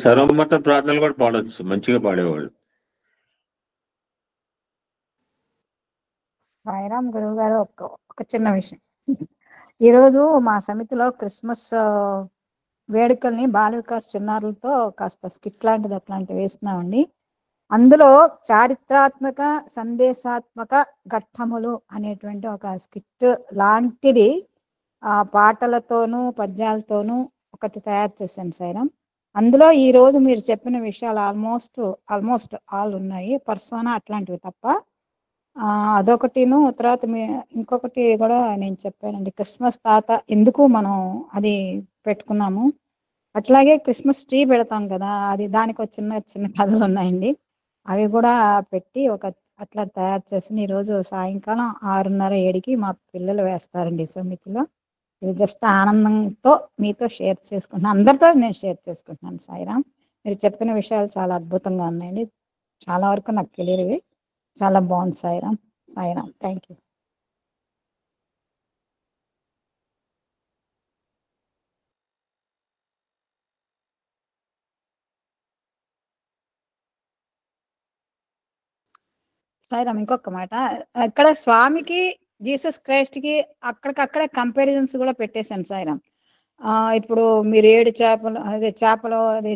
సర్వమత ప్రార్థనలు కూడా పాడవచ్చు, మంచిగా పాడేవాళ్ళు. సాయిరామ్ గురువు గారు, ఒక చిన్న విషయం. ఈరోజు మా సమితిలో క్రిస్మస్ వేడుకల్ని బాల వికాస్ చిన్నారులతో కాస్త స్కిట్ లాంటిది అట్లాంటివి వేస్తున్నామండి. అందులో చారిత్రాత్మక సందేశాత్మక ఘట్టములు అనేటువంటి ఒక స్కిట్ లాంటిది పాటలతోనూ పద్యాలతోనూ ఒకటి తయారు చేశాను సాయిరామ్. అందులో ఈ రోజు మీరు చెప్పిన విషయాలు ఆల్మోస్ట్ ఆల్ ఉన్నాయి, పర్సోనా అట్లాంటివి తప్ప. అదొకటిను. తర్వాత ఇంకొకటి కూడా నేను చెప్పానండి, క్రిస్మస్ తాత ఎందుకు మనం అది పెట్టుకున్నాము. అట్లాగే క్రిస్మస్ ట్రీ పెడతాం కదా, అది దానికి ఒక చిన్న చిన్న కథలు ఉన్నాయండి. అవి కూడా పెట్టి అట్లా తయారు చేసి ఈరోజు సాయంకాలం 6:30-7కి మా పిల్లలు వేస్తారండి సమితిలో. ఇది జస్ట్ ఆనందంతో మీతో షేర్ చేసుకుంటున్నాను, అందరితో నేను షేర్ చేసుకుంటున్నాను సాయిరామ్. మీరు చెప్పిన విషయాలు చాలా అద్భుతంగా ఉన్నాయండి, చాలా వరకు నాకు తెలియనివి. చాలా బాగుంది సాయిరామ్. Sairam, thank you. సాయిరామ్, ఇంకొక మాట. ఇక్కడ స్వామికి జీసస్ క్రైస్ట్ కి అక్కడికక్కడే కంపారిజన్స్ కూడా పెట్టేశాను సాయిరామ్. ఇప్పుడు మీరు 7 చేపలు చేపలు అది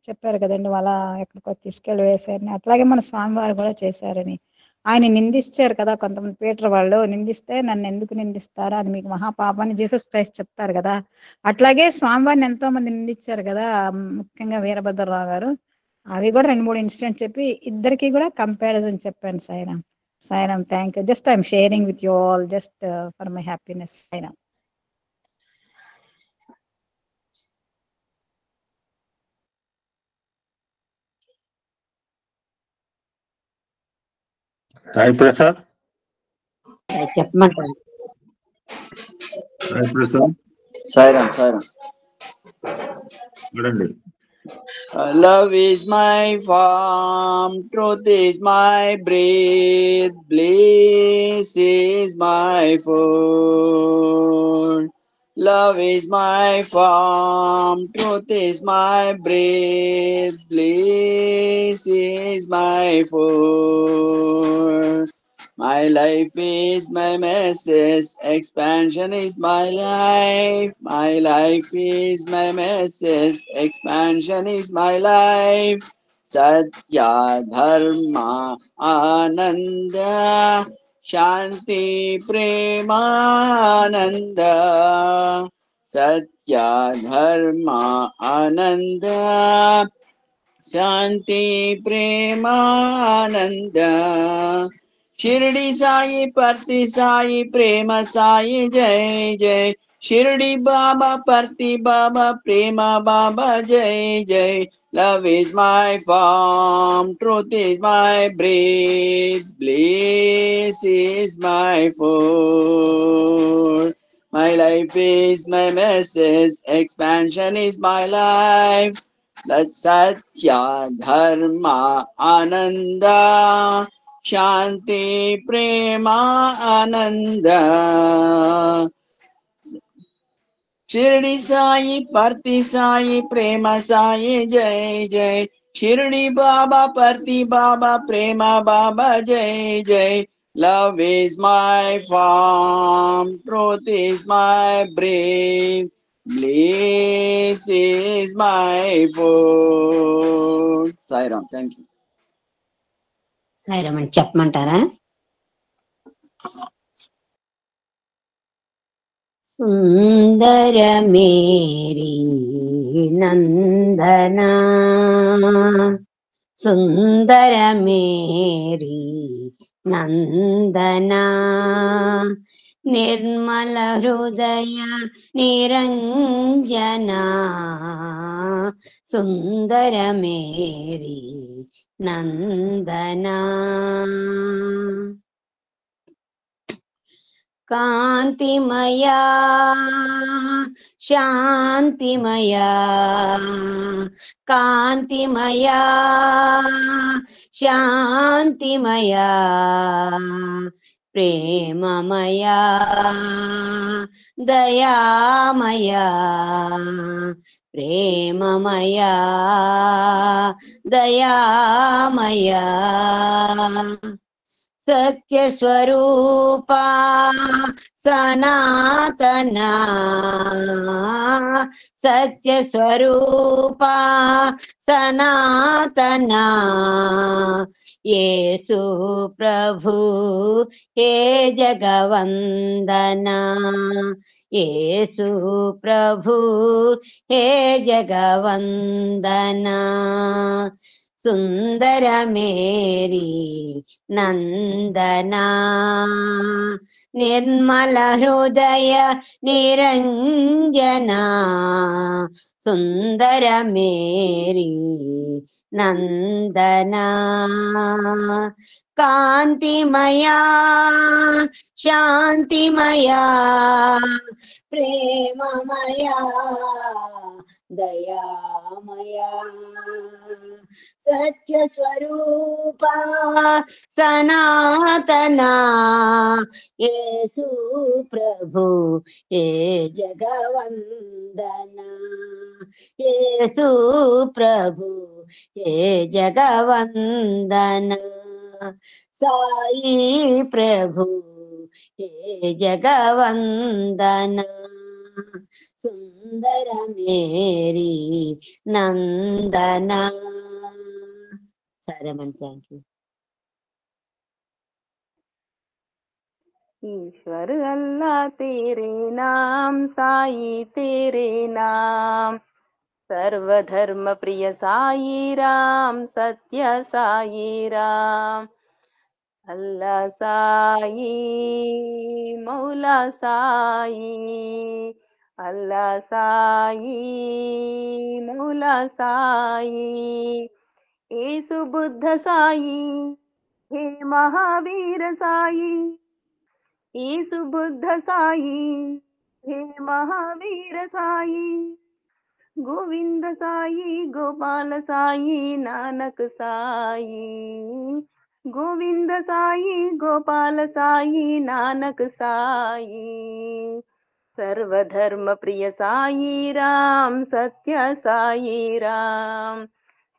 చెప్పారు కదండి, వాళ్ళ ఎక్కడికో తీసుకెళ్ళి వేశారని. అట్లాగే మన స్వామివారు కూడా చేశారని. ఆయన నిందించారు కదా కొంతమంది పీటర్ వాళ్ళు, నిందిస్తే నన్ను ఎందుకు నిందిస్తారు, అది మీకు మహాపాపాన్ని జీసస్ క్రైస్ట్ చెప్తారు కదా. అట్లాగే స్వామివారిని ఎంతో మంది నిందించారు కదా, ముఖ్యంగా వీరభద్రరావు గారు. అవి కూడా 2-3 ఇన్సిడెంట్ చెప్పి ఇద్దరికి కూడా కంపారిజన్ చెప్పాను. Sairam. Sairam, thank you. Just I'm sharing with you all just for my happiness. Sairam. Sai Prasad, చెప్పమంటారు. సాయి ప్రసాద్ సాయిరామ్ సాయిరామ్. చూడండి. Love is my farm, truth is my breath, bliss is my food. Love is my farm, truth is my breath, bliss is my food. My life is my message, expansion is my life. My life is my message, expansion is my life. Satya, Dharma, Ananda, Shanti, Prema, Ananda. Satya, Dharma, Ananda, Shanti, Prema, Ananda. Shirdi Sai परती साई प्रेम साई जय जय. शिरडी बाबा परती बाबा प्रेम बाबा जय जय. Love is my farm, truth is my breath, bliss is my food. My life is my message, expansion is my life. That's Satya, Dharma, Ananda, Shanti, Prema, Ananda. Shirdi Sai, Parti Sai, Prema Sai, Jai Jai. Shirdi Baba, Parti Baba, Prema Baba, Jai Jai. Love is my farm, truth is my breath, bliss is my food. Sairam, thank you. Sairam అని చెప్పమంటారా? సుందర మేరీ నందనా, సుందర మేరీ నందనా, నిర్మల హృదయ నిరంజనా, సుందర మేరీ నందనా. కాంతిమయా శాంతిమయా, కాంతిమయా శాంతిమయా, ప్రేమమయా దయామయా, ప్రేమమయా దయామయా. సత్య స్వరూపా సనాతనా, సత్య స్వరూపా సనాతనా, యేసు ప్రభు హే జగవందనా, యేసు ప్రభు హే జగవందనా. సుందర మేరీ నందనా, నిర్మల హృదయ నిరంజనా, సుందర మేరీ నందనా. కాంతిమయా శాంతిమయా, ప్రేమమయా దయామయా, సత్య స్వరూపా సనాతనా, యేసు ప్రభు హే జగవందనా, యేసు ప్రభు హే జగవందనా. సాయి ప్రభు హే జగవందనా, సుందర మేరీ నందనా. సరే మంచి థ్యాంక్ యూ. ईश्वर अल्लाह तेरे नाम, साई तेरे नाम। सर्वधर्म प्रिय साई राम, सत्य साई राम। अल्लाह साई मौला साई, अल्लाह साई मौला साई। येसु बुद्ध साई, हे महावीर साई। येसु बुद्ध साई, हे महावीर साई। गोविंद साई गोपाल साई नानक साई। गोविंद साई गोपाल साई नानक साई। सर्वधर्म प्रिय साई राम, सत्य साई राम।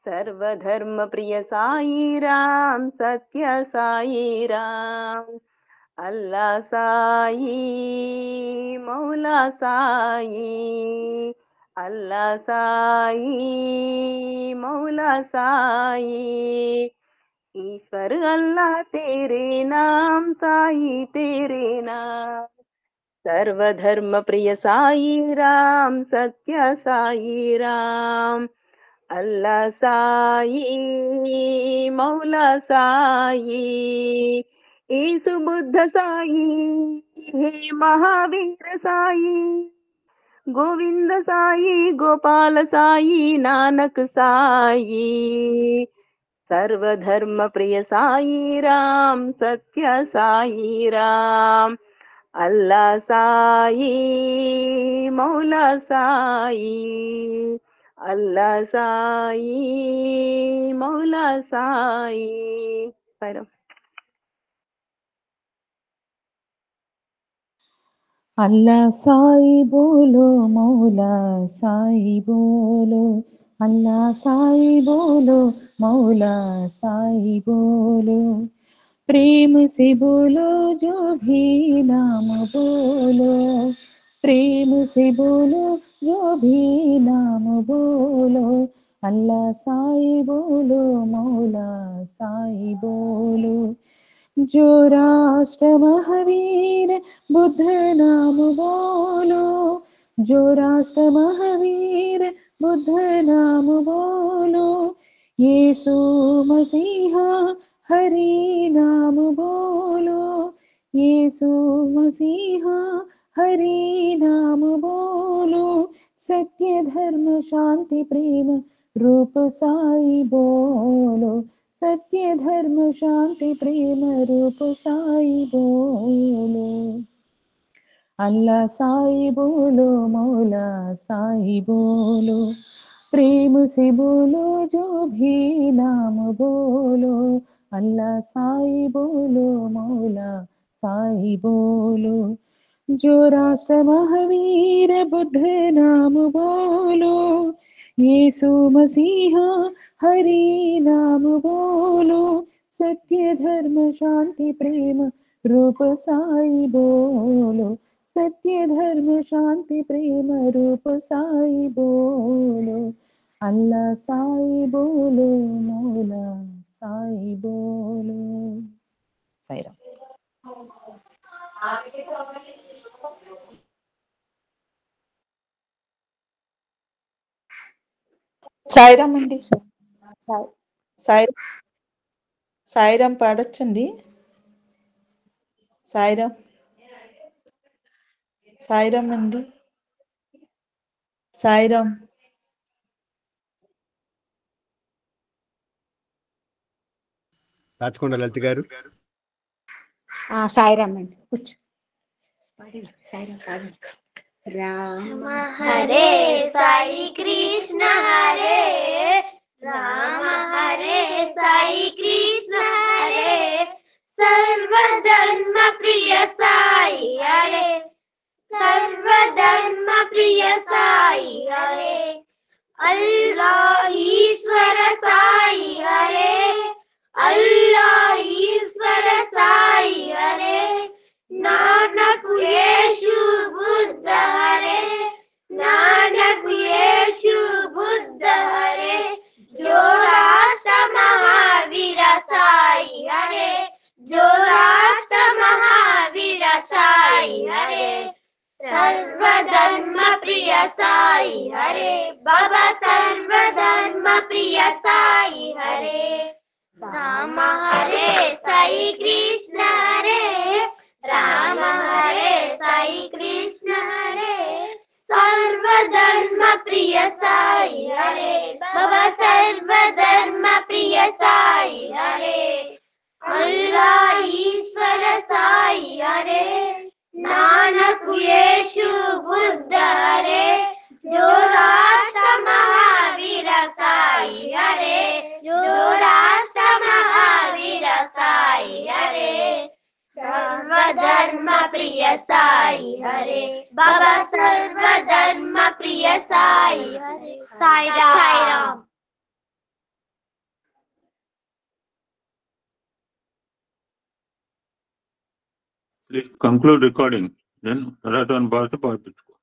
सर्वधर्म प्रिय साई राम, सत्य साई राम। अल्लाह साई मौला साई, अल्लाह साई मौला साई। ईश्वर अल्लाह तेरे नाम, साई तेरे नाम। सर्वधर्म प्रिय साई राम, सत्य साई राम। अल्लाह साई मौला साई। येसु बुद्ध साई, हे महावीर साई। गोविंद साई गोपाल साई नानक साई। सर्वधर्म प्रिय साई राम, सत्य साई राम। अल्लाह साई मौला साई, अल्लाह साई मौला साई। साईराम। अल्लाह साई बोलो, मौला साई बोलो। अल्लाह साई बोलो, मौला साई बोलो। प्रेम से बोलो जो भी नाम बोलो, प्रेम से बोलो जो भी नाम बोलो। अल्लाह साई बोलो, मौला साई बोलो। जो राष्ट्र महावीर बुद्ध नाम बोलो, जो राष्ट्र महावीर बुद्ध नाम बोलो। यीशु मसीहा हरि नाम बोलो, यीशु मसीहा हरि नाम बोलो। सत्य धर्म शांति प्रेम रूप साई बोलो, सत्य धर्म शांति प्रेम रूप साई बोलो। अल्लाह साई बोलो, मौला साई बोलो। प्रेम से बोलो जो भी नाम बोलो। अल्लाह साई बोलो, मौला साई बोलो। जो राष्ट्र महावीर बुद्ध नाम बोलो, यीशु मसीहा हरि नाम बोलो। सत्य धर्म शांति प्रेम रूप साई बोलो, सत्य धर्म शांति प्रेम रूप साई बोलो। अल्लाह साई बोलो, मौला साई बोलो। साईराम। సాయిరామ్ అండి. సాయి సాయిరామ్ పాడొచ్చండి. సాయిరామ్ సాయిరామ్ అండి. సాయిరామ్. రాచకొండ లలిత గారు. సాయిరామ్ అండి. కూర్చో. సాయిరామ్. రామ हरे साई कृष्ण हरे राम, हरे साई कृष्ण हरे सर्वधर्म प्रिय साई हरे, सर्वधर्म प्रिय साई हरे। अल्लाह ईश्वर साई हरे, अल्लाह ईश्वर साई हरे। नानक येशु बुद्ध हरे, नानक येशु बुद्ध हरे। जो राष्ट्र महावीर साई हरे, जो राष्ट्र महावीर సాయి హరే సర్వధర్మ ప్రియ సాయి హరే బాబా సర్వధర్మ ప్రియ సాయి హరే రామ హరే సాయి కృష్ణ హరే రామ హరే సాయి కృష్ణ హరే సర్వధర్మ ప్రియ సాయి హరే బాబా సర్వధర్మ ప్రియ సాయి హరే అల్లా ఈశ్వర సాయి హరే నానక్ యేషు బుద్ధ హరే జోరాష్ట్ర మహావీర సాయి హరే జోరాష్ట్ర మహావీర సాయి హరే సర్వధర్మ ప్రియ సాయి హరే బాబా సర్వధర్మ ప్రియ Sai Hare Sai Ram. Please conclude recording. Then Ratan Bharata Parpitko.